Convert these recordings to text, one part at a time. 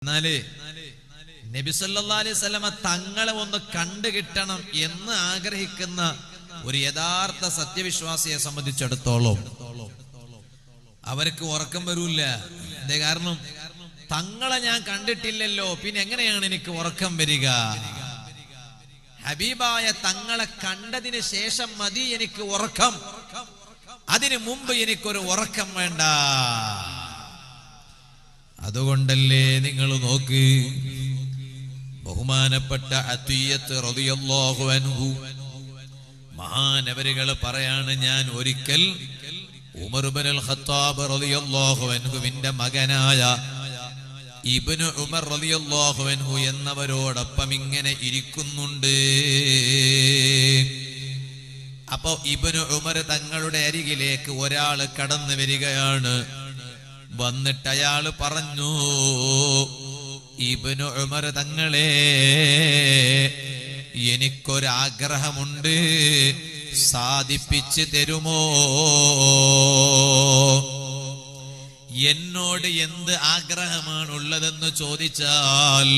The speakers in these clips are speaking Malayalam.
എന്നാല് നബി സല്ലല്ലാഹു അലൈഹി വസല്ലമ തങ്ങളെ ഒന്ന് കണ്ടു കിട്ടണം എന്ന് ആഗ്രഹിക്കുന്ന ഒരു യഥാർത്ഥ സത്യവിശ്വാസിയെ സംബന്ധിച്ചിടത്തോളം അവർക്ക് ഉറക്കം വരൂല്ല. എന്തേ കാരണം? തങ്ങളെ ഞാൻ കണ്ടിട്ടില്ലല്ലോ, പിന്നെ എങ്ങനെയാണ് എനിക്ക് ഉറക്കം വരിക? ഹബീബായ തങ്ങളെ കണ്ടതിന് ശേഷം മതി എനിക്ക് ഉറക്കം, അതിനു മുമ്പ് എനിക്കൊരു ഉറക്കം വേണ്ട. അതുകൊണ്ടല്ലേ നിങ്ങൾ നോക്ക്, ബഹുമാനപ്പെട്ട അത്വിയ്യത്ത് റളിയല്ലാഹു അൻഹു മഹാനവരുകൾ പറയാണ്, ഞാൻ ഒരിക്കൽ ഉമർ ഇബ്നുൽ ഖത്താബ് റളിയല്ലാഹു അൻഹുവിന്റെ മകനായ ഇബ്നു ഉമർ റളിയല്ലാഹു അൻഹു എന്നവരോടൊപ്പം ഇങ്ങനെ ഇരിക്കുന്നുണ്ട്. അപ്പോ ഇബ്നു ഉമർ തങ്ങളുടെ അരികിലേക്ക് ഒരാൾ കടന്നു വരികയാണ്. വന്നിട്ട് അയാൾ പറഞ്ഞു, ഇബ്നു ഉമർ തങ്ങളെ, എനിക്കൊരാഗ്രഹമുണ്ട്, സാധിപ്പിച്ചു തരുമോ? എന്നോട് എന്ത് ആഗ്രഹമാണുള്ളതെന്ന് ചോദിച്ചാൽ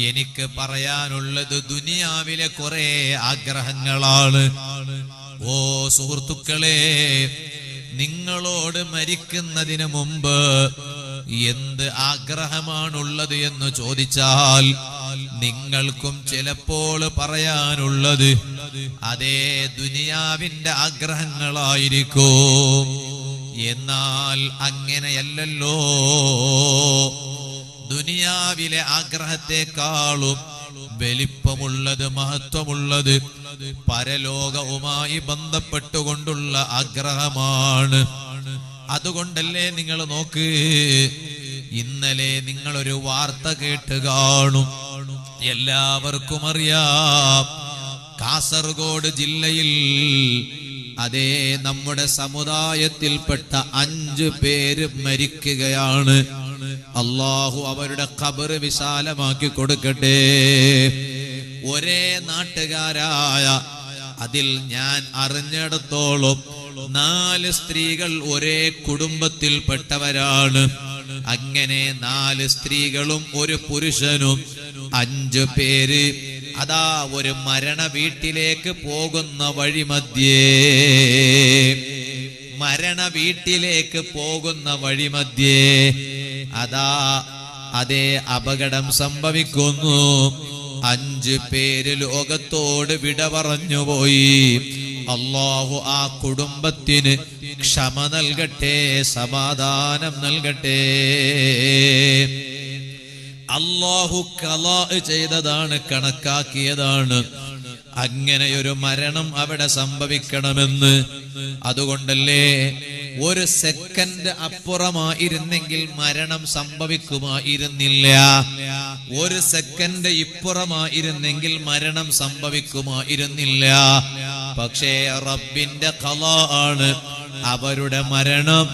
എനിക്ക് പറയാനുള്ളത് ദുനിയാവിലെ കുറെ ആഗ്രഹങ്ങളാണ്. ഓ സുഹൃത്തുക്കളെ, നിങ്ങളോട് മരിക്കുന്നതിന് മുമ്പ് എന്ത് ആഗ്രഹമാണുള്ളത് എന്ന് ചോദിച്ചാൽ നിങ്ങൾക്കും ചിലപ്പോൾ പറയാനുള്ളത് അതേ ദുനിയാവിന്റെ ആഗ്രഹങ്ങളായിരിക്കും. എന്നാൽ അങ്ങനെയല്ലല്ലോ. ദുനിയാവിലെ ആഗ്രഹത്തെക്കാളും വലിപ്പമുള്ളത്, മഹത്വമുള്ളത് പരലോകവുമായി ബന്ധപ്പെട്ടുകൊണ്ടുള്ള ആഗ്രഹമാണ്. അതുകൊണ്ടല്ലേ നിങ്ങൾ നോക്ക്, ഇന്നലെ നിങ്ങളൊരു വാർത്ത കേട്ട് കാണും. എല്ലാവർക്കും അറിയാം, കാസർഗോഡ് ജില്ലയിൽ അതേ നമ്മുടെ സമുദായത്തിൽപ്പെട്ട 5 പേര് മരിക്കുകയാണ്. അല്ലാഹു അവരുടെ ഖബർ വിശാലമാക്കി കൊടുക്കട്ടെ. ഒരേ നാട്ടുകാരായ, അതിൽ ഞാൻ അറിഞ്ഞിടത്തോളം 4 സ്ത്രീകൾ ഒരേ കുടുംബത്തിൽപ്പെട്ടവരാണ്. അങ്ങനെ 4 സ്ത്രീകളും ഒരു പുരുഷനും 5 പേര് അതാ ഒരു മരണ വീട്ടിലേക്ക് പോകുന്ന വഴിമധ്യേ, മരണ വീട്ടിലേക്ക് പോകുന്ന വഴിമധ്യേ അതാ അതേ അപകടം സംഭവിക്കുന്നു. 5 പേര് ലോകത്തോട് വിട പറഞ്ഞുപോയി. അല്ലാഹു ആ കുടുംബത്തിന് ക്ഷമ നൽകട്ടെ, സമാധാനം നൽകട്ടെ. അല്ലാഹു ഖലാ ചെയ്തതാണ്, കണക്കാക്കിയതാണ് അങ്ങനെയൊരു മരണം അവിടെ സംഭവിക്കണമെന്ന്. അതുകൊണ്ടല്ലേ ഒരു സെക്കൻഡ് അപ്പുറമായിരുന്നെങ്കിൽ മരണം സംഭവിക്കുമായിരുന്നില്ല. ഒരു സെക്കൻഡ് ഇപ്പുറമായിരുന്നെങ്കിൽ മരണം സംഭവിക്കുമായിരുന്നില്ല. പക്ഷേ റബ്ബിന്റെ ഖലാ ആണ് അവരുടെ മരണം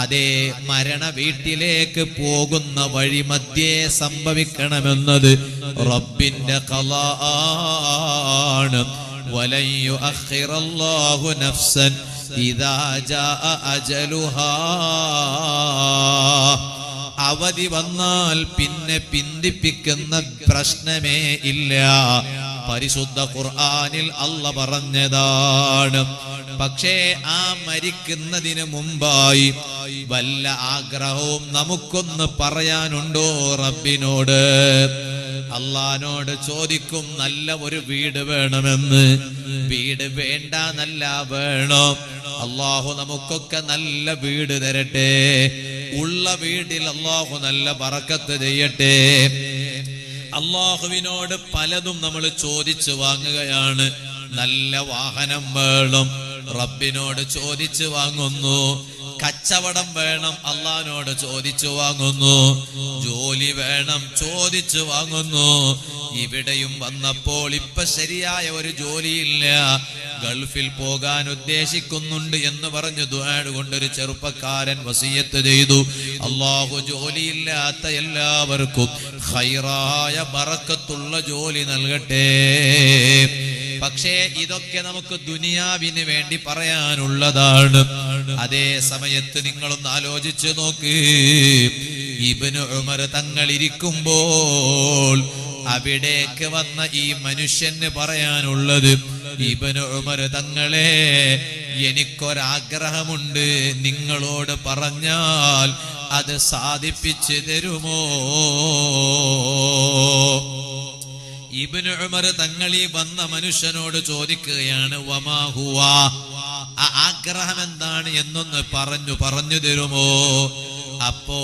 അതേ മരണ വീട്ടിലേക്ക് പോകുന്ന വഴി മധ്യേ സംഭവിക്കണമെന്നത് റബ്ബിന്റെ ഖലാ ആണ്. വലൻ യുഅഖിറല്ലാഹു നഫ്സൻ ഇദാ ജാഅ അജലുഹാ. അവധി വന്നാൽ പിന്നെ പിന്തിപ്പിക്കുന്ന പ്രശ്നമേ ഇല്ല. പരിശുദ്ധ ഖുർആനിൽ അല്ലാഹ് പറഞ്ഞതാണ്. പക്ഷേ ആ മരിക്കുന്നതിന് മുമ്പായി വല്ല ആഗ്രഹവും നമുക്കൊന്ന് പറയാനുണ്ടോ റബ്ബിനോട്? അള്ളാനോട് ചോദിക്കും, നല്ല ഒരു വീട് വേണമെന്ന്. വീട് വേണ്ട, നല്ല വേണം. അള്ളാഹു നമുക്കൊക്കെ നല്ല വീട് തരട്ടെ. ഉള്ള വീട്ടിൽ അള്ളാഹു നല്ല ബറക്കത്ത് ചെയ്യട്ടെ. അള്ളാഹുവിനോട് പലതും നമ്മൾ ചോദിച്ചു വാങ്ങുകയാണ്. നല്ല വാഹനം വേണം, റബ്ബിനോട് ചോദിച്ചു വാങ്ങുന്നു. കച്ചവടം വേണം, അള്ളാഹിനോട് ചോദിച്ചു വാങ്ങുന്നു. ജോലി വേണം, ചോദിച്ചു വാങ്ങുന്നു. ഇവിടെയും വന്നപ്പോൾ ഇപ്പൊ ശരിയായ ഒരു ജോലിയില്ല, ഗൾഫിൽ പോകാൻ ഉദ്ദേശിക്കുന്നുണ്ട് എന്ന് പറഞ്ഞു ദുആ കൊണ്ടൊരു ചെറുപ്പക്കാരൻ വസിയത്ത് ചെയ്തു. അല്ലാഹു ജോലിയില്ലാത്ത എല്ലാവർക്കും ഖൈറായ ബറക്കത്തുള്ള ജോലി നൽകട്ടെ. പക്ഷേ ഇതൊക്കെ നമുക്ക് ദുനിയാവിന് വേണ്ടി പറയാനുള്ളതാണ്. അതേ സമയത്ത് നിങ്ങളൊന്ന് ആലോചിച്ച് നോക്ക്, ഇബ്നു ഉമർ തങ്ങൾ ഇരിക്കുമ്പോൾ അവിടേക്ക് വന്ന ഈ മനുഷ്യന് പറയാനുള്ളത്, ഇബ്നു ഉമർ തങ്ങളെ, എനിക്കൊരാഗ്രഹമുണ്ട്, നിങ്ങളോട് പറഞ്ഞാൽ അത് സാധിപ്പിച്ചു തരുമോ? ഇബ്നു ഉമർ തങ്ങൾ ഈ വന്ന മനുഷ്യനോട് ചോദിക്കുകയാണ്, വമാ ഹുവ, ആ ആഗ്രഹം എന്താണ് എന്നൊന്ന് പറഞ്ഞു തരുമോ? അപ്പോ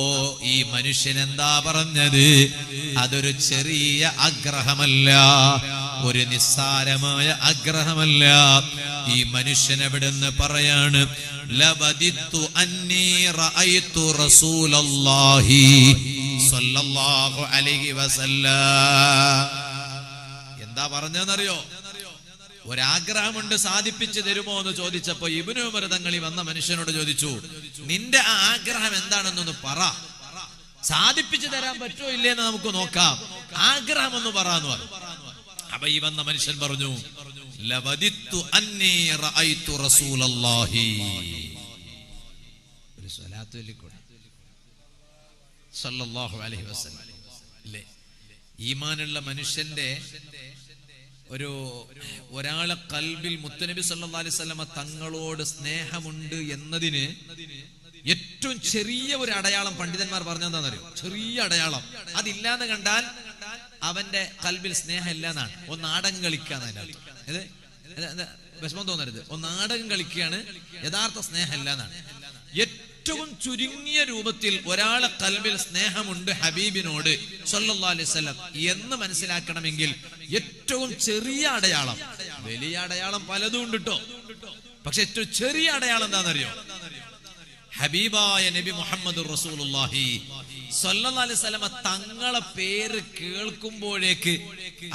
ഈ മനുഷ്യൻ എന്താ പറഞ്ഞത്? അതൊരു ചെറിയ ആഗ്രഹമല്ല, ഒരു നിസ്സാരമായ ആഗ്രഹമല്ല. ഈ മനുഷ്യൻ എവിടുന്ന് പറയാണ്, ലവദിത്തു അന്നീ റഅയ്തു റസൂലല്ലാഹി സ്വല്ലല്ലാഹു അലൈഹി വസല്ലം. എന്താ പറഞ്ഞതെന്നറിയോ? ഒരാഗ്രഹമുണ്ട്, സാധിപ്പിച്ചു തരുമോ എന്ന് ചോദിച്ചപ്പോ ഇബ്നു ഉമർ തങ്ങൾ ഈ വന്ന മനുഷ്യനോട് ചോദിച്ചു, നിന്റെ ആ ആഗ്രഹം എന്താണെന്നൊന്ന് പറ, സാധിപ്പിച്ചു തരാൻ പറ്റുമോ ഇല്ലേന്ന് നമുക്ക് നോക്കാം, ആഗ്രഹം ഒന്ന് പറയാന്ന് പറഞ്ഞു. അപ്പൊ ഈ വന്ന മനുഷ്യൻ പറഞ്ഞു, ലവദിത്തു അന്നീ റഅയ്തു റസൂലല്ലാഹി. ഒരു സ്വലാത്ത് ചൊല്ലിക്കൂടെ സല്ലല്ലാഹു അലൈഹി വസല്ലം. അല്ലേ, ഈമാനുള്ള മനുഷ്യന്റെ ഒരാളെ കൽബിൽ മുത്തുനബി സല്ലല്ലാഹു അലൈഹി വസല്ലമ തങ്ങളോട് സ്നേഹമുണ്ട് എന്നതിന് ഏറ്റവും ചെറിയ ഒരു അടയാളം പണ്ഡിതന്മാർ പറഞ്ഞെന്താണെന്നറിയോ? ചെറിയ അടയാളം, അതില്ലാന്ന് കണ്ടാൽ അവന്റെ കൽബിൽ സ്നേഹം ഇല്ല എന്നാണ്. ഒന്ന് നാടകം കളിക്കാന്ന്, വിഷമം തോന്നരുത്, ഒന്ന് നാടകം കളിക്കുകയാണ്, യഥാർത്ഥ സ്നേഹം ഇല്ല എന്നാണ്. ഏറ്റവും ചുരുങ്ങിയ രൂപത്തിൽ ഒരാളെ കൽബിൽ സ്നേഹമുണ്ട് ഹബീബിനോട് സല്ലല്ലാഹു അലൈഹി വസല്ലം എന്ന് മനസ്സിലാക്കണമെങ്കിൽ ഏറ്റവും ചെറിയ അടയാളം, വലിയ അടയാളം പലതും ഉണ്ട് കേട്ടോ, പക്ഷെ ഏറ്റവും ചെറിയ അടയാളം എന്താണെന്നറിയോ? ഹബീബായ നബി മുഹമ്മദ് റസൂലുള്ളാഹി സ്വല്ലല്ലാഹു അലൈഹി വസല്ലം തങ്ങളെ പേര് കേൾക്കുമ്പോഴേക്ക്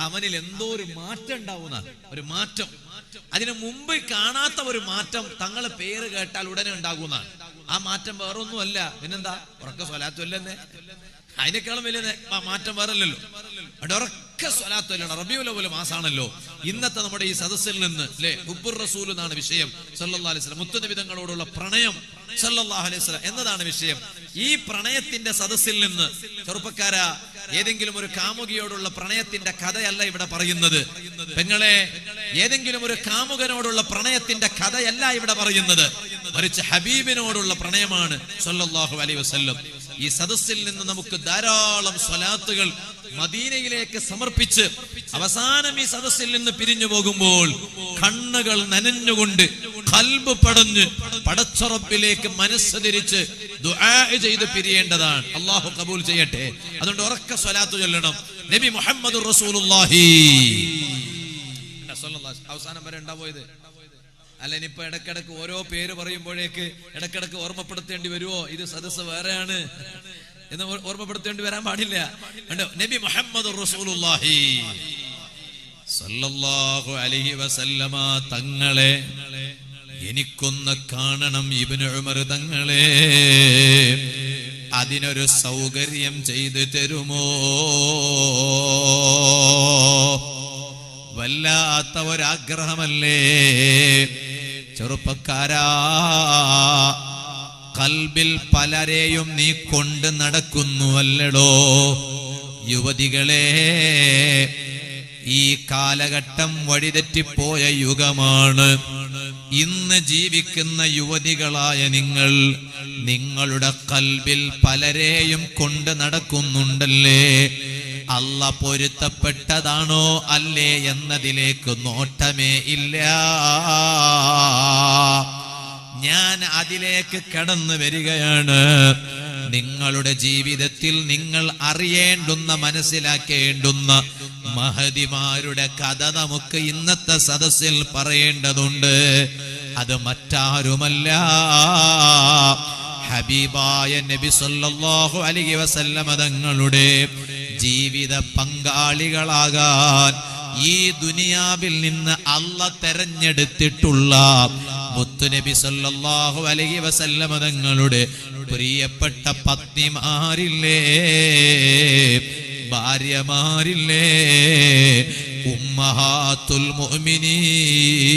അവനിൽ എന്തോ ഒരു മാറ്റം ഉണ്ടാവുന്ന, ഒരു മാറ്റം, അതിനു മുമ്പ് കാണാത്ത ഒരു മാറ്റം തങ്ങളെ പേര് കേട്ടാൽ ഉടനെ ഉണ്ടാകുന്നതാണ്. ആ മാറ്റം വേറൊന്നുമല്ല, പിന്നെന്താ? ഉറക്ക സ്വലാത്തു അല്ലെന്നേ, അതിനേക്കാളും വലിയ മാറ്റം വേറല്ലല്ലോ. ഉറക്ക സ്വലാത്തു അല്ലാണ്. റബീഉൽ അവ്വൽ മാസാണല്ലോ. ഇന്നത്തെ നമ്മുടെ ഈ സദസ്സിൽ നിന്ന് അല്ലെ, ഹുബ്ബുർ റസൂൽ എന്നാണ് വിഷയം. സല്ലല്ലാഹു അലൈഹി വസല്ലം മുത്തുനബി തങ്ങളോടുള്ള പ്രണയം സല്ലല്ലാഹു അലൈഹി വസല്ലം എന്നതാണ് വിഷയം. ഈ പ്രണയത്തിന്റെ സദസ്സിൽ നിന്ന് ചെറുപ്പക്കാരാ, ഏതെങ്കിലും ഒരു കാമുകിയോടുള്ള പ്രണയത്തിന്റെ കഥയല്ല ഇവിടെ പറയുന്നത്. പെങ്ങളെ, ഏതെങ്കിലും ഒരു കാമുകനോടുള്ള പ്രണയത്തിന്റെ കഥയല്ല ഇവിടെ പറയുന്നത്, മറിച്ച് ഹബീബിനോടുള്ള പ്രണയമാണ് സല്ലല്ലാഹു അലൈഹി വസല്ലം. ഈ സദസ്സിൽ നിന്ന് നമുക്ക് ധാരാളം സ്വലാത്തുകൾ മദീനയിലേക്ക് സമർപ്പിച്ച് അവസാനം ഈ സദസ്സിൽ നിന്ന് പിരിഞ്ഞു പോകുമ്പോൾ കണ്ണുകൾ നനഞ്ഞുകൊണ്ട് ഖൽബ് പടഞ്ഞ് പടച്ചറബിലേക്ക് മനസ്സ് തിരിച്ച് ദുആ ചെയ്ത് പിരിയേണ്ടതാണ്. അല്ലാഹു കബൂൽ ചെയ്യട്ടെ. അതുകൊണ്ട് ഉറക്ക സ്വലാത്ത് ചൊല്ലണം. നബി മുഹമ്മദുർ റസൂലുള്ളാഹി അവസാനം വരെ ഉണ്ടാപോയത് അല്ല. ഇനിയിപ്പോ ഇടക്കിടക്ക് ഓരോ പേര് പറയുമ്പോഴേക്ക് ഇടക്കിടക്ക് ഓർമ്മപ്പെടുത്തേണ്ടി വരുമോ? ഇത് സദസ്സ് വേറെയാണ് എന്ന് ഓർമ്മപ്പെടുത്തേണ്ടി വരാൻ പാടില്ല. നബി മുഹമ്മദുർ റസൂലുള്ളാഹി സല്ലല്ലാഹു അലൈഹി വസല്ലമ തങ്ങളെ എനിക്കൊന്ന് കാണണം, ഇബ്നു ഉമർ തങ്ങളെ, അതിനൊരു സൗകര്യം ചെയ്തു തരുമോ? വല്ലാത്ത ഒരാഗ്രഹമല്ലേ ചെറുപ്പക്കാരാ. കൽബിൽ പലരെയും നീ കൊണ്ട് നടക്കുന്നുവല്ലടോ. യുവതികളെ, ഈ കാലഘട്ടം വഴിതെറ്റിപ്പോയ യുഗമാണ്. ഇന്ന് ജീവിക്കുന്ന യുവതികളായ നിങ്ങൾ നിങ്ങളുടെ കൽബിൽ പലരെയും കൊണ്ട് നടക്കുന്നുണ്ടല്ലേ? അല്ല പൊരുത്തപ്പെട്ടതാണോ അല്ലേ എന്നതിലേക്ക് നോട്ടമേ ഇല്ല. ഞാൻ അതിലേക്ക് കടന്നു വരികയാണ്. നിങ്ങളുടെ ജീവിതത്തിൽ നിങ്ങൾ അറിയേണ്ടുന്ന, മനസ്സിലാക്കേണ്ടുന്ന മഹദിമാരുടെ കഥ നമുക്ക് ഇന്നത്തെ സദസ്സിൽ പറയേണ്ടതുണ്ട്. അത് മറ്റാരുമല്ല, ഹബീബായ നബി സല്ലല്ലാഹു അലൈഹി വസല്ലമ തങ്ങളുടെ ജീവിത പങ്കാളികളാകാൻ ഈ ദുനിയാവിൽ നിന്ന് അല്ലാഹ് തെരഞ്ഞെടുത്തിട്ടുള്ള മുത്തുനബി സല്ലല്ലാഹു അലൈഹി വസല്ലമ തങ്ങളുടെ പ്രിയപ്പെട്ട പത്നിമാരില്ലേ, ഭാര്യമാരില്ലേ, ഉമ്മഹാത്തുൽ മുഅ്മിനീൻ,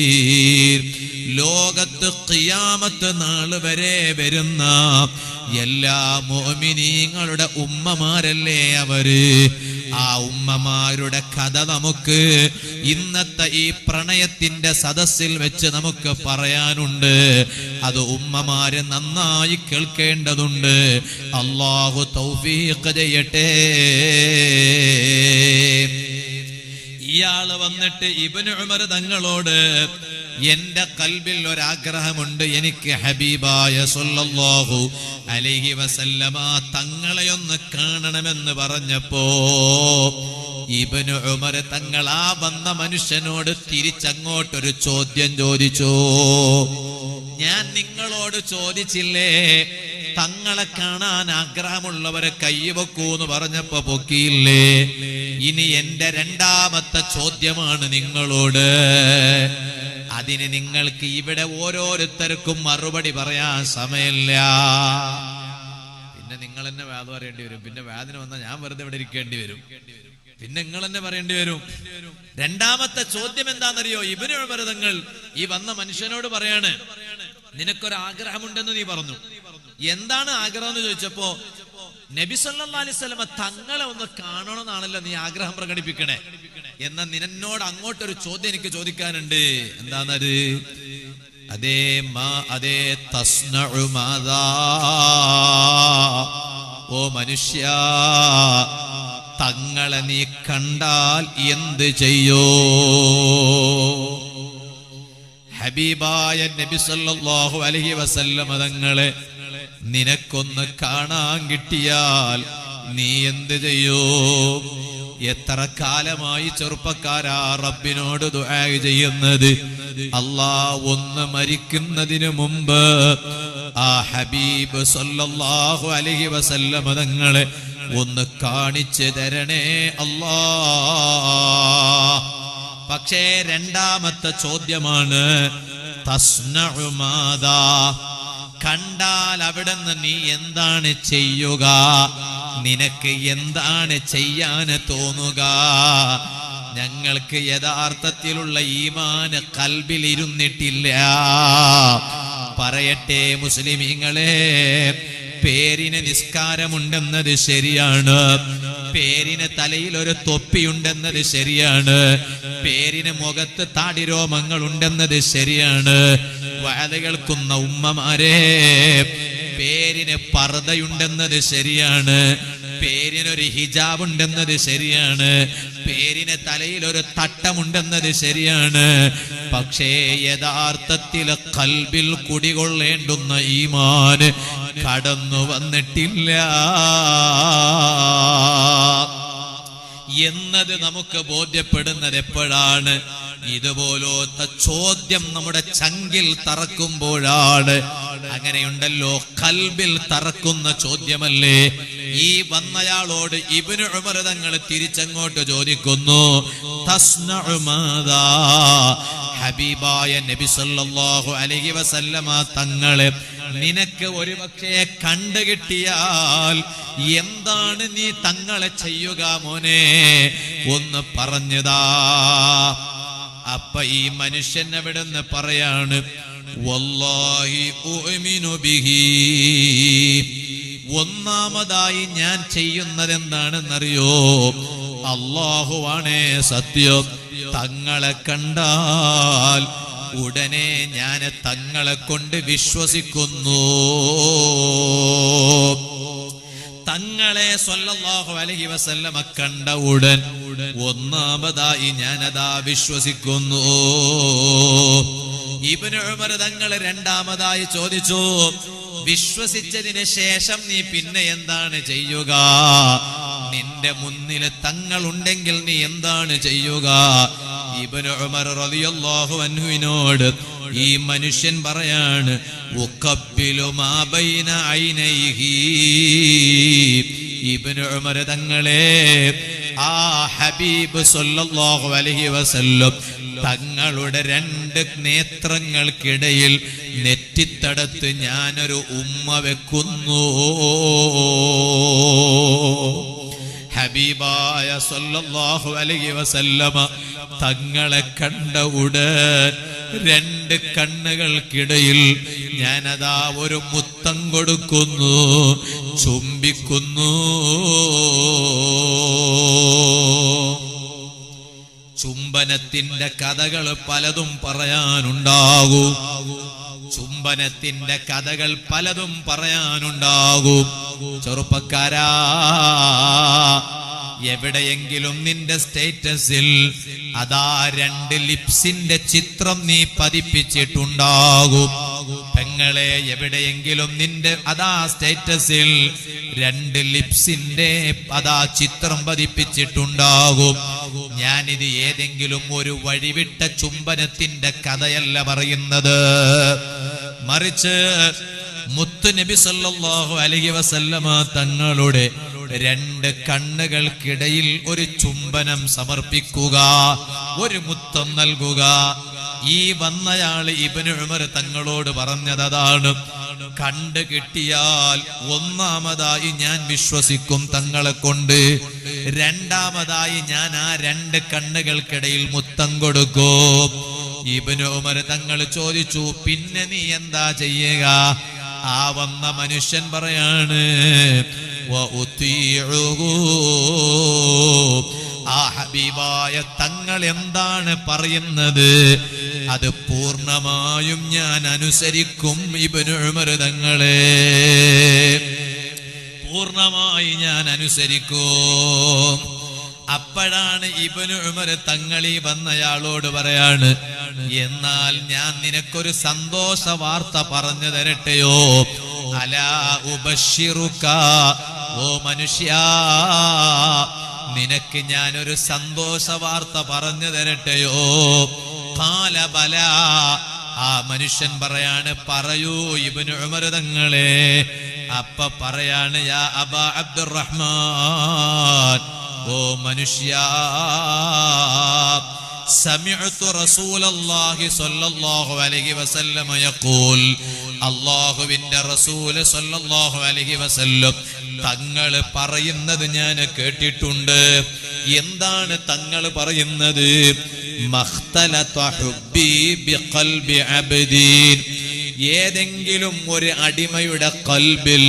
ലോകത്ത് ഖിയാമത്ത് നാൾ വരെ വരുന്ന എല്ലാ മുഅ്മിനീങ്ങളുടെ ഉമ്മമാരല്ലേ അവര്. ആ ഉമ്മമാരുടെ കഥ നമുക്ക് ഇന്നത്തെ ഈ പ്രണയത്തിന്റെ സദസ്സിൽ വെച്ച് നമുക്ക് പറയാനുണ്ട്. അത് ഉമ്മമാര് നന്നായി കേൾക്കേണ്ടതുണ്ട്. അല്ലാഹു തൗഫീഖ് ചെയ്യട്ടെ. ഇയാള് വന്നിട്ട് ഇബ്നു ഉമർ തങ്ങളോട്, എന്റെ കൽബിൽ ഒരാഗ്രഹമുണ്ട്, എനിക്ക് ഹബീബായ സല്ലല്ലാഹു അലൈഹി വസല്ലമ തങ്ങളെ ഒന്ന് കാണണമെന്ന് പറഞ്ഞപ്പോ ഇബ്നു ഉമർ തങ്ങൾ ആ വന്ന മനുഷ്യനോട് തിരിച്ചങ്ങോട്ടൊരു ചോദ്യം ചോദിച്ചു. ഞാൻ നിങ്ങളോട് ചോദിച്ചില്ലേ തങ്ങളെ കാണാൻ ആഗ്രഹമുള്ളവരെ കൈവെക്കൂന്ന് പറഞ്ഞപ്പോ പൊക്കിയില്ലേ? ഇനി എന്റെ രണ്ടാമത്തെ ചോദ്യമാണ് നിങ്ങളോട്. അതിന് നിങ്ങൾക്ക് ഇവിടെ ഓരോരുത്തർക്കും മറുപടി പറയാൻ സമയമില്ല. പിന്നെ നിങ്ങൾ തന്നെ വേദ പറയേണ്ടി വരും. പിന്നെ വേദന വന്നാൽ ഞാൻ വെറുതെ ഇവിടെ ഇരിക്കേണ്ടി വരും. പിന്നെ നിങ്ങൾ തന്നെ പറയേണ്ടി വരും. രണ്ടാമത്തെ ചോദ്യം എന്താണെന്നറിയോ? ഇബ്നു ഉമർ തങ്ങൾ ഈ വന്ന മനുഷ്യനോട് പറയാണ്, നിനക്കൊരാഗ്രഹമുണ്ടെന്ന് നീ പറഞ്ഞു. എന്താണ് ആഗ്രഹം എന്ന് ചോദിച്ചപ്പോ, നബി സല്ലല്ലാഹു അലൈഹി വസല്ലം തങ്ങളെ ഒന്ന് കാണണമെന്നാണല്ലോ നീ ആഗ്രഹം പ്രകടിപ്പിക്കണേ. എന്നാ നിന്നോട് അങ്ങോട്ടൊരു ചോദ്യം എനിക്ക് ചോദിക്കാനുണ്ട്. എന്താണത്? അതേ തസ്നഉ മാദാ, ഓ മനുഷ്യ, തങ്ങളെ നീ കണ്ടാൽ എന്ത് ചെയ്യോ? ഹബീബായ നബി സല്ലല്ലാഹു അലൈഹി വസല്ലം തങ്ങളെ നിനക്കൊന്ന് കാണാൻ കിട്ടിയാൽ നീ എന്ത് ചെയ്യോ? എത്ര കാലമായി ചെറുപ്പക്കാരാ റബ്ബിനോട് ദുആ ചെയ്യുന്നത്. അല്ലാഹ് ഒന്ന് മരിക്കുന്നതിന് മുമ്പ് ആ ഹബീബ് സല്ലല്ലാഹു അലൈഹി വസല്ലം തങ്ങളെ ഒന്ന് കാണിച്ചു തരണേ അല്ലാഹ്. പക്ഷേ രണ്ടാമത്തെ ചോദ്യമാണ്, തസ്നഉ മാദാ, കണ്ടാൽ അവിടുന്ന് നീ എന്താണ് ചെയ്യുക? നിനക്ക് എന്താണ് ചെയ്യാൻ തോന്നുക? ഞങ്ങൾക്ക് യഥാർത്ഥത്തിലുള്ള ഈമാന് കൽബിൽ ഇരുന്നിട്ടില്ല. പറയട്ടെ മുസ്ലിമീങ്ങളെ, പേരിന് നിസ്കാരമുണ്ടെന്നത് ശരിയാണ്, പേരിന് തലയിൽ ഒരു തൊപ്പിയുണ്ടെന്നത് ശരിയാണ്, പേരിന് മുഖത്ത് താടിരോമങ്ങൾ ഉണ്ടെന്നത് ശരിയാണ്. വഅദ് കേൾക്കുന്ന ഉമ്മമാരെ, പേരിന് പർദയുണ്ടെന്നത് ശരിയാണ്, പേരിനൊരു ഹിജാബ് ഉണ്ടെന്നത് ശരിയാണ്, പേരിന് തലയിൽ ഒരു തട്ടമുണ്ടെന്നത് ശരിയാണ്. പക്ഷേ യഥാർത്ഥത്തിൽ കൽബിൽ കുടികൊള്ളേണ്ടുന്ന ഈമാന് കടന്നു വന്നിട്ടില്ല എന്നത് നമുക്ക് ബോധ്യപ്പെടുന്നത് എപ്പോഴാണ്? ഇതുപോലത്തെ ചോദ്യം നമ്മുടെ ചങ്കിൽ തറക്കുമ്പോഴാണ്. അങ്ങനെയുണ്ടല്ലോ, കൽബിൽ തറക്കുന്ന ചോദ്യമല്ലേ? ഈ വന്നയാളോട് ഇബ്നു ഉമർ തങ്ങൾ തിരിച്ചങ്ങോട്ട് ചോദിക്കുന്നു, തസ്നഉ മാദാ, ഹബീബായ നബി സല്ലല്ലാഹു അലൈഹി വസല്ലമ തങ്ങളെ നിനക്ക് ഒരുപക്ഷെ കണ്ടുകിട്ടിയാൽ എന്താണ് നീ തങ്ങളെ ചെയ്യുക മോനെ? ഒന്ന് പറഞ്ഞതാ. അപ്പൊ ഈ മനുഷ്യൻ എവിടെന്ന് പറയാണ്, വല്ലാഹി ഉഅ്മിനു ബിഹി, ഒന്നാമതായി ഞാൻ ചെയ്യുന്നത് എന്താണെന്നറിയോ? അല്ലാഹുവാണേ സത്യം, തങ്ങളെ കണ്ടാൽ ഉടനെ ഞാൻ തങ്ങളെ കൊണ്ട് വിശ്വസിക്കുന്നു. തങ്ങളെ സ്വല്ലല്ലാഹു അലൈഹി വസല്ലമ കണ്ട ഉടൻ ഒന്നാമതായി ഞാനതാ വിശ്വസിക്കുന്നു. ഇബ്നു ഉമർ തങ്ങൾ രണ്ടാമതായി ചോദിച്ചു, വിശ്വസിച്ചതിന് ശേഷം നീ പിന്നെ എന്താണ് ചെയ്യുക? നിന്റെ മുന്നിൽ തങ്ങൾ ഉണ്ടെങ്കിൽ നീ എന്താണ് ചെയ്യുക? ഇബ്നു ഉമർ റളിയല്ലാഹു അൻഹുവിനോട് ഈ മനുഷ്യൻ പറയാണ്, ഉഖബ്ബിലു മാ ബൈന ഐനൈഹി. ഇബ്നു ഉമർ തങ്ങളെ ആ ഹബീബ് സല്ലല്ലാഹു അലൈഹി വസല്ലം തങ്ങളുടെ രണ്ട് നേത്രങ്ങൾക്കിടയിൽ നെറ്റിത്തടത്ത് ഞാനൊരു ഉമ്മ വെക്കുന്നു. ഹബീബായ സല്ലല്ലാഹു അലൈഹി വസല്ലമ തങ്ങളെ കണ്ട ഉടൻ രണ്ട് കണ്ണുകൾക്കിടയിൽ ഞാനതാ ഒരു മുത്തം കൊടുക്കുന്നു, ചുംബിക്കുന്നു. ചുംബനത്തിന്റെ കഥകൾ പലതും പറയാനുണ്ടാകും. ചുംബനത്തിന്റെ കഥകൾ പലതും പറയാനുണ്ടാകും. ചെറുപ്പക്കാരാ, എവിടെയെങ്കിലും നിന്റെ സ്റ്റേറ്റസിൽ അതാ 2 ലിപ്സിന്റെ ചിത്രം നീ പതിപ്പിച്ചിട്ടുണ്ടാകും. പെങ്ങളെ, എവിടെയെങ്കിലും നിന്റെ അതാ സ്റ്റേറ്റസിൽ 2 ലിപ്സിന്റെ അതാ ചിത്രം പതിപ്പിച്ചിട്ടുണ്ടാകും. ഞാനിത് ഏതെങ്കിലും ഒരു വഴിവിട്ട ചുംബനത്തിന്റെ കഥയല്ല പറയുന്നത്, മറിച്ച് മുത്ത് നബി സല്ലല്ലാഹു അലൈഹി വസല്ലമ തങ്ങളുടെ 2 കണ്ണുകൾക്കിടയിൽ ഒരു ചുംബനം സമർപ്പിക്കുക, ഒരു മുത്തം നൽകുക. ഈ വന്നയാള് ഇബ്നു ഉമർ തങ്ങളോട് പറഞ്ഞതാണ്, കണ്ടു കിട്ടിയാൽ ഒന്നാമതായി ഞാൻ വിശ്വസിക്കും തങ്ങളെ കൊണ്ട്, രണ്ടാമതായി ഞാൻ ആ 2 കണ്ണുകൾക്കിടയിൽ മുത്തം കൊടുക്കും. ഇബ്നു ഉമർ തങ്ങൾ ചോദിച്ചു, പിന്നെ നീ എന്താ ചെയ്യുക? ആ വന്ന മനുഷ്യൻ പറയാണ്, ആ ഹബീബായ തങ്ങൾ എന്താണ് പറയുന്നത് അത് പൂർണ്ണമായും ഞാൻ അനുസരിക്കും ഇബ്നു ഉമർ തങ്ങളെ, പൂർണ്ണമായി ഞാൻ അനുസരിക്കും. അപ്പോഴാണ് ഇബ്നു ഉമർ തങ്ങളി വന്നയാളോട് പറയാണ്, എന്നാൽ ഞാൻ നിനക്കൊരു സന്തോഷ വാർത്ത പറഞ്ഞു തരട്ടെയോ? അലാ ഉബശ്ശിറുക, ഓ മനുഷ്യ, നിനക്ക് ഞാനൊരു സന്തോഷ വാർത്ത പറഞ്ഞു തരട്ടെയോ? ഖാല ബലാ, ആ മനുഷ്യൻ പറയാണ്, പറയൂ ഇബ്നു ഉമർ തങ്ങളെ. അപ്പ പറയാണ്, യാ അബാ അബ്ദുറഹ്മാൻ, ഓ മനുഷ്യ, സമിഅ്തു റസൂലല്ലാഹി സ്വല്ലല്ലാഹു അലൈഹി വസല്ലം യഖൂൽ, അല്ലാഹുവിന്റെ റസൂൽ സ്വല്ലല്ലാഹു അലൈഹി വസല്ലം തങ്ങൾ പറയുന്നത് ഞാൻ കേട്ടിട്ടുണ്ട്. എന്താണ് തങ്ങൾ പറയുന്നത്? മഖ്തലത ഹുബ്ബി ബിഖൽബി അബ്ദീൻ, ഏതെങ്കിലും ഒരു അടിമയുടെ ഖൽബിൽ,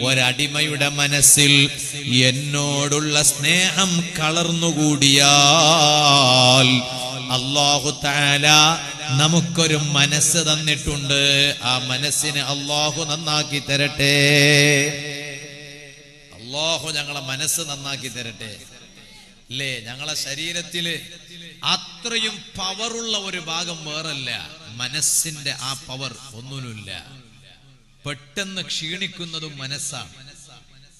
ഒരടിമയുടെ മനസ്സിൽ എന്നോടുള്ള സ്നേഹം കളർന്നുകൂടിയാൽ അല്ലാഹു തആല നമുക്കൊരു മനസ്സ് തന്നിട്ടുണ്ട്. ആ മനസ്സിനെ അല്ലാഹു നന്നാക്കി തരട്ടെ. അല്ലാഹു ഞങ്ങളെ മനസ്സ് നന്നാക്കി തരട്ടെ. അല്ലേ, ഞങ്ങളെ ശരീരത്തില് അത്രയും പവറുള്ള ഒരു ഭാഗം വേറല്ല. മനസ്സിന്റെ ആ പവർ ഒന്നുമില്ല. പെട്ടെന്ന് ക്ഷീണിക്കുന്നതും മനസ്സാണ്,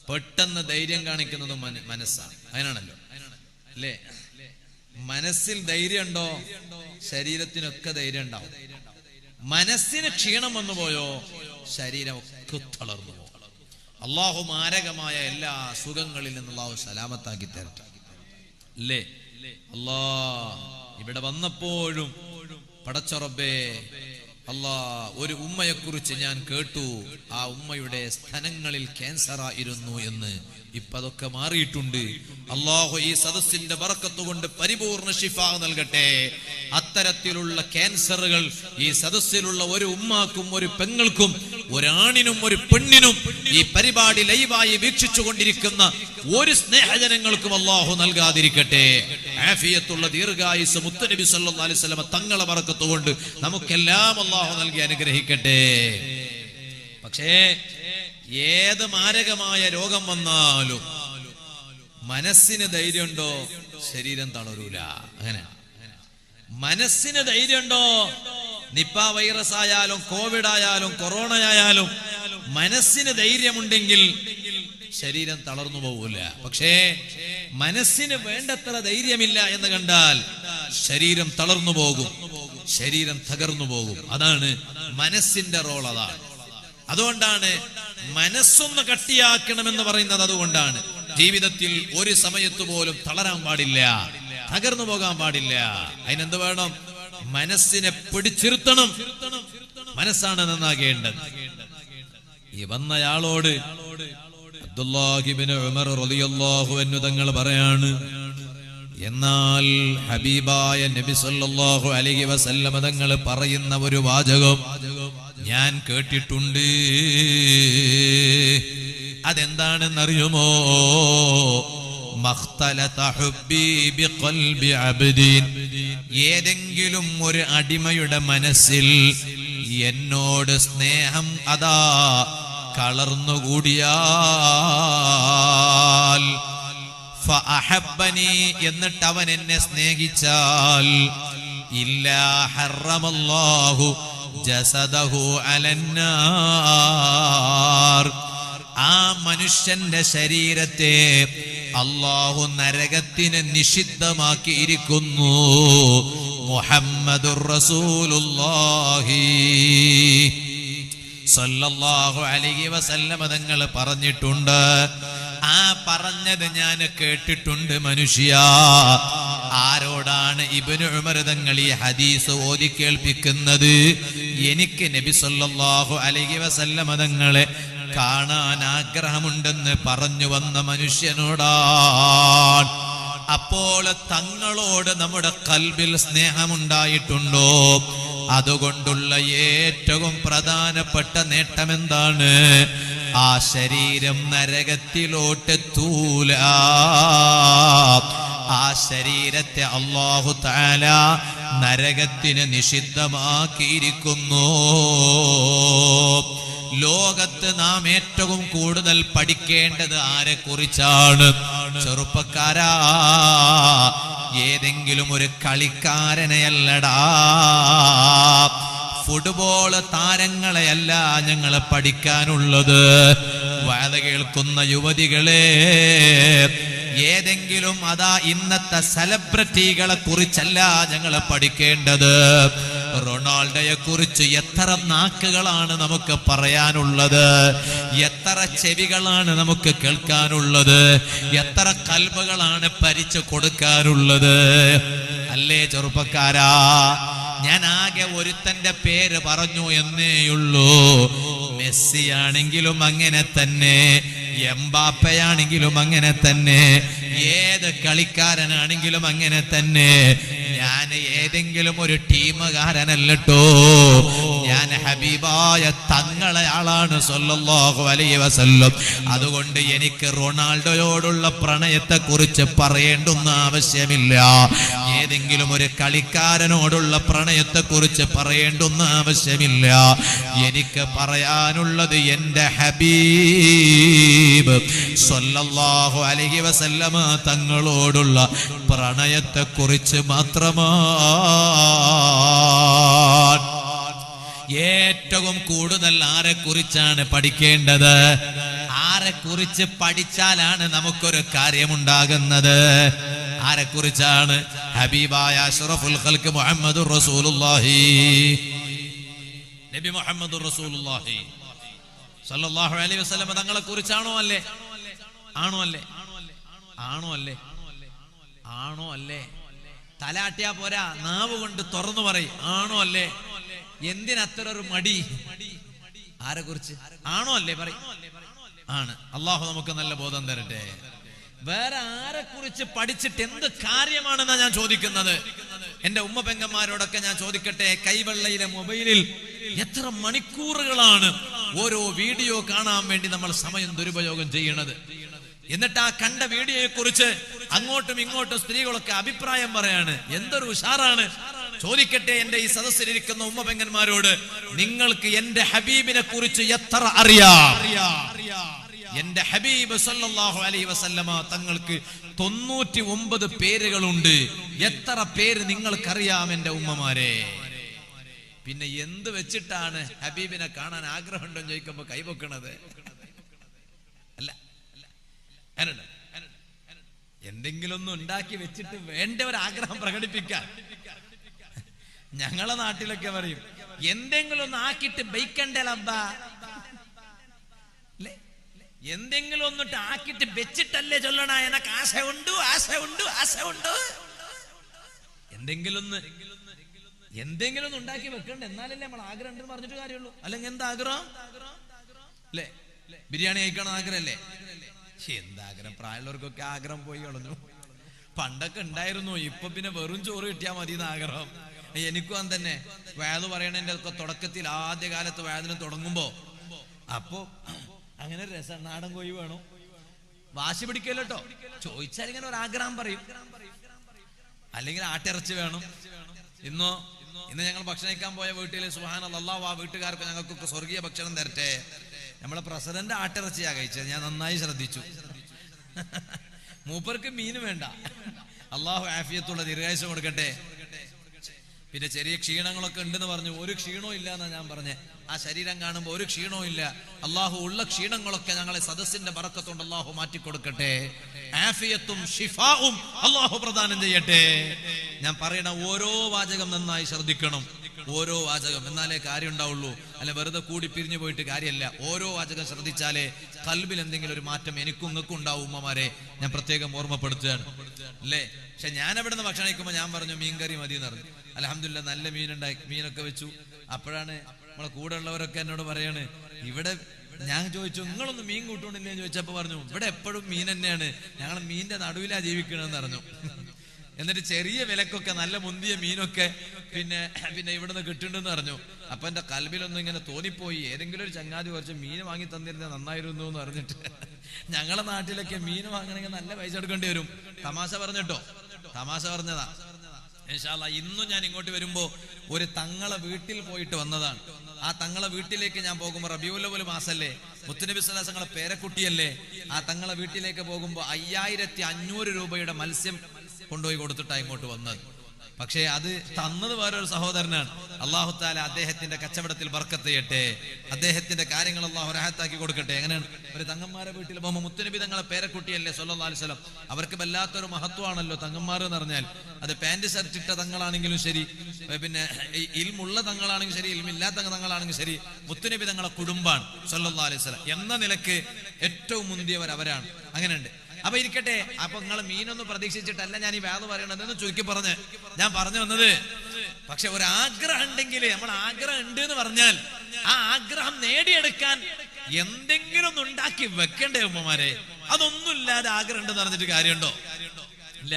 പെട്ടെന്ന് ധൈര്യം കാണിക്കുന്നതും മനസ്സാണ്. അതിനാണല്ലോ അല്ലേ? മനസ്സിൽ ധൈര്യം ഉണ്ടോ, ശരീരത്തിനൊക്കെ ധൈര്യം ഉണ്ടാവും. മനസ്സിന് ക്ഷീണം വന്നു പോയോ, ശരീരം ഒക്കെ തളർന്നു പോകും. അള്ളാഹു മാരകമായ എല്ലാ സുഖങ്ങളിൽ നിന്ന് അള്ളാഹു സലാമത്താക്കി തരട്ടെ. അല്ലേ? അല്ലാ, ഇവിടെ വന്നപ്പോഴും പടച്ച റബ്ബേ, അല്ലാ, ഒരു ഉമ്മയെ കുറിച്ച് ഞാൻ കേട്ടു. ആ ഉമ്മയുടെ സ്തനങ്ങളിൽ ക്യാൻസർ ആയിരുന്നു എന്ന്. ഇപ്പൊ അതൊക്കെ മാറിയിട്ടുണ്ട്. അല്ലാഹു ഈ സദസ്സിന്റെ ബറക്കത്ത് കൊണ്ട് പരിപൂർണ ശിഫാ നൽകട്ടെ. അത്തരത്തിലുള്ള ക്യാൻസറുകൾ ഈ സദസ്സിലുള്ള ഒരു ഉമ്മാക്കും ഒരു പെങ്ങൾക്കും ഒരാണിനും ഒരു പെണ്ണിനും ഈ പരിപാടി ലൈവായി വീക്ഷിച്ചു കൊണ്ടിരിക്കുന്ന ഒരു സ്നേഹജനങ്ങൾക്കും അല്ലാഹു നൽകാതിരിക്കട്ടെ. ആഫിയത്തുള്ള ദീർഘായുസ് മുത്തുനബി സല്ലല്ലാഹു അലൈഹി വസല്ലം തങ്ങളെ ബറക്കത്ത് കൊണ്ട് നമുക്കെല്ലാം അല്ലാഹു നൽകി അനുഗ്രഹിക്കട്ടെ. പക്ഷേ ഏത് മാരകമായ രോഗം വന്നാലും മനസ്സിന് ധൈര്യമുണ്ടോ, ശരീരം തളരൂല. അങ്ങനെ മനസ്സിന് ധൈര്യമുണ്ടോ, നിപ്പ വൈറസ് ആയാലും കോവിഡ് ആയാലും കൊറോണ ആയാലും മനസ്സിന് ധൈര്യമുണ്ടെങ്കിൽ ശരീരം തളർന്നു പോകൂല. പക്ഷേ മനസ്സിന് വേണ്ടത്ര ധൈര്യമില്ല എന്ന് കണ്ടാൽ ശരീരം തളർന്നു പോകും, ശരീരം തകർന്നു പോകും. അതാണ് മനസ്സിന്റെ റോൾ. അതാണ്, അതുകൊണ്ടാണ് മനസ്സൊന്ന് കട്ടിയാക്കണമെന്ന് പറയുന്നത്. അതുകൊണ്ടാണ് ജീവിതത്തിൽ ഒരു സമയത്ത് പോലും തളരാൻ പാടില്ല, തകർന്നു പോകാൻ പാടില്ല. അതിനെന്ത് വേണം? മനസ്സിനെ പിടിച്ചിരുത്തണം. മനസ്സാണ് നന്നാകേണ്ടത്. ഈ വന്നയാളോട് അബ്ദുല്ലാഹി ഇബ്നു ഉമർ റളിയല്ലാഹു അൻഹു തങ്ങൾ പറയാണ്, എന്നാൽ ഹബീബായ നബി സല്ലല്ലാഹു അലൈഹി വസല്ലം തങ്ങൾ പറയുന്ന ഒരു വാചകം ഞാൻ കേട്ടിട്ടുണ്ട്. അതെന്താണെന്നറിയുമോ? മഖ്തലത ഹുബ്ബി ബിഖൽബി അബ്ദിൻ, ഏതെങ്കിലും ഒരു അടിമയുടെ മനസ്സിൽ എന്നോട് സ്നേഹം അതാ കളർന്നുകൂടിയാൽ, ഫഅഹബ്ബനി, എന്നിട്ട് അവൻ എന്നെ സ്നേഹിച്ചാൽ, ഇല്ലാ ഹറമല്ലാഹു ജസദഹു അലന്നാർ, ആ മനുഷ്യന്റെ ശരീരത്തെ അല്ലാഹു നരകത്തിന് നിഷിദ്ധമാക്കിയിരിക്കുന്നു. മുഹമ്മദുർ റസൂലുള്ളാഹി സല്ലല്ലാഹു അലൈഹി വസല്ലം തങ്ങൾ പറഞ്ഞിട്ടുണ്ട്. ആ പറഞ്ഞത് ഞാൻ കേട്ടിട്ടുണ്ട് മനുഷ്യ. ആരോടാണ് ഇബ്നു ഉമർ തങ്ങൾ ഈ ഹദീസ് ഓതി കേൾപ്പിക്കുന്നത്? എനിക്ക് നബി സല്ലല്ലാഹു അലൈഹി വസല്ലം തങ്ങളെ കാണാൻ ആഗ്രഹമുണ്ടെന്ന് പറഞ്ഞു വന്ന മനുഷ്യനോടാണ്. അപ്പോൾ തങ്ങളോട് നമ്മുടെ ഖൽബിൽ സ്നേഹമുണ്ടായിട്ടുണ്ടോ? അതുകൊണ്ടുള്ള ഏറ്റവും പ്രധാനപ്പെട്ട നേട്ടം എന്താണ്? ആ ശരീരം നരകത്തിലോട്ടെത്തൂല. ആ ശരീരത്തെ അല്ലാഹു തആല നരകത്തിന് നിഷിദ്ധമാക്കിയിരിക്കുന്നു. ലോകത്ത് നാം ഏറ്റവും കൂടുതൽ പഠിക്കേണ്ടത് ആരെ കുറിച്ചാണ്? ചെറുപ്പക്കാരാ, ഏതെങ്കിലും ഒരു കളിക്കാരനെയല്ലടാ, ഫുട്ബോൾ താരങ്ങളെയല്ല ഞങ്ങൾ പഠിക്കാനുള്ളത്. വാദ കേൾക്കുന്ന യുവതികളെ, ഏതെങ്കിലും ഇന്നത്തെ സെലിബ്രിറ്റികളെ കുറിച്ചല്ല ഞങ്ങൾ പഠിക്കേണ്ടത്. റൊണാൾഡോയെ കുറിച്ച് എത്ര നാക്കുകളാണ് നമുക്ക് പറയാനുള്ളത്, എത്ര ചെവികളാണ് നമുക്ക് കേൾക്കാനുള്ളത്, എത്ര കൽബുകളാണ് പരിച്ചു കൊടുക്കാനുള്ളത്. അല്ലേ ചെറുപ്പക്കാരാ? ഞാൻ ആകെ ഒരുത്തന്റെ പേര് പറഞ്ഞു എന്നേയുള്ളൂ. മെസ്സി ആണെങ്കിലും അങ്ങനെ തന്നെ, എംബാപ്പയാണെങ്കിലും അങ്ങനെ തന്നെ, ഏത് കളിക്കാരനാണെങ്കിലും അങ്ങനെ തന്നെ. ഞാൻ ഏതെങ്കിലും ഒരു ടീമുകാരനല്ലട്ടോ, ഞാൻ ഹബീബായ തങ്ങളെ ആളാണ് സല്ലല്ലാഹു അലൈഹി വസല്ലം. അതുകൊണ്ട് എനിക്ക് റൊണാൾഡോയോടുള്ള പ്രണയത്തെ കുറിച്ച് പറയേണ്ടുന്ന ആവശ്യമില്ല. ഏതെങ്കിലും ഒരു കളിക്കാരനോടുള്ള പ്രണയത്തെ കുറിച്ച് പറയേണ്ടുന്ന ആവശ്യമില്ല. എനിക്ക് പറയാനുള്ളത് എന്റെ ഹബീബ് സല്ലല്ലാഹു അലൈഹി വസല്ലമ തങ്ങളോടുള്ള പ്രണയത്തെ കുറിച്ച് മാത്രമാണ്. ഏറ്റവും കൂടുതൽ ആരെ കുറിച്ചാണ് പഠിക്കേണ്ടത്? ആരെ കുറിച്ച് പഠിച്ചാലാണ് നമുക്കൊരു കാര്യമുണ്ടാകുന്നത്? ആരെ കുറിച്ചാണ്? ഹബീബായ അഷ്റഫുൽ ഖൽഖ് മുഹമ്മദുർ റസൂലുള്ളാഹി, നബി മുഹമ്മദുർ റസൂലുള്ളാഹി സല്ലല്ലാഹു അലൈഹി വസല്ലം തങ്ങളെ കുറിച്ചാണോ അല്ലേ? ആണോ അല്ലേ? ആണോ അല്ലേ? ആണോ അല്ലേ? തലാട്ടിയാ പോരാ, നാവ് കൊണ്ട് തുറന്നു പറയും. ആണോ അല്ലേ? എന്തിനത്ര ഒരു മടി? ആരെ കുറിച്ച്? ആണോ അല്ലേ? പറയും. ആണ്. അള്ളാഹു നമുക്ക് നല്ല ബോധം തരട്ടെ. വേറെ ആരെ കുറിച്ച് പഠിച്ചിട്ട് എന്ത് കാര്യമാണെന്നാ ഞാൻ ചോദിക്കുന്നത്. എന്റെ ഉമ്മ പെങ്ങന്മാരോടൊക്കെ ഞാൻ ചോദിക്കട്ടെ, കൈവെള്ളയിലെ മൊബൈലിൽ എത്ര മണിക്കൂറുകളാണ് ഓരോ വീഡിയോ കാണാൻ വേണ്ടി നമ്മൾ സമയം ദുരുപയോഗം ചെയ്യണത്. എന്നിട്ട് ആ കണ്ട വീഡിയോയെ കുറിച്ച് അങ്ങോട്ടും ഇങ്ങോട്ടും സ്ത്രീകളൊക്കെ അഭിപ്രായം പറയാണ്. എന്തൊരു ഉഷാറാണ്. ചോദിക്കട്ടെ എന്റെ ഈ സദസ്സിലിരിക്കുന്ന ഉമ്മ പെങ്ങന്മാരോട്, നിങ്ങൾക്ക് എന്റെ ഹബീബിനെ കുറിച്ച് എത്ര അറിയാം? എന്റെ ഹബീബ് സല്ലല്ലാഹു അലൈഹി വസല്ലമ തങ്ങൾക്ക് 99 പേരുകളുണ്ട്. എത്ര പേര് നിങ്ങൾക്കറിയാം എന്റെ ഉമ്മമാരെ? പിന്നെ എന്ത് വെച്ചിട്ടാണ് ഹബീബിനെ കാണാൻ ആഗ്രഹമുണ്ടോ ചോദിക്കുമ്പോ കൈവെക്കണത്? അല്ല, എന്തെങ്കിലും ഒന്നും ഉണ്ടാക്കി വെച്ചിട്ട് വേണ്ട ഒരു ആഗ്രഹം പ്രകടിപ്പിക്കാൻ. ഞങ്ങളെ നാട്ടിലൊക്കെ പറയും, എന്തെങ്കിലും ഒന്ന് ആക്കിയിട്ട് ബൈക്കണ്ടേലബ്ബാ, എന്തെങ്കിലും ഒന്നിട്ട് ആക്കിയിട്ട് വെച്ചിട്ടല്ലേ ചൊല്ലണ. എനക്ക് ആശയുണ്ട്, ആശയുണ്ട്, ആശയുണ്ട്. എന്തെങ്കിലും ഒന്ന് ഉണ്ടാക്കി വെക്കണ്ട, എന്നാലല്ലേ നമ്മൾ ആഗ്രഹം ഉണ്ടെന്ന് പറഞ്ഞിട്ട് കാര്യമുള്ളൂ. അല്ലെങ്കിൽ എന്താ ആഗ്രഹം? അല്ലേ? ബിരിയാണി കഴിക്കണം ആഗ്രഹമല്ലേ? എന്താഗ്രഹം? പ്രായമുള്ളവർക്കൊക്കെ ആഗ്രഹം പോയി കളഞ്ഞു. പണ്ടൊക്കെ ഉണ്ടായിരുന്നു, ഇപ്പൊ പിന്നെ വെറും ചോറ് കിട്ടിയാൽ മതി എന്ന് ആഗ്രഹം. എനിക്കും തന്നെ വയല് പറയണതിന്റെ ഒക്കെ തുടക്കത്തിൽ ആദ്യകാലത്ത് വയലിന് തുടങ്ങുമ്പോ അപ്പോ അങ്ങനെ രസം നാടൻ കോഴി വേണം, വാശി പിടിക്കല്ലോ കേട്ടോ. ചോദിച്ചാൽ ഇങ്ങനെ ഒരു ആഗ്രഹം പറയും, അല്ലെങ്കിൽ ആട്ടിറച്ചി വേണം. ഇന്ന് ഞങ്ങൾ ഭക്ഷണം കഴിക്കാൻ പോയ വീട്ടിൽ സുബ്ഹാനല്ലാഹ്, അല്ലാഹു ആ വീട്ടുകാർക്ക് ഞങ്ങൾക്കൊക്കെ സ്വർഗീയ ഭക്ഷണം തരട്ടെ. നമ്മളെ പ്രസിഡന്റ് ആട്ടിറച്ചിയാ കഴിച്ചത്, ഞാൻ നന്നായി ശ്രദ്ധിച്ചു. മൂപ്പർക്ക് മീന് വേണ്ട, അള്ളാഹു ആഫിയത്തുള്ള ദീർഘായുസ്സം കൊടുക്കട്ടെ. പിന്നെ ചെറിയ ക്ഷീണങ്ങളൊക്കെ ഉണ്ടെന്ന് പറഞ്ഞു, ഒരു ക്ഷീണവും ഇല്ല എന്നാ ഞാൻ പറഞ്ഞേ. ആ ശരീരം കാണുമ്പോൾ ഒരു ക്ഷീണവും ഇല്ല. അള്ളാഹു ഉള്ള ക്ഷീണങ്ങളൊക്കെ ഞങ്ങളെ സദസ്സിന്റെ ബറക്കത്തുകൊണ്ട് അള്ളാഹു മാറ്റിക്കൊടുക്കട്ടെ. ആഫിയത്തും ഷിഫാഉം അള്ളാഹു പ്രദാനം ചെയ്യട്ടെ. ഞാൻ പറയണ ഓരോ വാചകം നന്നായി ശ്രദ്ധിക്കണം, ഓരോ വാചകം, എന്നാലേ കാര്യം ഉണ്ടാവുള്ളൂ. അല്ല വെറുതെ കൂടി പിരിഞ്ഞു പോയിട്ട് കാര്യമല്ല. ഓരോ വാചകം ശ്രദ്ധിച്ചാലേ ഖൽബിൽ എന്തെങ്കിലും ഒരു മാറ്റം എനിക്കും നിങ്ങൾക്കും ഉണ്ടാവും. ഉമ്മമാരെ ഞാൻ പ്രത്യേകം ഓർമ്മപ്പെടുത്തുകയാണ് അല്ലേ. പക്ഷെ ഞാൻ അവിടെ നിന്ന് ഭക്ഷണം കഴിക്കുമ്പോൾ ഞാൻ പറഞ്ഞു മീൻകറി മതി എന്ന് പറഞ്ഞു. അൽഹംദുലില്ലാഹ് നല്ല മീനുണ്ടായി, മീനൊക്കെ വെച്ചു. അപ്പോഴാണ് നമ്മളെ കൂടെ ഉള്ളവരൊക്കെ എന്നോട് പറയാണ്, ഇവിടെ ഞാൻ ചോദിച്ചു നിങ്ങളൊന്നും മീൻ കൂട്ടുകൊണ്ടില്ലേ ചോദിച്ചപ്പോ പറഞ്ഞു ഇവിടെ എപ്പോഴും മീൻ തന്നെയാണ്, ഞങ്ങൾ മീനിന്റെ നടുവിലാ ജീവിക്കണമെന്ന് പറഞ്ഞു. എന്നിട്ട് ചെറിയ വിലക്കൊക്കെ നല്ല മുന്തിയ മീനൊക്കെ പിന്നെ ഇവിടുന്ന് കിട്ടുന്നുണ്ടെന്ന് പറഞ്ഞു. അപ്പൊ എന്റെ കൽബിലൊന്നും ഇങ്ങനെ തോന്നിപ്പോയി, ഏതെങ്കിലും ഒരു ചങ്ങാതി കുറച്ച് മീൻ വാങ്ങി തന്നിരുന്നത് നന്നായിരുന്നു എന്ന് പറഞ്ഞിട്ട്. ഞങ്ങളെ നാട്ടിലൊക്കെ മീൻ വാങ്ങണമെങ്കിൽ നല്ല പൈസ എടുക്കേണ്ടി വരും. തമാശ പറഞ്ഞിട്ടോ, തമാശ പറഞ്ഞതാ. ഇൻഷാ അല്ലാഹ് ഇന്നും ഞാൻ ഇങ്ങോട്ട് വരുമ്പോ ഒരു തങ്ങളെ വീട്ടിൽ പോയിട്ട് വന്നതാണ്. ആ തങ്ങളെ വീട്ടിലേക്ക് ഞാൻ പോകുമ്പോ റബീഉൽ അവ്വൽ മാസല്ലേ, മുത്തുനബി സ്വല്ലല്ലാഹു അലൈഹി വസല്ലം പേരക്കുട്ടിയല്ലേ. ആ തങ്ങളെ വീട്ടിലേക്ക് പോകുമ്പോ 5500 രൂപയുടെ മത്സ്യം കൊണ്ടുപോയി കൊടുത്തിട്ടാണ് ഇങ്ങോട്ട് വന്നത്. പക്ഷേ അത് തന്നത് വേറൊരു സഹോദരനാണ്. അല്ലാഹു തആല അദ്ദേഹത്തിന്റെ കച്ചവടത്തിൽ ബർക്കത്ത് ചെയ്യട്ടെ, അദ്ദേഹത്തിന്റെ കാര്യങ്ങൾ അല്ലാഹു റഹത്താക്കി കൊടുക്കട്ടെ. എങ്ങനെയാണ് ഒരു തങ്ങന്മാരെ വീട്ടിൽ പോകുമ്പോൾ മുത്തുനബി തങ്ങളെ പേരക്കുട്ടിയല്ലേ സ്വല്ലല്ലാഹു അലൈഹി വസല്ലം, അവർക്ക് വല്ലാത്തൊരു മഹത്വമാണല്ലോ തങ്ങന്മാർ എന്ന് പറഞ്ഞാൽ. അത് പാന്റ് ഷർട്ട് ഇട്ട തങ്ങളാണെങ്കിലും ശരി, പിന്നെ ഇൽമുള്ള തങ്ങളാണെങ്കിലും ശരി, ഇൽമില്ലാത്ത തങ്ങളാണെങ്കിലും ശരി, മുത്തുനബി തങ്ങളെ കുടുംബാണ് സ്വല്ലല്ലാഹു അലൈഹി വസല്ലം എന്ന നിലക്ക് ഏറ്റവും മുന്തിയവർ അവരാണ്. അങ്ങനെയുണ്ട്. അപ്പൊ ഇരിക്കട്ടെ, അപ്പൊ നിങ്ങൾ മീനൊന്നും പ്രതീക്ഷിച്ചിട്ടല്ല ഞാൻ ഈ വേദ പറയണതെന്ന് ചുരുക്കി പറഞ്ഞ് ഞാൻ പറഞ്ഞു വന്നത്. പക്ഷെ ഒരു ആഗ്രഹം ഉണ്ടെങ്കിൽ, നമ്മൾ ആഗ്രഹം ഉണ്ട് എന്ന് പറഞ്ഞാൽ ആ ആഗ്രഹം നേടിയെടുക്കാൻ എന്തെങ്കിലും ഒന്ന് ഉണ്ടാക്കി വെക്കണ്ടേ ഉമ്മമാരെ? അതൊന്നുമില്ലാതെ ആഗ്രഹം ഉണ്ടെന്ന് പറഞ്ഞിട്ട് കാര്യമുണ്ടോ? ഇല്ല.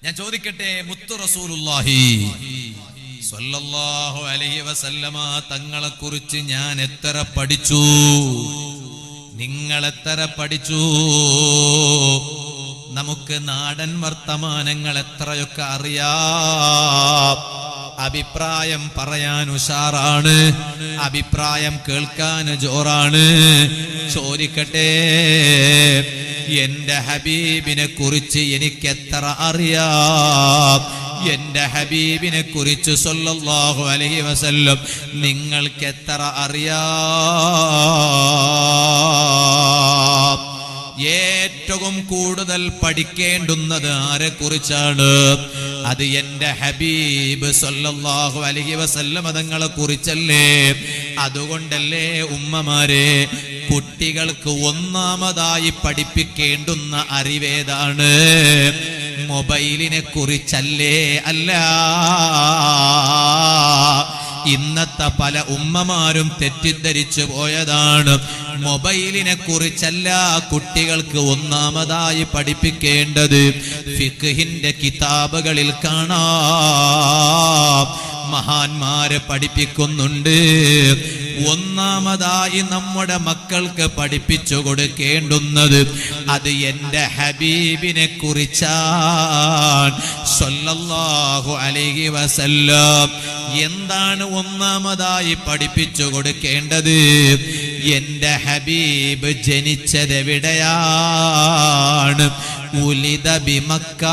ഞാൻ ചോദിക്കട്ടെ, മുത്തു റസൂലുള്ളാഹി സ്വല്ലല്ലാഹു അലൈഹി വസല്ലമ തങ്ങളെ കുറിച്ച് ഞാൻ എത്ര പഠിച്ചു, നിങ്ങൾ എത്ര പഠിച്ചു? നമുക്ക് നാടൻ വർത്തമാനങ്ങൾ എത്രയൊക്കെ അറിയാം. അഭിപ്രായം പറയാൻ ഉഷാറാണ്, അഭിപ്രായം കേൾക്കാൻ ജോറാണ്. ചോദിക്കട്ടെ, എന്റെ ഹബീബിനെ കുറിച്ച് എനിക്ക് എത്ര അറിയാം? എന്റെ ഹബീബിനെ കുറിച്ച് സ്വല്ലല്ലാഹു അലൈഹി വസല്ലം നിങ്ങൾക്ക് എത്ര അറിയാം? ഏറ്റവും കൂടുതൽ പഠിക്കേണ്ടുന്നത് ആരെ കുറിച്ചാണ്? അത് എന്റെ ഹബീബ് സ്വല്ലല്ലാഹു അലൈഹി വസല്ലം തങ്ങളെ കുറിച്ചല്ലേ. അതുകൊണ്ടല്ലേ ഉമ്മമാരെ, കുട്ടികൾക്ക് ഒന്നാമതായി പഠിപ്പിക്കേണ്ടുന്ന അറിവേതാണ്? മൊബൈലിനെ കുറിച്ചല്ലേ? അല്ല. ഇന്നത്തെ പല ഉമ്മമാരും തെറ്റിദ്ധരിച്ചു പോയതാണ്. മൊബൈലിനെ കുറിച്ചല്ല കുട്ടികൾക്ക് ഒന്നാമതായി പഠിപ്പിക്കേണ്ടത്. ഫിഖ്ഹിന്റെ കിതാബുകളിൽ കാണാം, മഹാന്മാര് പഠിപ്പിക്കുന്നുണ്ട്. ഒന്നാമതായി നമ്മുടെ മക്കൾക്ക് പഠിപ്പിച്ചു കൊടുക്കേണ്ടുന്നത് അത് എന്റെ ഹബീബിനെ കുറിച്ചാണ് സ്വല്ലല്ലാഹു അലൈഹി വസല്ലം. എന്താണ് ഒന്നാമതായി പഠിപ്പിച്ചു കൊടുക്കേണ്ടത്? എന്റെ ഹബീബ് ജനിച്ചതെവിടെയാണ്? ഉലിദ ബിമക്ക.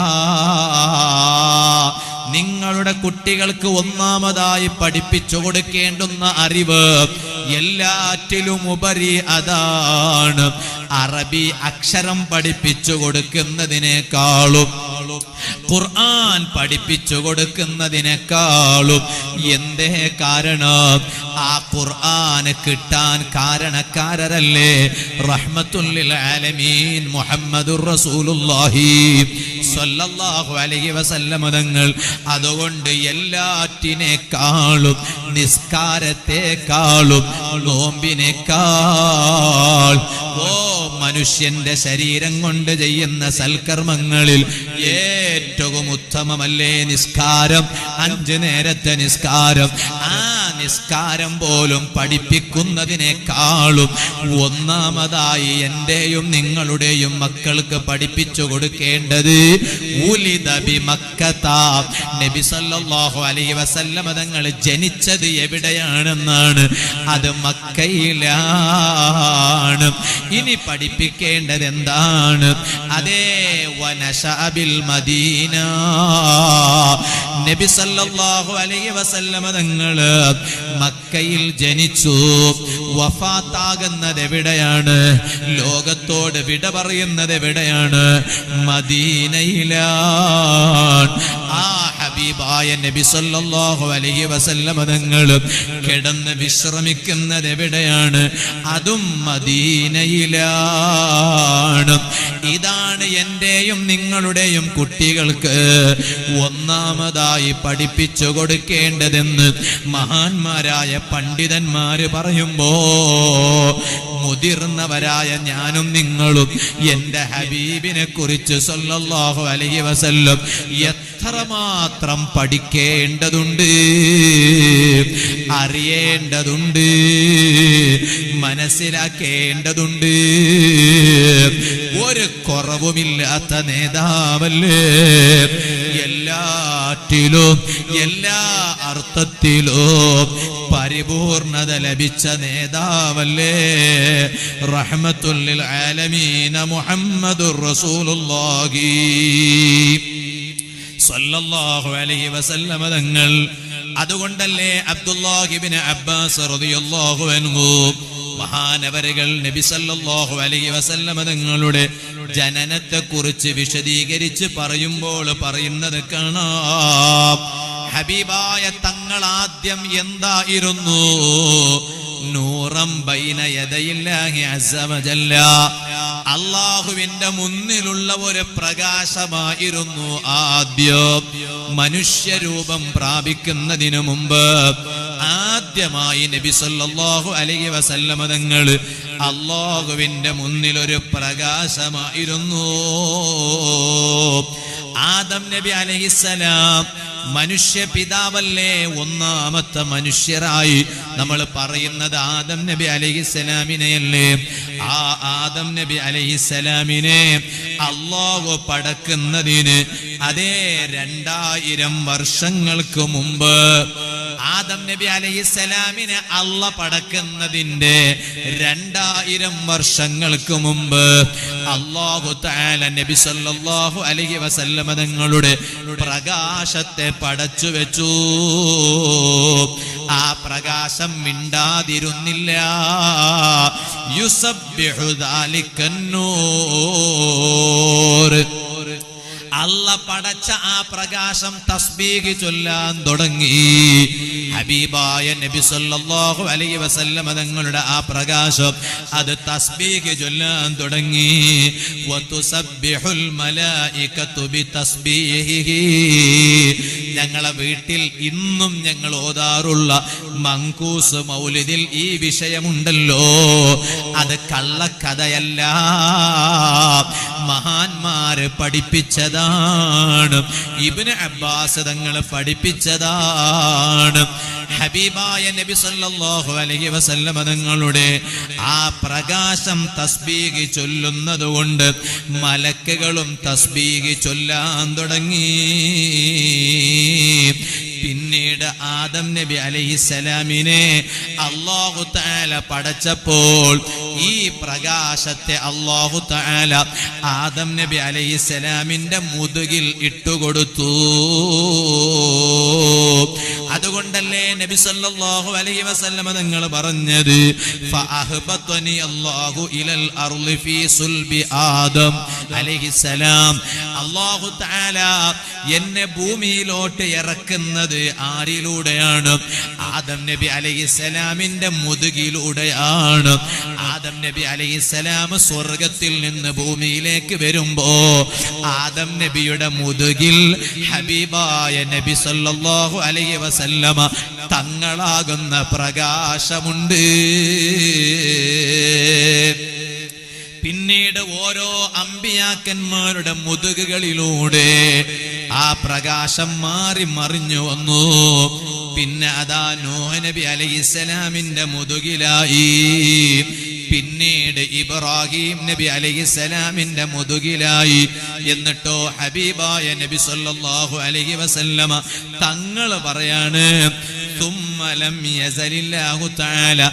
നിങ്ങളുടെ കുട്ടികൾക്ക് ഒന്നാമതായി പഠിപ്പിച്ചു കൊടുക്കേണ്ടുന്ന അറിവ് എല്ലാറ്റിലും ഉപരി അതാണ്. അറബി അക്ഷരം പഠിപ്പിച്ചു കൊടുക്കുന്നതിനേക്കാളും ഖുർആൻ പഠിപ്പിച്ചു കൊടുക്കുന്നതിനേക്കാളും. എന്തേ കാരണം? ആ ഖുർആൻ കിട്ടാൻ കാരണക്കാരല്ലേ റഹ്മത്തുൽ ലിൽ ആലമീൻ മുഹമ്മദുർ റസൂലുള്ളാഹി സ്വല്ലല്ലാഹു അലൈഹി വസല്ലം തങ്ങൾ. അതുകൊണ്ട് എല്ലാറ്റിനേക്കാളും, നിസ്കാരത്തെക്കാളും, നോമ്പിനേക്കാൾ, ഓ മനുഷ്യന്റെ ശരീരം കൊണ്ട് ചെയ്യുന്ന സൽക്കർമ്മങ്ങളിൽ ഏറ്റവും ഉത്തമമല്ലേ നിസ്കാരം? 5 നേരത്തെ നിസ്കാരം. ആ നിസ്കാരം പോലും പഠിപ്പിക്കുന്നതിനേക്കാളും ഒന്നാമതായി എന്റെയും നിങ്ങളുടെയും മക്കൾക്ക് പഠിപ്പിച്ചു കൊടുക്കേണ്ടത് ഉലിദ ബി മക്കത, നബി സല്ലല്ലാഹു അലൈഹി വസല്ലം തങ്ങൾ ജനിച്ചത് എവിടെയാണെന്നാണ്. അത് മക്കയിലാണ്. ഇനി പഠിപ്പിക്കേണ്ടത് എന്താണ്? അതേ വനശഅ ബിൽ മദീന, നബി സല്ലല്ലാഹു അലൈഹി വസല്ലം തങ്ങൾ മക്കയിൽ ജനിച്ചു. വഫാത്താകുന്നത് എവിടെയാണ്? ലോകത്തോട് വിട പറയുന്നത് എവിടെയാണ്? മദീനയിലാണ്. ആ ഹബീബായ നബി സല്ലല്ലാഹു അലൈഹി വസല്ലം തങ്ങൾ കിടന്ന് വിശ്രമിക്കുന്നത് എവിടെയാണ്? അതും മദീനയിലാണ്. ഇതാണ് എന്റെയും നിങ്ങളുടെയും കുട്ടികൾക്ക് ഒന്നാമതായി പഠിപ്പിച്ചു കൊടുക്കേണ്ടതെന്ന് മഹാന്മാരായ പണ്ഡിതന്മാര് പറയുമ്പോ മുതിർന്നവരായ ഞാനും നിങ്ങളും എന്റെ ഹബീബിനെ കുറിച്ച് സല്ലല്ലാഹു അലൈഹി വസല്ലം എത്രമാത്രം പഠിക്കേണ്ടതുണ്ട്, അറിയേണ്ടതുണ്ട്, മനസ്സിലാക്കേണ്ടതുണ്ട്. ഒരു കുറവുമില്ലാത്ത നേതാവല്ലേ, എല്ലാറ്റിലും എല്ലാ അർത്ഥത്തിലും പരിപൂർണത ലഭിച്ച നേതാവല്ലേ, റഹ്മത്തുൽ ലിൽ ആലമീന മുഹമ്മദുർ റസൂലുള്ളാഹി സല്ലല്ലാഹു അലൈഹി വസല്ലം തങ്ങൾ. അതുകൊണ്ടല്ലേ അബ്ദുല്ലാഹി ഇബ്നു അബ്ബാസ് റളിയല്ലാഹു അൻഹു മഹാനവരുകൾ നബി സല്ലല്ലാഹു അലൈഹി വസല്ലം തങ്ങളുടെ ജനനത്തെ കുറിച്ച് വിശദീകരിച്ച് പറയുമ്പോൾ പറയുന്നത് കാണാം. ഹബീബായ തങ്ങൾ ആദ്യം എന്തായിരുന്നു? നൂറം ബൈന യദയില്ലാഹി അസ്സ വജല്ല, അല്ലാഹുവിന്റെ മുന്നിലുള്ള ഒരു പ്രകാശമായിരുന്നു. ആദ്യം മനുഷ്യരൂപം പ്രാപിക്കുന്നതിനു മുമ്പ് ആദ്യമായി നബി സല്ലല്ലാഹു അലൈഹി വസല്ലം തങ്ങൾ അല്ലാഹുവിന്റെ മുന്നിൽ ഒരു പ്രകാശമായിരുന്നു. ആദം നബി അലൈഹിസ്സലാം മനുഷ്യ പിതാവല്ലേ, ഒന്നാമത്തെ മനുഷ്യരായി നമ്മൾ പറയുന്നത് ആദം നബി അലൈഹിസ്സലാമിനെയല്ലേ. ആ ആദം നബി അലൈഹിസ്സലാമിനെ അല്ലാഹു പടക്കുന്നതിന് അതേ 2000 വർഷങ്ങൾക്ക് മുമ്പ്, ആദം നബി അലൈഹിസ്സലാമിനെ അല്ലാഹു പടക്കുന്നതിന്റെ 2000 വർഷങ്ങൾക്ക് മുമ്പ് അല്ലാഹു തആല നബി സല്ലല്ലാഹു അലൈഹി വസല്ലം തങ്ങളുടെ പ്രകാശത്തെ പടച്ചു വെച്ചു. ആ പ്രകാശം മിണ്ടാതിരുന്നില്ല. യുസബ്ബിഹു ദാലിക്കൻ നൂർ, അല്ല പടച്ച ആ പ്രകാശം തസ്ബീഹ് ചൊല്ലാൻ തുടങ്ങി. ഹബീബായ നബി സല്ലല്ലാഹു അലൈഹി വസല്ലം തങ്ങളുടെ ആ പ്രകാശം അത് തസ്ബീഹ് ചൊല്ലാൻ തുടങ്ങി. വതുസബ്ബിഹുൽ മലായികതു ബിതസ്ബീഹിഹി, ഞങ്ങളെ വീട്ടിൽ ഇന്നും ഞങ്ങൾ ഓതാറുള്ള മങ്കൂസ് മൗലിദിൽ ഈ വിഷയമുണ്ടല്ലോ. അത് കള്ളക്കഥയല്ല, മഹാന്മാര് പഠിപ്പിച്ചതാണ്. ഇബ്നു അബ്ബാസ് തങ്ങൾ പഠിപ്പിച്ചതാണ്. ഹബീബായ നബി സല്ലല്ലാഹു അലൈഹി വസല്ലം തങ്ങളുടെ ആ പ്രകാശം തസ്ബീഹ് ചൊല്ലുന്നതുകൊണ്ട് മലക്കുകളും തസ്ബീഹ് ചൊല്ലാൻ തുടങ്ങി. പിന്നീട് ആദം നബി അലൈഹിസ്സലാമിനെ അല്ലാഹു തആല പടച്ചപ്പോൾ ഈ പ്രകാശത്തെ അല്ലാഹു തആല ആദം നബി അലൈഹിസ്സലാമിന്റെ മുതുകിൽ ഇട്ടുകൊടുത്തു. അതുകൊണ്ടല്ലേ നബി സല്ലല്ലാഹു അലൈഹി വസല്ലം തങ്ങൾ പറഞ്ഞത് ഫഅഹ്ബതനി അല്ലാഹു ഇലൽ അർളി ഫീ സുൽബി ആദം അലൈഹിസ്സലാം, അല്ലാഹു തആല എന്നെ ഭൂമിയിലോട്ട് ഇറക്കുന്നത് ആരിലൂടെയാണ്? ആദം നബി അലൈഹിസ്സലാമിന്റെ മുതുകിലൂടെയാണ്. ആദം നബി അലൈഹിസ്സലാം സ്വർഗത്തിൽ നിന്ന് ഭൂമിയിലേക്ക് വരുമ്പോ ആദം നബിയുടെ മുതുകിൽ ഹബീബായ നബി സല്ലല്ലാഹു അലൈഹി വസല്ലമ തങ്ങളാകുന്ന പ്രകാശമുണ്ട്. പിന്നീട് ഓരോ അമ്പിയാക്കന്മാരുടെ മുതുകുകളിലൂടെ ആ പ്രകാശം മാറി മറിഞ്ഞു വന്നു. പിന്നെ അതാ നൂഹ് നബി അലൈഹിസ്സലാമിന്റെ മുതുകിലായി, പിന്നീട് ഇബ്രാഹിം നബി അലൈഹിസ്സലാമിന്റെ മുതുകിലായി. എന്നിട്ടോ ഹബീബായ നബി സല്ലല്ലാഹു അലൈഹി വസല്ലമ തങ്ങൾ പറയാണ്, ثم لم يزل الله تعالى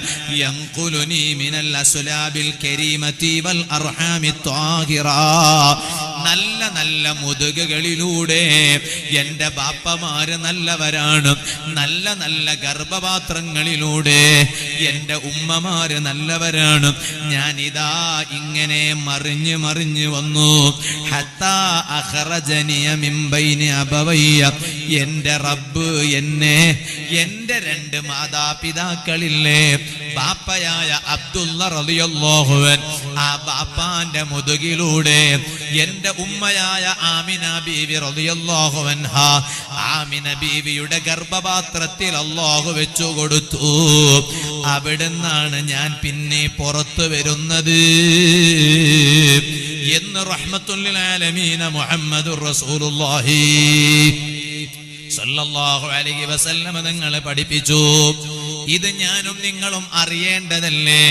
ينقلني من الأسلاب الكريمة والأرحام الطاهرة. നല്ല നല്ല മുതുകുകളിലൂടെ എന്റെ ബാപ്പമാര് നല്ലവരാണ്. നല്ല നല്ല ഗർഭപാത്രങ്ങളിലൂടെ എന്റെ ഉമ്മമാര് നല്ലവരാണ്. ഞാനിതാ ഇങ്ങനെ മറിഞ്ഞു മറിഞ്ഞു വന്നു. ഹത്താ അഖറജനിയ മിൻ ബൈനി അബവയ്യ, എന്റെ റബ്ബ് എന്നെ എന്റെ രണ്ട് മാതാപിതാക്കളില്ലേ, ബാപ്പയായ അബ്ദുള്ള റളിയല്ലാഹു അൻഹു, ആ ബാപ്പാന്റെ മുതുകിലൂടെ എന്റെ ഉമ്മയായ ആമിന ബീവി റളിയല്ലാഹു അൻഹാ, ആമിന ബീവിയുടെ ഗർഭപാത്രത്തിൽ അല്ലാഹു വെച്ചു കൊടുത്തു. അവിടുന്നാണ് ഞാൻ പിന്നെ പുറത്തു വരുന്നത് എന്ന് റഹ്മത്തുൽ ലിൽ ആലമീന മുഹമ്മദുർ റസൂലുള്ളാഹി സല്ലല്ലാഹു അലൈഹി വസല്ലം തങ്ങളെ പഠിപ്പിച്ചു. ഇത് ഞാനും നിങ്ങളും അറിയേണ്ടതല്ലേ,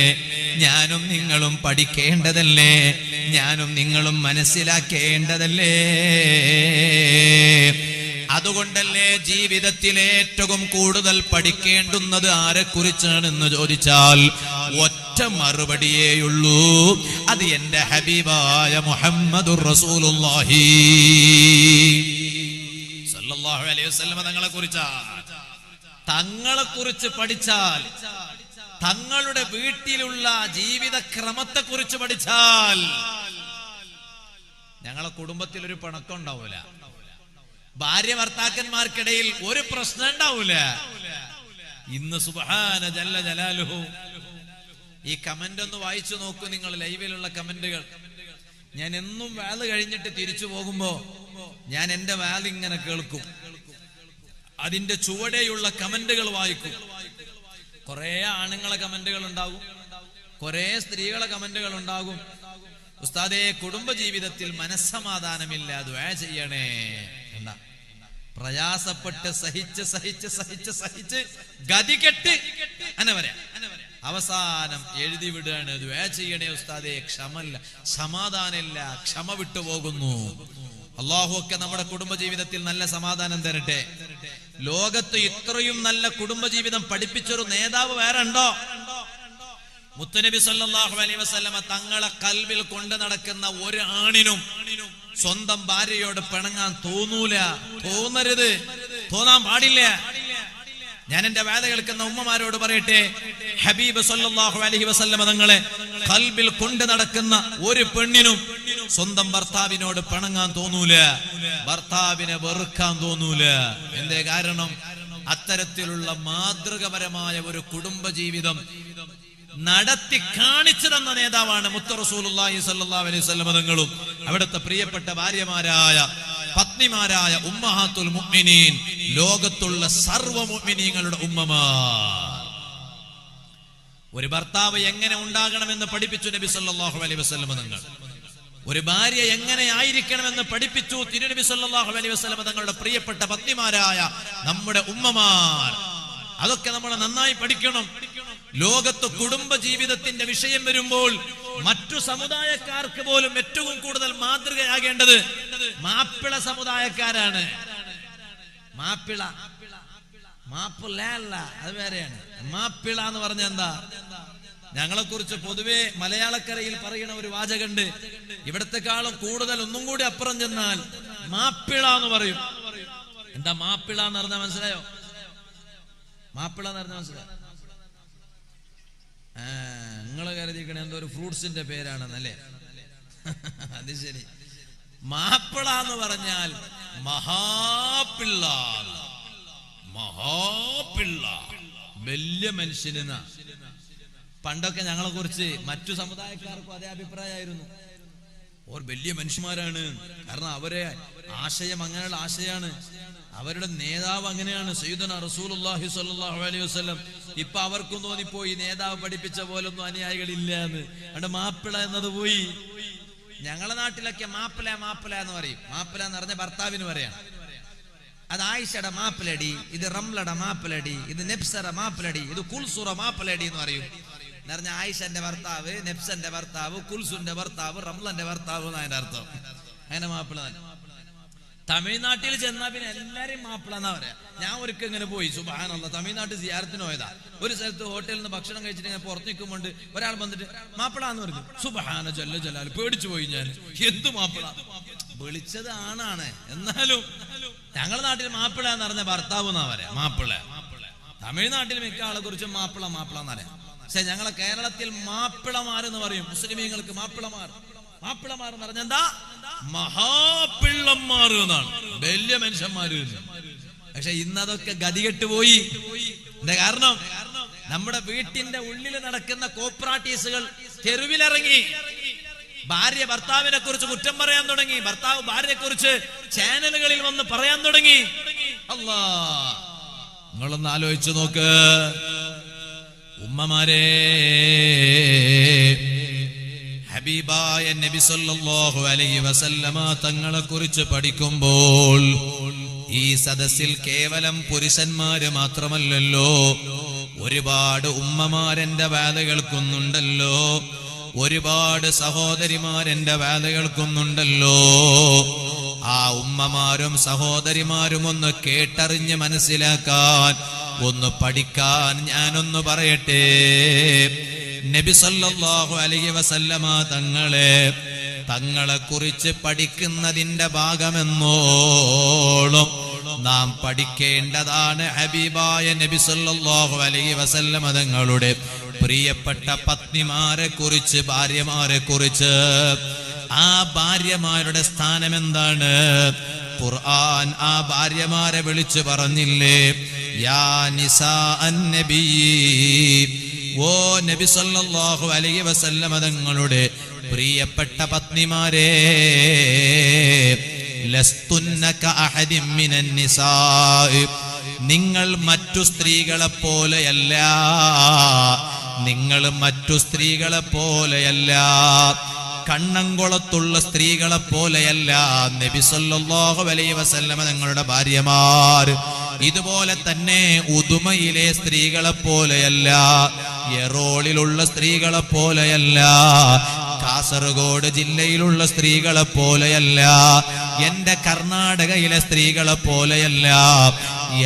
ഞാനും നിങ്ങളും പഠിക്കേണ്ടതല്ലേ, ഞാനും നിങ്ങളും മനസ്സിലാക്കേണ്ടതല്ലേ. അതുകൊണ്ടല്ലേ ജീവിതത്തിലെ ഏറ്റവും കൂടുതൽ പഠിക്കേണ്ടുന്നത് ആരെക്കുറിച്ചാണെന്ന് ചോദിച്ചാൽ ഒറ്റ മറുപടിയേയുള്ളൂ, അത് എന്റെ ഹബീബായ മുഹമ്മദുർ റസൂലുള്ളാഹി സല്ലല്ലാഹു അലൈഹി വസല്ലം തങ്ങളെ കുറിച്ച് പഠിച്ചാൽ, തങ്ങളുടെ വീട്ടിലുള്ള ജീവിതക്രമത്തെ കുറിച്ച് പഠിച്ചാൽ ഞങ്ങളെ കുടുംബത്തിൽ ഒരു പിണക്കം ഉണ്ടാവൂല, ഭാര്യ ഭർത്താക്കന്മാർക്കിടയിൽ ഒരു പ്രശ്നം ഉണ്ടാവൂല. ഇന്ന് സുബ്ഹാന ജല്ല ജലാലുഹു ഈ കമന്റ് ഒന്ന് വായിച്ചു നോക്കൂ നിങ്ങൾ, ലൈവിലുള്ള കമന്റുകൾ. ഞാൻ എന്നും വാല് കഴിഞ്ഞിട്ട് തിരിച്ചു പോകുമ്പോ ഞാൻ എന്റെ വാല് ഇങ്ങനെ കേൾക്കും, അതിന്റെ ചുവടെയുള്ള കമന്റുകൾ വായിക്കും. കുറെ ആണുങ്ങളെ കമന്റുകൾ ഉണ്ടാകും, കുറെ സ്ത്രീകളെ കമന്റുകൾ ഉണ്ടാകും. ഉസ്താദേ, കുടുംബജീവിതത്തിൽ മനസ്സമാധാനമില്ല, ദുആ ചെയ്യണേ. എന്താ പ്രയാസപ്പെട്ട് സഹിച്ച് സഹിച്ച് സഹിച്ച് സഹിച്ച് ഗതികെട്ട് അങ്ങനെ പറയാം, അവസാനം എഴുതി വിടുകയാണ്, ദുആ ചെയ്യണേ ഉസ്താദേ, ക്ഷമല്ല, സമാധാനമില്ല, ക്ഷമ വിട്ടുപോകുന്നു. അല്ലാഹു ഒക്കെ നമ്മുടെ കുടുംബജീവിതത്തിൽ നല്ല സമാധാനം തരട്ടെ. ലോകത്ത് ഇത്രയും നല്ല കുടുംബജീവിതം പഠിപ്പിച്ചൊരു നേതാവ് വേറെ ഉണ്ടോ? മുത്തുനബി സല്ലല്ലാഹു അലൈഹി വസല്ലമ തങ്ങളെ കൽബിൽ കൊണ്ട് നടക്കുന്ന ഒരു ആണിനും സ്വന്തം ഭാര്യയോട് പിണങ്ങാൻ തോന്നൂല, തോന്നരുത്, തോന്നാൻ പാടില്ല. ഞാൻ എന്റെ വേദ കേൾക്കുന്ന ഉമ്മമാരോട് പറയട്ടെ, ഹബീബ് സല്ലല്ലാഹു അലൈഹി വസല്ലമ തങ്ങളെ ഖൽബിൽ കൊണ്ട് നടക്കുന്ന ഒരു പെണ്ണിനും സ്വന്തം ഭർത്താവിനോട് പിണങ്ങാൻ തോന്നൂല, ഭർത്താവിനെ വെറുക്കാൻ തോന്നൂല. എന്തേ കാരണം? അത്തരത്തിലുള്ള മാതൃകപരമായ ഒരു കുടുംബജീവിതം നടത്തി കാണിച്ചു തന്ന നേതാവാണ് മുത്ത് റസൂലുള്ളാഹി സ്വല്ലല്ലാഹു അലൈഹി വസല്ലം തങ്ങളും അവിടുത്തെ പ്രിയപ്പെട്ട ഭാര്യമാരായ പത്നിമാരായ ഉമ്മഹാത്തുൽ മുഅ്മിനീൻ, ലോകത്തുള്ള സർവ്വ മുഅ്മിനീങ്ങളുടെ ഉമ്മമാർ. ഒരു ഭർത്താവ് എങ്ങനെ ഉണ്ടാകണമെന്ന് പഠിപ്പിച്ചു നബി സല്ലല്ലാഹു അലൈഹി വസല്ലം തങ്ങൾ. ഒരു ഭാര്യ എങ്ങനെ ആയിരിക്കണമെന്ന് പഠിപ്പിച്ചു തിരുനബി സല്ലല്ലാഹു അലൈഹി വസല്ലം തങ്ങളുടെ പ്രിയപ്പെട്ട പത്നിമാരായ നമ്മുടെ ഉമ്മമാർ. അതൊക്കെ നമ്മൾ നന്നായി പഠിക്കണം. ലോകത്ത് കുടുംബ ജീവിതത്തിന്റെ വിഷയം വരുമ്പോൾ മറ്റു സമുദായക്കാർക്ക് പോലും ഏറ്റവും കൂടുതൽ മാതൃകയാകേണ്ടത് മാപ്പിള സമുദായക്കാരാണ്. മാപ്പിള, മാപ്പിള അല്ല, അത് വേറെയാണ്. മാപ്പിള എന്ന് പറഞ്ഞ എന്താ? ഞങ്ങളെ കുറിച്ച് പൊതുവെ മലയാളക്കരയിൽ പറയുന്ന ഒരു വാചകണ്ട്, ഇവിടത്തെക്കാളും കൂടുതൽ ഒന്നും കൂടി അപ്പുറം ചെന്നാൽ മാപ്പിള എന്ന് പറയും. എന്താ മാപ്പിള എന്ന് പറഞ്ഞാൽ മനസ്സിലായോ? മാപ്പിള എന്ന് പറഞ്ഞാൽ മനസ്സിലായോ? നിങ്ങള് കരുതിക്കണേ എന്തോ ഒരു ഫ്രൂട്ട്സിന്റെ പേരാണെന്നല്ലേ? അത് ശരി. മാപ്പിള എന്ന് പറഞ്ഞാൽ മഹാപിള്ള, മഹാപിള്ള, വലിയ മനുഷ്യനെന്ന. പണ്ടൊക്കെ ഞങ്ങളെ കുറിച്ച് മറ്റു സമുദായക്കാർക്കും അതേ അഭിപ്രായമായിരുന്നു. ഓർ വലിയ മനുഷ്യന്മാരാണ്, കാരണം അവരെ ആശയം അങ്ങനെയുള്ള ആശയമാണ്. അവരുടെ നേതാവ് അങ്ങനെയാണ്, സയ്യിദുനാ റസൂലുള്ളാഹി സ്വല്ലല്ലാഹു അലൈഹി വസല്ലം. ഇപ്പൊ അവർക്കും തോന്നിപ്പോയി നേതാവ് പഠിപ്പിച്ച പോലൊന്നും അനുയായികളില്ല എന്ന്. അവിടെ മാപ്പിള എന്നത് പോയി. ഞങ്ങളെ നാട്ടിലൊക്കെ മാപ്പിള മാപ്പിള എന്ന് പറയും. മാപ്പിള എന്ന് പറഞ്ഞ ഭർത്താവിന് പറയാം. അത് ആയിഷയുടെ മാപ്പിളടി, ഇത് റംലയുടെ മാപ്പിളടി, ഇത് നെബ്സയുടെ മാപ്പിളടി, ഇത് കുൽസുറ മാപ്പിളടി എന്ന് പറയും. എന്ന് പറഞ്ഞ ആയിഷന്റെ ഭർത്താവ്, നെബ്സന്റെ ഭർത്താവ്, കുൽസുന്റെ ഭർത്താവ്, റംലന്റെ ഭർത്താവ് എന്നതിന്റെ അർത്ഥം. അങ്ങനെ മാപ്പിള. തമിഴ്നാട്ടിൽ ചെന്നാ പിന്നെ എല്ലാരെയും മാപ്പിള എന്നാ പറയാ. ഞാൻ ഒരിക്കൽ ഇങ്ങനെ പോയി, സുബ്ഹാനല്ലാഹ്, തമിഴ്നാട്ടിൽ സിയാറത്തിന് പോയതാ. ഒരു സ്ഥലത്ത് ഹോട്ടലിൽ നിന്ന് ഭക്ഷണം കഴിച്ചിട്ട് ഇങ്ങനെ പുറത്ത് നിൽക്കുമ്പോണ്ട് ഒരാൾ വന്നിട്ട് മാപ്പിള എന്ന് പറഞ്ഞു. സുബ്ഹാന ജല്ല ജലാൽ, പേടിച്ചു പോയി ഞാൻ. എന്ത് മാപ്പിള? വിളിച്ചത് ആണാണ്, എന്നാലും ഞങ്ങളുടെ നാട്ടിൽ മാപ്പിള എന്ന് പറഞ്ഞ ഭർത്താവ് എന്നാ പറയാ, മാപ്പിള. തമിഴ്നാട്ടിൽ മിക്ക ആളെ കുറിച്ച് മാപ്പിള മാപ്പിള എന്നറിയാം. പക്ഷെ ഞങ്ങളെ കേരളത്തിൽ മാപ്പിളമാരെന്ന് പറയും. മുസ്ലിമീങ്ങൾക്ക് മാപ്പിളമാർ. മാപ്പിളമാർ എന്ന് പറഞ്ഞ എന്താ? മഹാപിള്ളന്മാർ എന്നാണ്, വലിയ മനുഷ്യന്മാര്. പക്ഷെ ഇന്നതൊക്കെ ഗതികെട്ട് പോയി. എന്താ കാരണം? നമ്മുടെ വീട്ടിന്റെ ഉള്ളിൽ നടക്കുന്ന കോപ്രാട്ടീസുകൾ തെരുവിലിറങ്ങി. ഭാര്യ ഭർത്താവിനെ കുറിച്ച് കുറ്റം പറയാൻ തുടങ്ങി. ഭർത്താവ് ഭാര്യയെ കുറിച്ച് ചാനലുകളിൽ വന്ന് പറയാൻ തുടങ്ങി. അല്ലാ, നിങ്ങളൊന്ന് ആലോചിച്ചു നോക്ക് ഉമ്മമാരെ. ഹബീബായ നബി സല്ലല്ലാഹു അലൈഹി വസല്ലമ തങ്ങളെ കുറിച്ച് പഠിക്കുമ്പോൾ ഈ സദസ്സിൽ കേവലം പുരുഷന്മാര് മാത്രമല്ലല്ലോ, ഒരുപാട് ഉമ്മമാരെന്റെ വാദ കേൾക്കുന്നുണ്ടല്ലോ, ഒരുപാട് സഹോദരിമാരെന്റെ വാദ കേൾക്കുന്നുണ്ടല്ലോ. ആ ഉമ്മമാരും സഹോദരിമാരും ഒന്ന് കേട്ടറിഞ്ഞ് മനസ്സിലാക്കാൻ, ഒന്ന് പഠിക്കാൻ ഞാനൊന്ന് പറയട്ടെ. നബി സല്ലല്ലാഹു അലൈഹി വസല്ലമ തങ്ങളെ കുറിച്ച് പഠിക്കുന്നതിന്റെ ഭാഗമെന്നോളം നാം പഠിക്കേണ്ടതാണ് ഹബീബായ നബി സല്ലല്ലാഹു അലൈഹി വസല്ലമ തങ്ങളുടെ പ്രിയപ്പെട്ട പത്നിമാരെ കുറിച്ച്, ഭാര്യമാരെ കുറിച്ച്. ആ ഭാര്യമാരുടെ സ്ഥാനം എന്താണ്? ഖുർആൻ ആ ഭാര്യമാരെ വിളിച്ചു പറഞ്ഞില്ലേ, യാ നിസാ അൻ-നബി, ഓ നബി സല്ലല്ലാഹു അലൈഹി വസല്ലമ തങ്ങളുടെ പ്രിയപ്പെട്ട പത്നിമാരെ, ലസ്തുന്ന കഅഹദിൻ മിനൻ നിസാ, നിങ്ങൾ മറ്റു സ്ത്രീകളെ പോലെയല്ല, നിങ്ങൾ മറ്റു സ്ത്രീകളെ പോലെയല്ല, കണ്ണംകുളത്തുള്ള സ്ത്രീകളെ പോലെയല്ല നബി സല്ലല്ലാഹു അലൈഹി വസല്ലമ തങ്ങളുടെ ഭാര്യമാർ. ഇതുപോലെ തന്നെ ഉദുമയിലെ സ്ത്രീകളെ പോലെയല്ല, എറോളിലുള്ള സ്ത്രീകളെ പോലെയല്ല, കാസർഗോഡ് ജില്ലയിലുള്ള സ്ത്രീകളെ പോലെയല്ല, എന്റെ കർണാടകയിലെ സ്ത്രീകളെ പോലെയല്ല.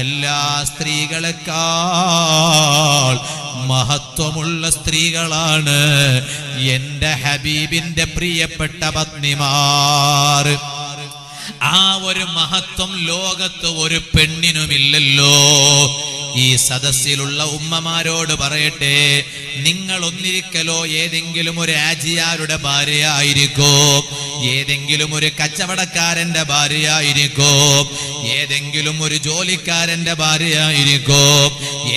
എല്ലാ സ്ത്രീകളെക്കാൾ മഹത്വമുള്ള സ്ത്രീകളാണ് എന്റെ ഹബീബിന്റെ പ്രിയപ്പെട്ട പത്നിമാർ. ആ ഒരു മഹത്വം ലോകത്ത് ഒരു പെണ്ണിനുമില്ലല്ലോ. ഈ സദസ്സിലുള്ള ഉമ്മമാരോട് പറയട്ടെ, നിങ്ങൾ ഒന്നിരിക്കലോ ഏതെങ്കിലും ഒരു ആജിയാരുടെ ഭാര്യയായിരിക്കോ, ഏതെങ്കിലും ഒരു കച്ചവടക്കാരന്റെ ഭാര്യയായിരിക്കോ, ഏതെങ്കിലും ഒരു ജോലിക്കാരന്റെ ഭാര്യയായിരിക്കോ,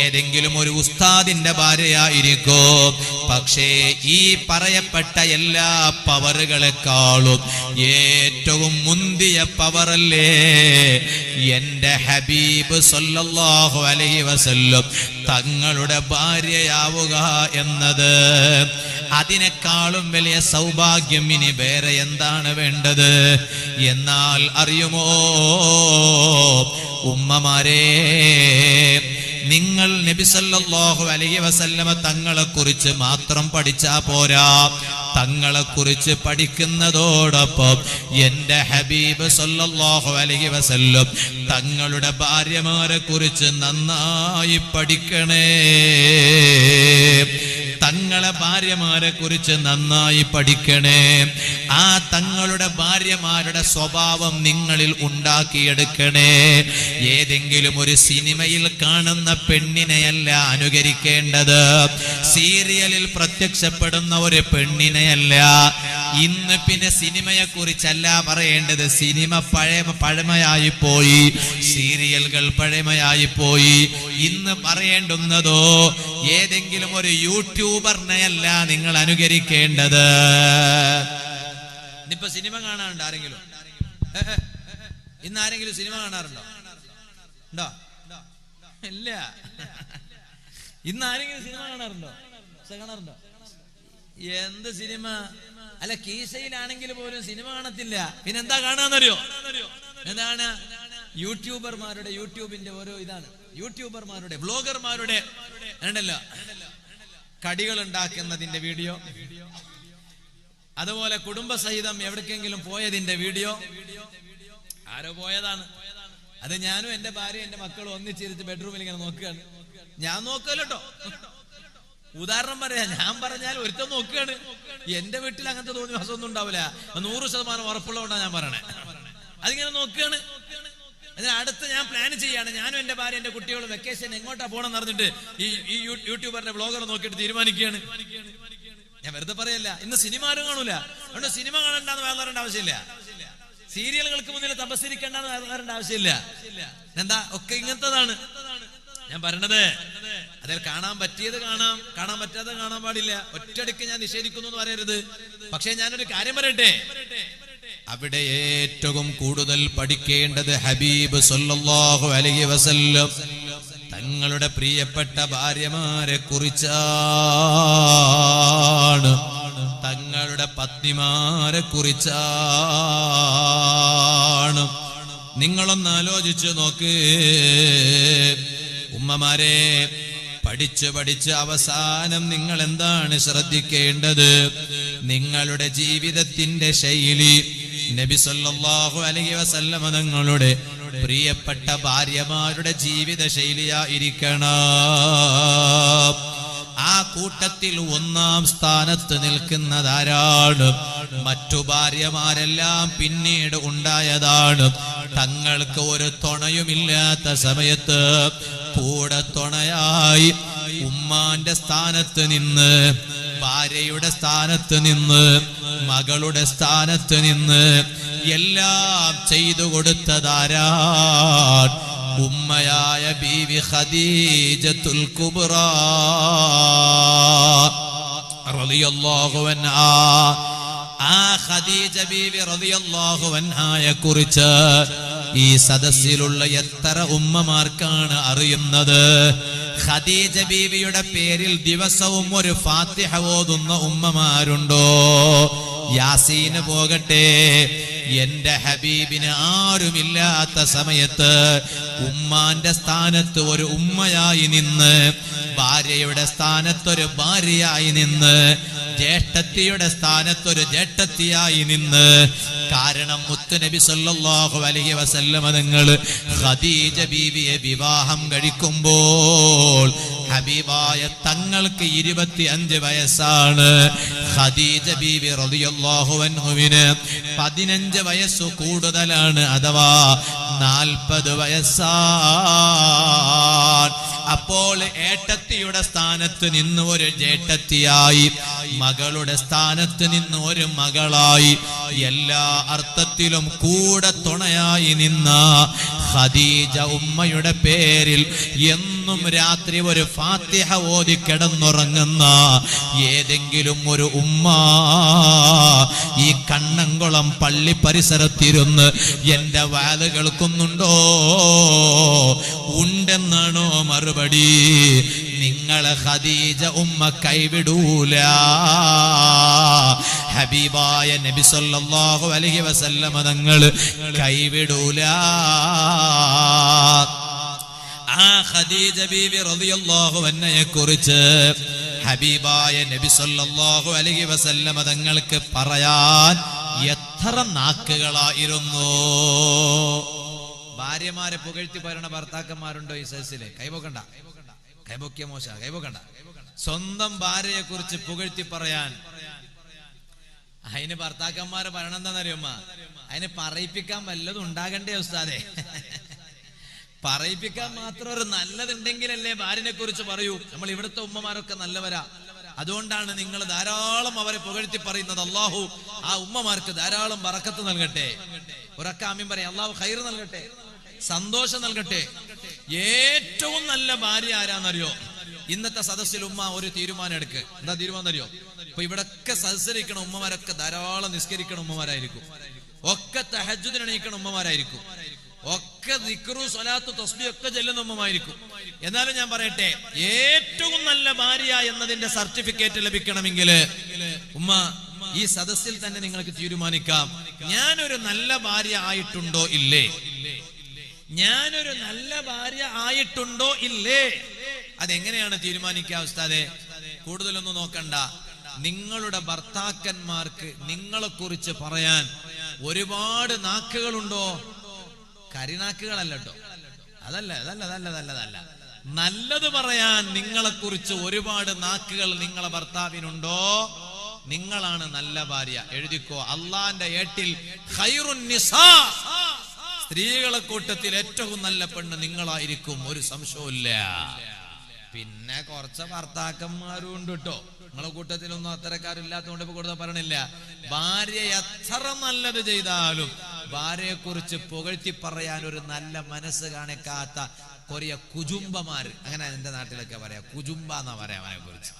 ഏതെങ്കിലും ഒരു ഉസ്താദിന്റെ ഭാര്യയായിരിക്കോ. പക്ഷേ ഈ പറയപ്പെട്ട എല്ലാ പവറുകളെക്കാളും ഏറ്റവും മുന്തിയ പവറല്ലേ എന്റെ ഹബീബ് സല്ലല്ലാഹു അലൈഹി വസല്ലം തങ്ങളുടെ ഭാര്യയാവുക എന്നത്. അതിനേക്കാളും വലിയ സൗഭാഗ്യം ഇനി വേറെ എന്താണ് വേണ്ടത്? എന്നാൽ അറിയുമോ ഉമ്മമാരെ, നിങ്ങൾ നബി സല്ലല്ലാഹു അലൈഹി വസല്ലമ തങ്ങളെ കുറിച്ച് മാത്രം പഠിച്ചാ പോരാ, തങ്ങളെ കുറിച്ച് പഠിക്കുന്നതോടൊപ്പം എന്റെ ഹബീബ് സല്ലല്ലാഹു അലൈഹി വസല്ലം തങ്ങളുടെ ഭാര്യമാരെ കുറിച്ച് നന്നായി പഠിക്കണേ. തങ്ങളെ ഭാര്യമാരെ കുറിച്ച് നന്നായി പഠിക്കണേ. ആ തങ്ങളുടെ ഭാര്യമാരുടെ സ്വഭാവം നിങ്ങളിൽ ഉണ്ടാക്കിയെടുക്കണേ. ഏതെങ്കിലും ഒരു സിനിമയിൽ കാണുന്ന പെണ്ണിനെയല്ല അനുകരിക്കേണ്ടത്, സീരിയലിൽ പ്രത്യക്ഷപ്പെടുന്ന ഒരു പെണ്ണിനെയല്ല. ഇന്ന് പിന്നെ സിനിമയെ കുറിച്ചല്ല പറയേണ്ടത്. സിനിമ പഴമയായി പോയി, സീരിയലുകൾ പഴമയായി പോയി. ഇന്ന് പറയേണ്ടുന്നതോ ഏതെങ്കിലും ഒരു യൂട്യൂബറിനെയല്ല നിങ്ങൾ അനുകരിക്കേണ്ടത്. ഇന്നിപ്പോ സിനിമ കാണാറുണ്ട് ആരെങ്കിലും? ഇന്ന് ആരെങ്കിലും സിനിമ കാണാറുണ്ടോ? ഉണ്ടോ? ഇല്ല. ഇന്ന് ആരെങ്കിലും സിനിമ കാണാറുണ്ടോ? കാണാറുണ്ടോ? എന്ത് സിനിമ? അല്ല, കീശയിലാണെങ്കിൽ പോലും സിനിമ കാണത്തില്ല. പിന്നെന്താ കാണാന്നറിയോ? എന്താണ്? യൂട്യൂബർമാരുടെ, യൂട്യൂബിന്റെ ഓരോ ഇതാണ്, യൂട്യൂബർമാരുടെ, ബ്ലോഗർമാരുടെ ഉണ്ടല്ലോ, കടികൾ ഉണ്ടാക്കുന്നതിന്റെ വീഡിയോ, അതുപോലെ കുടുംബസഹിതം എവിടേക്കെങ്കിലും പോയതിന്റെ വീഡിയോ. ആരോ പോയതാണ്, അത് ഞാനും എന്റെ ഭാര്യ എന്റെ മക്കളും ഒന്നിച്ചിരുത്ത് ബെഡ്റൂമിൽ ഇങ്ങനെ നോക്കുകയാണ്. ഞാൻ നോക്കല്ലോ, ഉദാഹരണം പറയാ, ഞാൻ പറഞ്ഞാൽ ഒരുത്തം നോക്കുകയാണ്. എന്റെ വീട്ടിൽ അങ്ങനത്തെ തോന്നിവാസമൊന്നും ഉണ്ടാവില്ല, 100% ഉറപ്പുള്ളതുകൊണ്ടാണ് ഞാൻ പറയണേ. അതിങ്ങനെ നോക്കുകയാണ്. അതിന് അടുത്ത് ഞാൻ പ്ലാൻ ചെയ്യാണ്, ഞാനും എന്റെ ഭാര്യ എന്റെ കുട്ടികളും വെക്കേഷൻ എങ്ങോട്ടാ പോകണമെന്ന് പറഞ്ഞിട്ട് ഈ യൂട്യൂബറിന്റെ ബ്ലോഗർ നോക്കിയിട്ട് തീരുമാനിക്കുകയാണ്. ഞാൻ വെറുതെ പറയല്ല, ഇന്ന് സിനിമ ആരും കാണൂല. അതുകൊണ്ട് സിനിമ കാണണ്ടെന്ന് വേറെ ആവശ്യമില്ല, സീരിയലുകൾക്ക് മുന്നിൽ തപസ്സിരിക്കേണ്ടെന്ന് വേറെ ആവശ്യമില്ല. എന്താ, ഒക്കെ ഇങ്ങനത്തതാണ് ഞാൻ പറയണത്. അതിൽ കാണാൻ പറ്റിയത് കാണാം, കാണാൻ പറ്റാതെ കാണാൻ പാടില്ല. ഒറ്റയടിക്ക് ഞാൻ നിഷേധിക്കുന്നു എന്ന് പറയരുത്. പക്ഷെ ഞാനൊരു കാര്യം പറയട്ടെ, അവിടെ ഏറ്റവും കൂടുതൽ പഠിക്കേണ്ടത് ഹബീബ് സല്ലല്ലാഹു അലൈഹി വസല്ലം തങ്ങളുടെ പ്രിയപ്പെട്ട ഭാര്യമാരെ കുറിച്ചാണ്, തങ്ങളുടെ പത്നിമാരെ കുറിച്ചാണ്. നിങ്ങളൊന്ന് ആലോചിച്ച് നോക്ക് ഉമ്മമാരെ. പഠിച്ച് അവസാനം നിങ്ങൾ എന്താണ് ശ്രദ്ധിക്കേണ്ടത്? നിങ്ങളുടെ ജീവിതത്തിന്റെ ശൈലി നബി സല്ലല്ലാഹു അലൈഹി വസല്ലം തങ്ങളുടെ പ്രിയപ്പെട്ട ഭാര്യമാരുടെ ജീവിത ശൈലിയായിരിക്കണം. ആ കൂട്ടത്തിൽ ഒന്നാം സ്ഥാനത്ത് നിൽക്കുന്നതാരാണ്? മറ്റു ഭാര്യമാരെല്ലാം പിന്നീട് ഉണ്ടായതാണ്. തങ്ങൾക്ക് ഒരു തുണയുമില്ലാത്ത സമയത്ത് കൂടെ തുണയായി ഉമ്മാന്റെ സ്ഥാനത്ത് നിന്ന്, ഭാര്യയുടെ സ്ഥാനത്ത് നിന്ന്, മകളുടെ സ്ഥാനത്ത് നിന്ന് എല്ലാം ചെയ്തു കൊടുത്തതാരാൻ? ഉമ്മയായ ബീവി ഖദീജത്തുൽ കുബ്ര റളിയല്ലാഹു അൻഹാ. ആ ഖദീജ ബീവി റളിയല്ലാഹു അൻഹായെ കുറിച്ച് ഈ സദസ്സിലുള്ള എത്ര ഉമ്മമാർക്കാണ് അറിയുന്നത്? ഖദീജ ബീവിയുടെ പേരിൽ ദിവസവും ഒരു ഫാത്തിഹ ഓതുന്ന ഉമ്മമാരുണ്ടോ? യാസീന് പോകട്ടെ, എന്റെ ഹബീബിന് ആരുമില്ലാത്ത സമയത്ത് ഉമ്മാന്റെ സ്ഥാനത്ത് ഒരു ഉമ്മയായി നിന്ന്, ഭാര്യയുടെ സ്ഥാനത്തൊരു ഭാര്യയായി നിന്ന്, ജ്യേഷ്ഠത്തിയുടെ സ്ഥാനത്തൊരു ജ്യേഷ്ഠത്തിയായി നിന്ന്. കാരണം മുത്തുനബി സല്ലല്ലാഹു അലൈഹി വസല്ലം തങ്ങൾ ഖദീജ ബീവിയെ വിവാഹം കഴിക്കുമ്പോൾ ഹബീബായ തങ്ങൾക്ക് 25 വയസ്സാണ്. ഖദീജ ബീവി റളിയല്ലാഹു അൻഹുവിന് 15 വയസ്സ് കൂടുതലാണ്, അഥവാ 40 വയസ്സാണ്. അപ്പോൾ ഏട്ടത്തിയുടെ സ്ഥാനത്ത് നിന്ന് ഒരു ജേട്ടത്തിയായി, മകളുടെ സ്ഥാനത്ത് നിന്ന് ഒരു മകളായി, എല്ലാ അർത്ഥത്തിലും കൂടെ തുണയായി നിന്ന ഖദീജ ഉമ്മയുടെ പേരിൽ എന്നും രാത്രി ഒരു ഫാത്തിഹ ഓതി കിടന്നുറങ്ങുന്ന ഏതെങ്കിലും ഒരു ഉമ്മ ഈ കണ്ണംകുളം പള്ളി പരിസരത്തിരുന്ന് എന്റെ വാല് കേൾക്കുന്നുണ്ടോ? ഉണ്ടെന്നാണോ മറുപടി? നിങ്ങളെ ഖദീജ ഉമ്മ കൈവിടൂല. ഹബീബായ നബി സല്ലല്ലാഹു അലൈഹി വസല്ലം തങ്ങൾ കൈവിടൂല. ആ ഖദീജ ബീവി റളിയല്ലാഹു അൻഹയെ കുറിച്ച് ഹബീബായ നബി സല്ലല്ലാഹു അലൈഹി വസല്ലം തങ്ങൾക്ക് പറയാൻ എത്ര നാക്കുകളായിരുന്നു. ഭാര്യമാരെ പുകഴ്ത്തി പറയുന്ന ഭർത്താക്കന്മാരുണ്ടോ ഈ സദസ്സില്? കൈപോക്കണ്ട, കൈപോക്കിയ മോശ, കൈപോക്കണ്ട. സ്വന്തം ഭാര്യയെ കുറിച്ച് പുകഴ്ത്തി പറയാൻ അതിന് ഭർത്താക്കന്മാരെ പറയണം എന്താണെന്നറിയുമ്മ? അതിന് പറയിപ്പിക്കാൻ വല്ലതും ഉണ്ടാകണ്ടേ ഉസ്താദേ? പറയിപ്പിക്കാൻ മാത്രം ഒരു നല്ലതുണ്ടെങ്കിലല്ലേ ഭാര്യനെ കുറിച്ച് പറയൂ. നമ്മൾ ഇവിടുത്തെ ഉമ്മമാരൊക്കെ നല്ലവരാ, അതുകൊണ്ടാണ് നിങ്ങൾ ധാരാളം അവരെ പുകഴ്ത്തി പറയുന്നത്. അള്ളാഹു ആ ഉമ്മമാർക്ക് ധാരാളം ബറക്കത്ത് നൽകട്ടെ. ഉറക്ക ആമീൻ പറയാം. അള്ളാഹു ഖൈർ നൽകട്ടെ, സന്തോഷം നൽകട്ടെ. ഏറ്റവും നല്ല ഭാര്യ ആരാന്നറിയോ? ഇന്നത്തെ സദസ്സിൽ ഉമ്മ ഒരു തീരുമാനം എടുക്കുക. എന്താ തീരുമാനം അറിയോ? ഇപ്പൊ ഇവിടൊക്കെ സദസ്സിരിക്കണ ഉമ്മമാരൊക്കെ ധാരാളം നിസ്കരിക്കണ ഉമ്മമാരായിരിക്കും, ഒക്കെ തഹജ്ജുദിന് എണീക്കണ ഉമ്മമാരായിരിക്കും, ഒക്കെ ദിക്റു സ്വലാത്തു തസ്ബീഹ് ഒക്കെ ചെല്ലുന്ന ഉമ്മമായിരിക്കും. എന്നാലും ഞാൻ പറയട്ടെ, ഏറ്റവും നല്ല ഭാര്യ എന്നതിന്റെ സർട്ടിഫിക്കറ്റ് ലഭിക്കണമെങ്കിൽ ഉമ്മ ഈ സദസ്സിൽ തന്നെ നിങ്ങൾക്ക് തീരുമാനിക്കാം, ഞാനൊരു നല്ല ഭാര്യ ആയിട്ടുണ്ടോ ഇല്ലേ, ഞാനൊരു നല്ല ഭാര്യ ആയിട്ടുണ്ടോ ഇല്ലേ. അതെങ്ങനെയാണ് തീരുമാനിക്കുക ഉസ്താദേ? കൂടുതലൊന്നും നോക്കണ്ട. നിങ്ങളുടെ ഭർത്താക്കന്മാർക്ക് നിങ്ങളെ കുറിച്ച് പറയാൻ ഒരുപാട് നാക്കുകളുണ്ടോ? കരിനാക്കുകളല്ല കേട്ടോ, അതല്ല. നല്ലത് പറയാൻ നിങ്ങളെ കുറിച്ച് ഒരുപാട് നാക്കുകൾ നിങ്ങളെ ഭർത്താവിനുണ്ടോ? നിങ്ങളാണ് നല്ല ഭാര്യ. എഴുതിക്കോ, അള്ളാന്റെ ഏട്ടിൽ ഖൈറുൻ നിസാ, സ്ത്രീകളെ കൂട്ടത്തിൽ ഏറ്റവും നല്ല പെണ്ണ് നിങ്ങളായിരിക്കും, ഒരു സംശയമില്ല. പിന്നെ കുറച്ച് ഭർത്താക്കന്മാരും ഉണ്ട് കേട്ടോ, നിങ്ങളെ കൂട്ടത്തിലൊന്നും അത്തരക്കാരില്ലാത്തതുകൊണ്ട് ഇപ്പൊ കൂടുതൽ പറയണില്ല. ഭാര്യ എത്ര നല്ലത് ചെയ്താലും ഭാര്യയെ കുറിച്ച് പുകഴ്ത്തി പറയാൻ ഒരു നല്ല മനസ്സ് കാണിക്കാത്ത കൊറിയ കുജുംബമാര്, അങ്ങനെ എന്റെ നാട്ടിലൊക്കെ പറയാ, കുജുംബ എന്നാ പറയാ അവനെ കുറിച്ച്.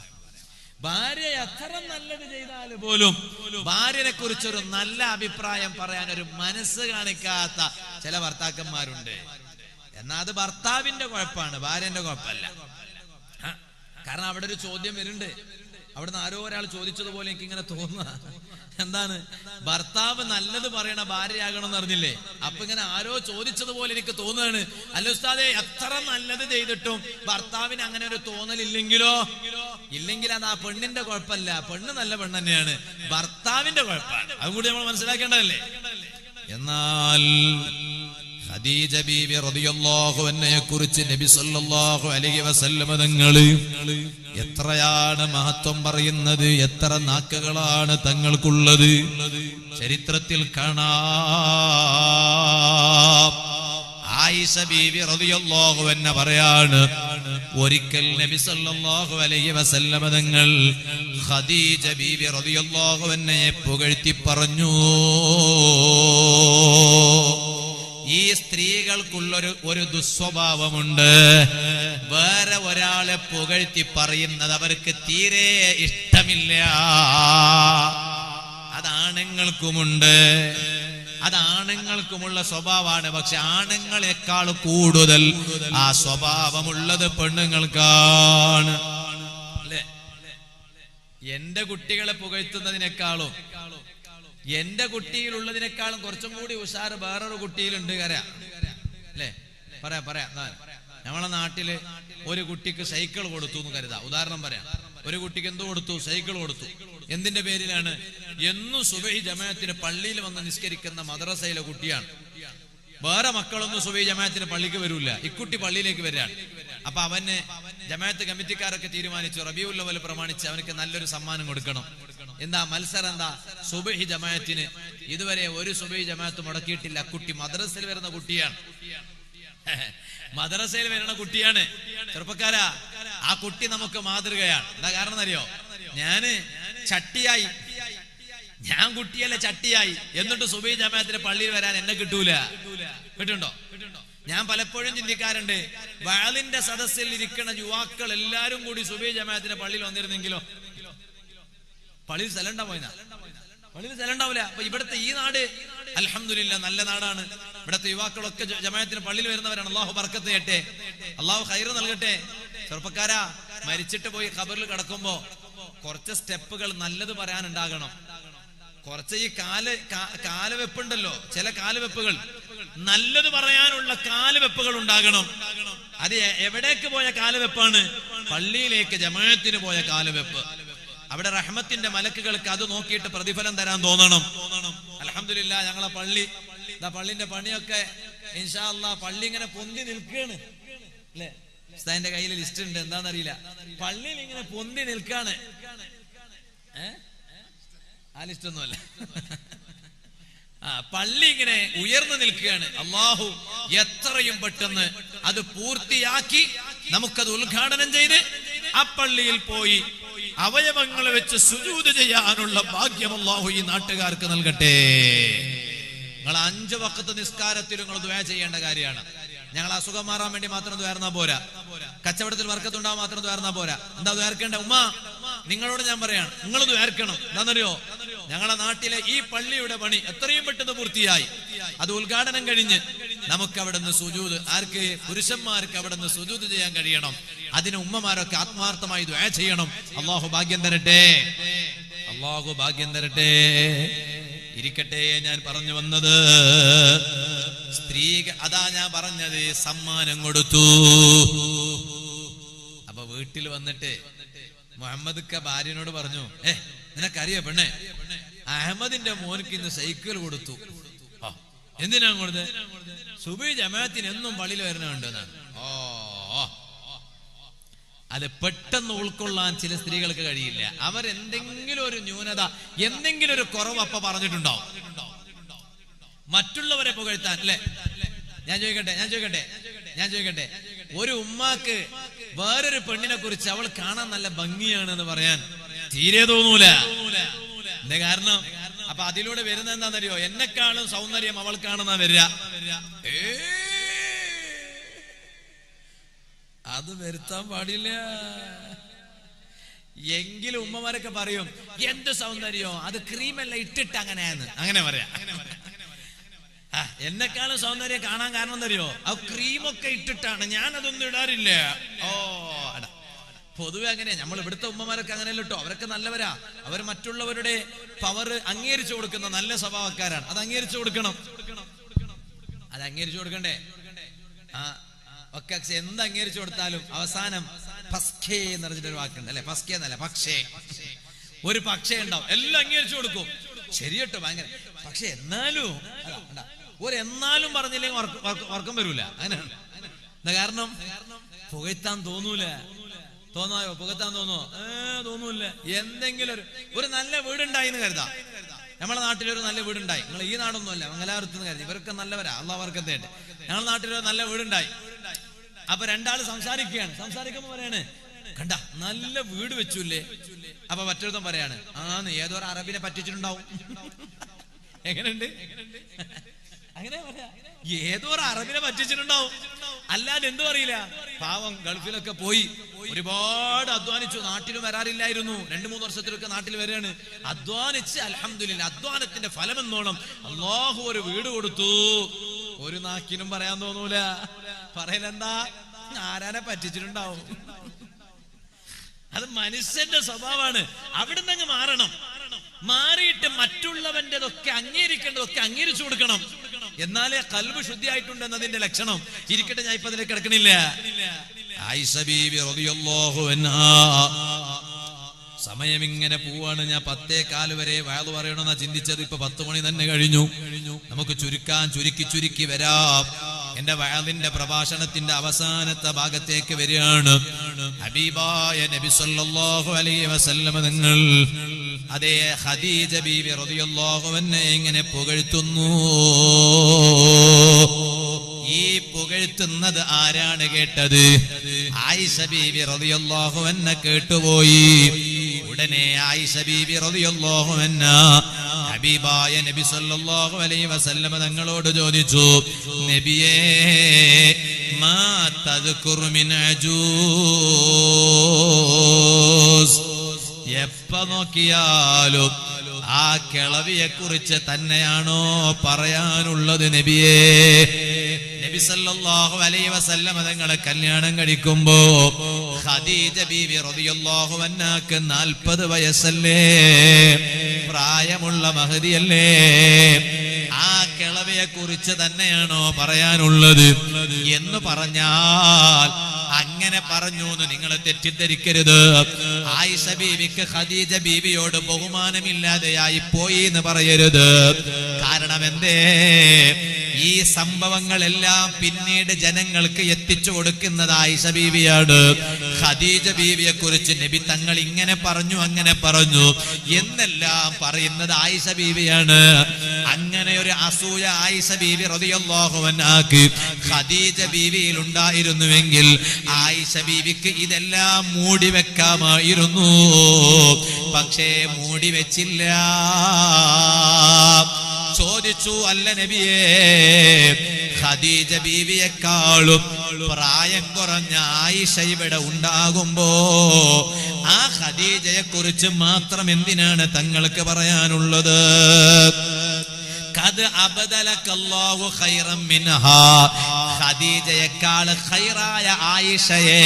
ഭാര്യ എത്ര നല്ലത് ചെയ്താൽ പോലും ഭാര്യനെ കുറിച്ചൊരു നല്ല അഭിപ്രായം പറയാൻ ഒരു മനസ്സ് കാണിക്കാത്ത ചില ഭർത്താക്കന്മാരുണ്ട്. എന്നാ അത് ഭർത്താവിന്റെ കുഴപ്പമാണ്, ഭാര്യന്റെ കുഴപ്പമല്ല. കാരണം അവിടെ ഒരു ചോദ്യം വരുന്നുണ്ട്. അവിടുന്ന് ആരോ ഒരാൾ ചോദിച്ചതുപോലെ എനിക്ക് ഇങ്ങനെ തോന്നുക, എന്താണ് ഭർത്താവ് നല്ലത് പറയണ ഭാര്യയാകണം എന്ന് അറിഞ്ഞില്ലേ? അപ്പൊ ഇങ്ങനെ ആരോ ചോദിച്ചതുപോലെ എനിക്ക് തോന്നുകയാണ്, അല്ല ഉസ്താദേ, എത്ര നല്ലത് ചെയ്തിട്ടും ഭർത്താവിന് അങ്ങനെ ഒരു തോന്നലില്ലെങ്കിലോ? ഇല്ലെങ്കിൽ അത് ആ പെണ്ണിന്റെ കുഴപ്പമല്ല, പെണ്ണ് നല്ല പെണ്ണ് തന്നെയാണ്, ഭർത്താവിന്റെ കുഴപ്പമാണ്. അതും കൂടി നമ്മൾ മനസ്സിലാക്കേണ്ടതല്ലേ? എന്നാൽ ഖദീജ ബീവി റളിയല്ലാഹു അൻഹയെ കുറിച്ച് നബി സല്ലല്ലാഹു അലൈഹി വസല്ലം തങ്ങൾ എത്രയാണ് മഹത്വം പറയുന്നത്, എത്ര നാക്കുകളാണ് തങ്ങൾക്കുള്ളത്. ചരിത്രത്തിൽ കാണാം, ആയിഷ ബീവി റളിയല്ലാഹു അൻഹ പറയാണ്, ഒരിക്കൽ നബി സല്ലല്ലാഹു അലൈഹി വസല്ലം തങ്ങൾ ഖദീജ ബീവി റളിയല്ലാഹു അൻഹയെ പുകഴ്ത്തി പറഞ്ഞു, ഈ സ്ത്രീകൾക്കുള്ളൊരു ഒരു ദുസ്വഭാവമുണ്ട്, വേറെ ഒരാളെ പുകഴ്ത്തി പറയുന്നത് അവർക്ക് തീരെ ഇഷ്ടമില്ല. അതാണുങ്ങൾക്കുമുണ്ട്, അതാണുങ്ങൾക്കുമുള്ള സ്വഭാവമാണ്. പക്ഷെ ആണുങ്ങളെക്കാൾ കൂടുതൽ ആ സ്വഭാവമുള്ളത് പെണ്ണുങ്ങൾക്കാണ്. അല്ലേ? എന്റെ കുട്ടികളെ പുകഴ്ത്തുന്നതിനേക്കാളും എന്റെ കുട്ടിയിലുള്ളതിനേക്കാളും കുറച്ചും കൂടി ഉഷാറ് വേറൊരു കുട്ടിയിലുണ്ട്. അല്ലേ? പറയാം. നമ്മളെ നാട്ടില് ഒരു കുട്ടിക്ക് സൈക്കിൾ കൊടുത്തു എന്ന് കരുതാ, ഉദാഹരണം പറയാം. ഒരു കുട്ടിക്ക് എന്ത് കൊടുത്തു? സൈക്കിൾ കൊടുത്തു. എന്തിന്റെ പേരിലാണ്? എന്നും സുബഹി ജമാഅത്തിന് പള്ളിയിൽ വന്ന് നിസ്കരിക്കുന്ന മദ്രസയിലെ കുട്ടിയാണ്. വേറെ മക്കളൊന്നും സുബഹി ജമാഅത്തിന് പള്ളിക്ക് വരൂല, ഇക്കുട്ടി പള്ളിയിലേക്ക് വരികയാണ്. അപ്പൊ അവന് ജമാഅത്ത് കമ്മിറ്റിക്കാരൊക്കെ തീരുമാനിച്ചു, റബീഉൽ അവ്വൽ പ്രമാണിച്ച് അവനക്ക് നല്ലൊരു സമ്മാനം കൊടുക്കണം. എന്താ മത്സരം? എന്താ? സുബഹി ജമാഅത്തിന് ഇതുവരെ ഒരു സുബഹി ജമാഅത്ത് മുടക്കിയിട്ടില്ല. കുട്ടി മദ്രസയിൽ വരുന്ന കുട്ടിയാണ്, മദ്രസയിൽ വരുന്ന കുട്ടിയാണ്. ചെറുപ്പക്കാരാ, ആ കുട്ടി നമുക്ക് മാതൃകയാണ്. എന്താ കാരണം അറിയോ? ഞാന് ചട്ടിയായി, ഞാൻ കുട്ടിയല്ല ചട്ടിയായി, എന്നിട്ട് സുബഹി ജമാഅത്തിന് പള്ളിയിൽ വരാൻ എന്നെ കിട്ടൂല. കിട്ടുണ്ടോ? ഞാൻ പലപ്പോഴും ചിന്തിക്കാറുണ്ട്, വഅലിന്റെ സദസ്സിൽ ഇരിക്കുന്ന യുവാക്കൾ എല്ലാരും കൂടി സുബഹി ജമാഅത്തിന് പള്ളിയിൽ വന്നിരുന്നെങ്കിലോ? പള്ളിയിൽ സ്ഥലം ഉണ്ടാവില്ല. അപ്പൊ ഇവിടുത്തെ ഈ നാട് അൽഹംദുലില്ലാ നല്ല നാടാണ്. ഇവിടുത്തെ യുവാക്കളൊക്കെ ജമാഅത്തിന് പള്ളിയിൽ വരുന്നവരാണ്. അള്ളാഹു ബർക്കത്ത് ചെയ്യട്ടെ, അള്ളാഹു ഖൈർ നൽകട്ടെ. ചെറുപ്പക്കാരാ, മരിച്ചിട്ട് പോയി ഖബറിൽ കിടക്കുമ്പോ കുറച്ച് സ്റ്റെപ്പുകൾ നല്ലത് പറയാനുണ്ടാകണം. കുറച്ച് ഈ കാലവെപ്പുണ്ടല്ലോ, ചില കാലവെപ്പുകൾ, നല്ലത് പറയാനുള്ള കാലവെപ്പുകൾ ഉണ്ടാകണം. അത് എവിടേക്ക് പോയ കാലവെപ്പാണ്? പള്ളിയിലേക്ക് ജമാഅത്തിന് പോയ കാലവെപ്പ്. അവിടെ റഹ്മത്തിന്റെ മലക്കുകൾക്ക് അത് നോക്കിയിട്ട് പ്രതിഫലം തരാൻ തോന്നണം. അൽഹംദുലില്ലാ, ഞങ്ങളെ പള്ളിന്റെ പണിയൊക്കെ ഇൻഷാ അല്ലാഹ് പള്ളി ഇങ്ങനെ പൊന്തി നിൽക്കുകയാണ്. അല്ലെ? ഉസ്താദിന്റെ കയ്യിൽ ലിസ്റ്റ് ഉണ്ട്, എന്താണെന്നറിയില്ല. പള്ളിയിൽ ഇങ്ങനെ പൊന്തി നിൽക്കാണ്. ആ ലിസ്റ്റ് ഒന്നുമല്ല, പള്ളി ഇങ്ങനെ ഉയർന്നു നിൽക്കുകയാണ്. അള്ളാഹു എത്രയും പെട്ടെന്ന് അത് പൂർത്തിയാക്കി നമുക്കത് ഉദ്ഘാടനം ചെയ്ത് ആ പള്ളിയിൽ പോയി അവയവങ്ങൾ വെച്ച് സുജൂദ് ചെയ്യാനുള്ള ഭാഗ്യം അല്ലാഹു ഈ നാട്ടുകാർക്ക് നൽകട്ടെ. നിങ്ങൾ 5 വഖത്ത് നിസ്കാരത്തിൽ നിങ്ങൾ ദുആ ചെയ്യേണ്ട കാര്യമാണ്. ഞങ്ങൾ അസുഖം മാറാൻ വേണ്ടി മാത്രം ദുആർന്നാ പോരാ, കച്ചവടത്തിൽ വർക്കത്തുണ്ടാവാൻ മാത്രം ദുആർന്നാ പോരാ. എന്താ ദുആർക്കേണ്ട? ഉമ്മ, നിങ്ങളോട് ഞാൻ പറയാണ്, നിങ്ങൾ ദുആർക്കണം. എന്താണെന്നറിയോ? ഞങ്ങളെ നാട്ടിലെ ഈ പള്ളിയുടെ പണി എത്രയും പെട്ടെന്ന് പൂർത്തിയായി അത് ഉദ്ഘാടനം കഴിഞ്ഞ് നമുക്ക് അവിടെ നിന്ന് സുജൂദ്, ആർക്ക്? പുരുഷന്മാർക്ക് അവിടെ നിന്ന് സുജൂദ് ചെയ്യാൻ കഴിയണം. അതിന് ഉമ്മമാരൊക്കെ ആത്മാർത്ഥമായി ദുആ ചെയ്യണം. അല്ലാഹു ഭാഗ്യം തരട്ടെ, അല്ലാഹു ഭാഗ്യം തരട്ടെ. ഇരിക്കട്ടെ, ഞാൻ പറഞ്ഞു വന്നത് സ്ത്രീ, അതാ ഞാൻ പറഞ്ഞത്, സമ്മാനം കൊടുത്തു. അപ്പൊ വീട്ടിൽ വന്നിട്ട് മുഹമ്മദ് ഭാര്യനോട് പറഞ്ഞു, നിനക്കറിയോ പെണ്ണെ, അഹമ്മദിന്റെ മോനിക്ക് ഇന്ന് സൈക്കിൾ കൊടുത്തു. എന്തിനാ കൊടുത്തത്? സുബഹി ജമാഅത്തിന് എന്നും പള്ളിയിൽ വരണുണ്ടെന്നാണ്. അത് പെട്ടെന്ന് ഉൾക്കൊള്ളാൻ ചില സ്ത്രീകൾക്ക് കഴിയില്ല. അവരെന്തെങ്കിലും ഒരു ന്യൂനത, എന്തെങ്കിലും ഒരു കുറവ് അപ്പ പറഞ്ഞിട്ടുണ്ടാവും. മറ്റുള്ളവരെ പുകഴ്ത്താൻ അല്ലേ? ഞാൻ ചോദിക്കട്ടെ, ഒരു ഉമ്മാക്ക് വേറൊരു പെണ്ണിനെ കുറിച്ച് അവൾ കാണാൻ നല്ല ഭംഗിയാണെന്ന് പറയാൻ തീരെ തോന്നൂല. എന്താ കാരണം? അപ്പൊ അതിലൂടെ വരുന്ന എന്താണെന്നറിയോ? എന്നെക്കാളും സൗന്ദര്യം അവൾക്കാണെന്നാ വരിക. അത് വരുത്താൻ പാടില്ല. എങ്കിലും ഉമ്മമാരൊക്കെ പറയും, എന്ത് സൗന്ദര്യോ, അത് ക്രീമെല്ലാം ഇട്ടിട്ട് അങ്ങനെ പറയാം. എന്നെക്കാളും സൗന്ദര്യം കാണാൻ കാരണം എന്തറിയോ? ആ ക്രീമൊക്കെ ഇട്ടിട്ടാണ്, ഞാനതൊന്നും ഇടാറില്ല. പൊതുവെ അങ്ങനെ നമ്മൾ ഇവിടുത്തെ ഉമ്മമാരൊക്കെ അങ്ങനെയല്ല കേട്ടോ. അവരൊക്കെ നല്ലവരാ. അവർ മറ്റുള്ളവരുടെ പവർ അംഗീകരിച്ചു കൊടുക്കുന്ന നല്ല സ്വഭാവക്കാരാണ്. അത് അംഗീകരിച്ചു കൊടുക്കണം, അത് അംഗീകരിച്ചു കൊടുക്കണ്ടേ? ഒക്കെ എന്ത് അംഗീകരിച്ചു കൊടുത്താലും അവസാനം പസ്കേ എന്ന് പറഞ്ഞിട്ടൊരു വാക്കുണ്ട് അല്ലെ? പസ്കേ എന്നല്ല, പക്ഷേ. ഒരു പക്ഷേ ഉണ്ടാവും. എല്ലാം അംഗീകരിച്ചു കൊടുക്കും, ശരി കേട്ടോ, ഭയങ്കര. പക്ഷെ എന്നാലും എന്നാലും പറഞ്ഞില്ലെങ്കിൽ ഉറക്കം വരൂല. അങ്ങനെയാണ്. എന്താ കാരണം? പുകഴ്ത്താൻ തോന്നൂല. തോന്നായോ? പുകഴ്ത്താൻ തോന്നുവോ? തോന്നൂല. എന്തെങ്കിലും ഒരു നല്ല വീടുണ്ടായി എന്ന് കരുതാം. നമ്മളെ നാട്ടിലൊരു നല്ല വീടുണ്ടായി. നിങ്ങൾ ഈ നാടൊന്നും അല്ല, മംഗലാപുരത്ത് നിന്ന് കരുതി. ഇവരൊക്കെ നല്ലവരാ, അള്ളാഹു വർക്കത്തേട്ട്. ഞങ്ങളുടെ നാട്ടിലൊരു നല്ല വീടുണ്ടായി. അപ്പൊ രണ്ടാള് സംസാരിക്കുമ്പോ പറയാണ്, കണ്ട നല്ല വീട് വെച്ചൂല്ലേ? അപ്പൊ മറ്റൊരുത്തം പറയാണ്, ഏതോ ഒരു അറബിനെ പറ്റിച്ചിട്ടുണ്ടാവും. എങ്ങനെയുണ്ട്? അങ്ങനെ പറയാ, ഏതോ ഒരു അറബിനെ പറ്റിച്ചിട്ടുണ്ടാവും. അല്ലാതെ എന്തും അറിയില്ല. പാവം ഗൾഫിലൊക്കെ പോയി ഒരുപാട് അധ്വാനിച്ചു, നാട്ടിലും വരാറില്ലായിരുന്നു. 2-3 വർഷത്തിലൊക്കെ നാട്ടിൽ വരികയാണ്. അധ്വാനിച്ച് അൽഹംദുലില്ലാ, അധ്വാനത്തിന്റെ ഫലം എന്നോണം അല്ലാഹു ഒരു വീട് കൊടുത്തു. ഒരു നാക്കിനും പറയാൻ തോന്നൂല. പറയലെന്താ? ആരാനെ പറ്റിച്ചിട്ടുണ്ടാവും. അത് മനുഷ്യന്റെ സ്വഭാവമാണ്. അവിടുന്ന് അങ്ങ് മാറണം. മാറിയിട്ട് മറ്റുള്ളവന്റെതൊക്കെ അംഗീകരിക്കേണ്ടതൊക്കെ അംഗീകരിച്ചു കൊടുക്കണം. എന്നാലേ ഖൽബ് ശുദ്ധിയായിട്ടുണ്ട് എന്നതിന്റെ ലക്ഷണം. ഇരിക്കട്ടെ, ഞാൻ ഇപ്പൊ അതിലേക്ക് കിടക്കണില്ല. ആയിഷ ബീവി റളിയല്ലാഹു അൻഹാ, സമയം ഇങ്ങനെ പോവാണ്. ഞാൻ 10:15 വരെ വഅദ് പറയണമെന്നാ ചിന്തിച്ചത്. ഇപ്പൊ 10 മണി തന്നെ കഴിഞ്ഞു. നമുക്ക് ചുരുക്കി വരാം. എന്റെ വഅദിന്റെ പ്രഭാഷണത്തിന്റെ അവസാനത്തെ ഭാഗത്തേക്ക് വരികയാണ്. ഹബീബായ നബി സല്ലല്ലാഹു അലൈഹി വസല്ലം തങ്ങൾ അതേ ഖദീജ ബീവി റളിയല്ലാഹു അൻഹ ഇങ്ങനെ പുകഴ്ത്തുന്നു. ഈ പുകഴ്ത്തുന്നത് ആരാണ് കേട്ടത്? ആയിഷ ബീവി റളിയല്ലാഹു അൻഹ കേട്ടുപോയി. ഉടനെ ആയിഷ ബീബി റളിയല്ലാഹു അൻഹ ഹബീബായ നബി സല്ലല്ലാഹു അലൈഹി വസല്ലം തങ്ങളോട് ചോദിച്ചു, നബിയേ, മാ തദ്കുറു മിൻ അജൂസ്. എപ്പ നോക്കിയാലും ആ കിളവിയെ കുറിച്ച് തന്നെയാണോ പറയാനുള്ളത് നബിയേ? നബി സല്ലല്ലാഹു അലൈഹി വസല്ലം തങ്ങളെ കല്യാണം കഴിക്കുമ്പോ ഖദീജ ബീവി റളിയല്ലാഹു അൻഹാക്ക് 40 വയസ്സല്ലേ? പ്രായമുള്ള മഹദിയല്ലേ? ആ കിളവിയെ കുറിച്ച് തന്നെയാണോ പറയാനുള്ളത് എന്ന് പറഞ്ഞാൽ അങ്ങനെ പറഞ്ഞു എന്ന് നിങ്ങൾ തെറ്റിദ്ധരിക്കരുത്. ആയിഷ ബീവിക്ക് ഖദീജ ബീവിയോട് ബഹുമാനമില്ലാതെയായി പോയി എന്ന് പറയരുത്. കാരണം എന്തേ? ഈ സംഭവങ്ങളെല്ലാം പിന്നീട് ജനങ്ങൾക്ക് എത്തിച്ചു കൊടുക്കുന്നത് ആയിഷ ബീവിയാണ്. ഖദീജ ബീവിയെ കുറിച്ച് നബി തങ്ങൾ ഇങ്ങനെ പറഞ്ഞു, അങ്ങനെ പറഞ്ഞു എന്നെല്ലാം പറയുന്നത് ആയിഷ ബീവിയാണ്. അങ്ങനെ ഒരു അസൂയ ആയിഷ ബീവി റളിയല്ലാഹു അൻഹാക്ക് ഖദീജ ബീവിയിൽ ഉണ്ടായിരുന്നുവെങ്കിൽ ആയിഷ ബീവിക്ക് ഇതെല്ലാം മൂടി വെക്കാമായിരുന്നു. പക്ഷേ മൂടി വെച്ചില്ല. ചോദിച്ചു, അല്ല നബിയേ, ഖദീജ ബീവിയെക്കാളും പ്രായം കുറഞ്ഞ ആയിഷ ഇവിടെ ഉണ്ടാകുമ്പോ ആ ഖദീജയെ കുറിച്ച് മാത്രം എന്തിനാണ് തങ്ങൾക്ക് പറയാനുള്ളത്? കഥ ഖദ് അബ്ദലകല്ലാഹു ഖൈറൻ മിൻഹാ, ഖദീജയേക്കാൾ ഖൈറായ ആയിഷയെ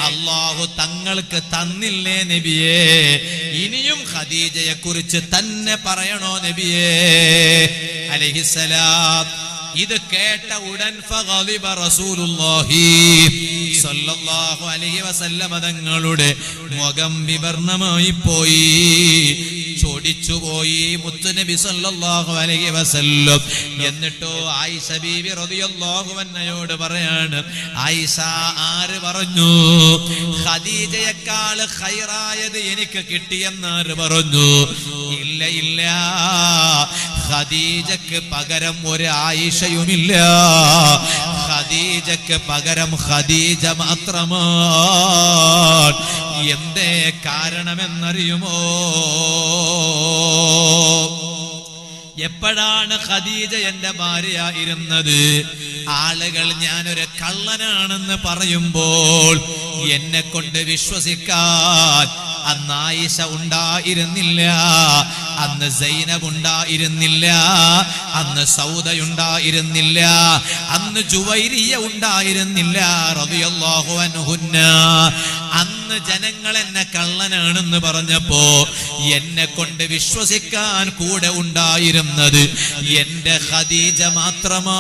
അല്ലാഹു തങ്ങൾക്ക് തന്നില്ലേ നബിയേ? ഇനിയും ഖദീജയെ കുറിച്ച് തന്നെ പറയണോ നബിയേ അലൈഹിസ്സലാം? ഇത് കേട്ട ഉടൻ ഫഗളിബ റസൂലുള്ളാഹി സ്വല്ലല്ലാഹു അലൈഹി വസല്ലം തങ്ങളുടെ മുഖം വിവർണമായി പോയി, ചൊടിച്ചുപോയി മുത്തുനബി സല്ലല്ലാഹു അലൈഹി വസല്ലം. എന്നിട്ടോ ആയിഷ ബീവി റളിയല്ലാഹു അൻഹയോട് പറയാണ്, ആയിഷ ആര് പറഞ്ഞു ഖദീജയേക്കാൾ ഖൈറായത് എനിക്ക് കിട്ടിയെന്നാര് പറഞ്ഞു? ഇല്ല ഇല്ല, ഖദീജക്ക് പകരം ഒരു ആയിഷയുമില്ല, ഖദീജക്ക് പകരം ഖദീജ മാത്രമാണ്. എന്തേ കാരണമെന്നറിയുമോ? എപ്പോഴാണ് ഖദീജ എന്റെ ഭാര്യയായിരുന്നത്? ആളുകൾ ഞാനൊരു കള്ളനാണെന്ന് പറയുമ്പോൾ എന്നെ കൊണ്ട് വിശ്വസിക്കാൻ അന്ന് ആയിഷ ഉണ്ടായിരുന്നില്ല, അന്ന് സൈനബ് ഉണ്ടായിരുന്നില്ല, അന്ന് സൗദയുണ്ടായിരുന്നില്ല, അന്ന് ജുവൈരിയ ഉണ്ടായിരുന്നില്ല റളിയല്ലാഹു അൻഹുന്ന. അന്ന് ജനങ്ങൾ എന്നെ കള്ളനാണെന്ന് പറഞ്ഞപ്പോ എന്നെ കൊണ്ട് വിശ്വസിക്കാൻ കൂടെ ഉണ്ടായിരുന്നത് എന്റെ ഖദീജ മാത്രമാണ്.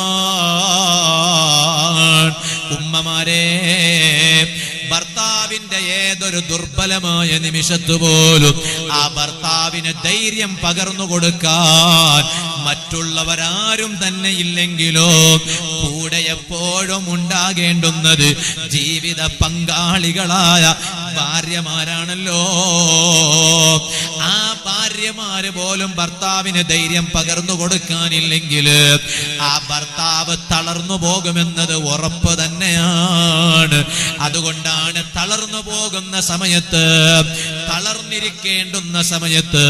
ഉമ്മമാരെ, ഭർത്താവിന്റെ ഏതൊരു ദുർബലമായ നിമിഷത്തു പോലും ആ ഭർത്താവിന് ധൈര്യം പകർന്നു കൊടുക്കാൻ മറ്റുള്ളവരാരും തന്നെ ഇല്ലെങ്കിലോ കൂടെ എപ്പോഴും ഉണ്ടാകേണ്ടുന്നത് ജീവിത പങ്കാളികളായ ഭാര്യമാരാണല്ലോ. ആ ഭാര്യമാര് പോലും ഭർത്താവിന് ധൈര്യം പകർന്നു കൊടുക്കാനില്ലെങ്കിൽ ആ ഭർത്താവ് തളർന്നു പോകുമെന്നത് ഉറപ്പ് തന്നെയാണ്. അതുകൊണ്ടാണ് തളർന്നു പോകുന്ന സമയത്ത്, തളർന്നിരിക്കേണ്ടുന്ന സമയത്ത്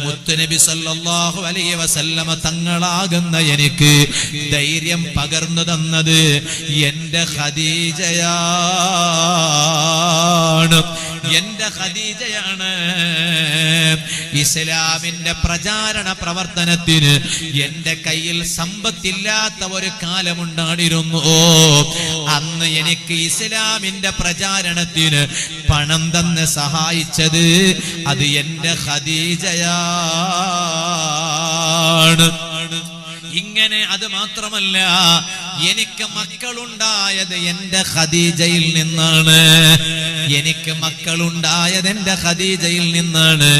മുത്തുനബി സല്ലല്ലാഹു അലൈഹി വസല്ലമ തങ്ങളാകുന്ന എനിക്ക് ധൈര്യം പകർന്നു തന്നത് എന്റെ ഖദീജയാണ്, എന്റെ ഖദീജയാണ്. ഇസ്ലാമിന്റെ പ്രചാരണ പ്രവർത്തനത്തിന് എന്റെ കയ്യിൽ സമ്പത്തില്ലാത്ത ഒരു കാലമുണ്ടായിരുന്നു. അന്ന് എനിക്ക് ഇസ്ലാമിന്റെ പ്രചാരണത്തിന് പണം തന്ന് സഹായിച്ചത് അത് എന്റെ ഖദീജയാണ്. ഇങ്ങനെ അത് മാത്രമല്ല, എനിക്ക് മക്കളുണ്ടായത് എന്റെ ഖദീജയിൽ നിന്നാണ്. എനിക്ക് മക്കളുണ്ടായത് എന്റെ ഖദീജയിൽ നിന്നാണ്.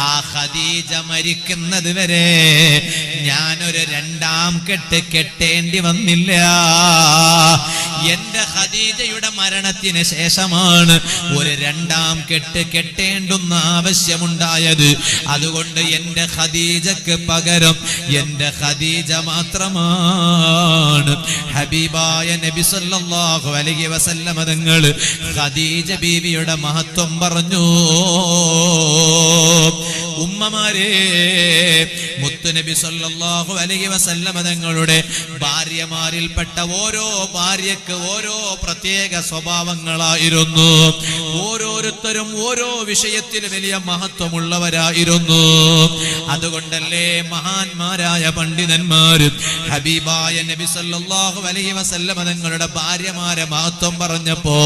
ആ ഖദീജ മരിക്കുന്നത് വരെ ഞാനൊരു രണ്ടാം കെട്ട് കെട്ടേണ്ടി വന്നില്ല. എന്റെ ഖദീജയുടെ മരണത്തിന് ശേഷമാണ് ഒരു രണ്ടാം കെട്ട് കെട്ടേണ്ടുന്ന ആവശ്യമുണ്ടായത്. അതുകൊണ്ട് എന്റെ ഖദീജക്ക് പകരം എന്റെ ഖദീജ മാത്രമാണ്. ഹബീബായ നബി സല്ലല്ലാഹു അലൈഹി വസല്ലം തങ്ങൾ ഖദീജ ബീവിയുടെ മഹത്വം പറഞ്ഞു. ഉമ്മമാരെ, മുത്തുനബി സല്ലല്ലാഹു അലൈഹി വസല്ലം തങ്ങളുടെ ഭാര്യമാരിൽപ്പെട്ട ഓരോ ഭാര്യക്ക് ഓരോ പ്രത്യേക സ്വഭാവങ്ങളായിരുന്നു. ഓരോരുത്തരും ഓരോ വിഷയത്തിൽ വലിയ മഹത്വമുള്ളവരായിരുന്നു. അതുകൊണ്ടല്ലേ മഹാന്മാരായ പണ്ഡിതന്മാര് ഹബീബായ നബി സല്ലല്ലാഹു അലൈഹി വസല്ലം തങ്ങളുടെ ഭാര്യമാരെ മഹത്വം പറഞ്ഞപ്പോ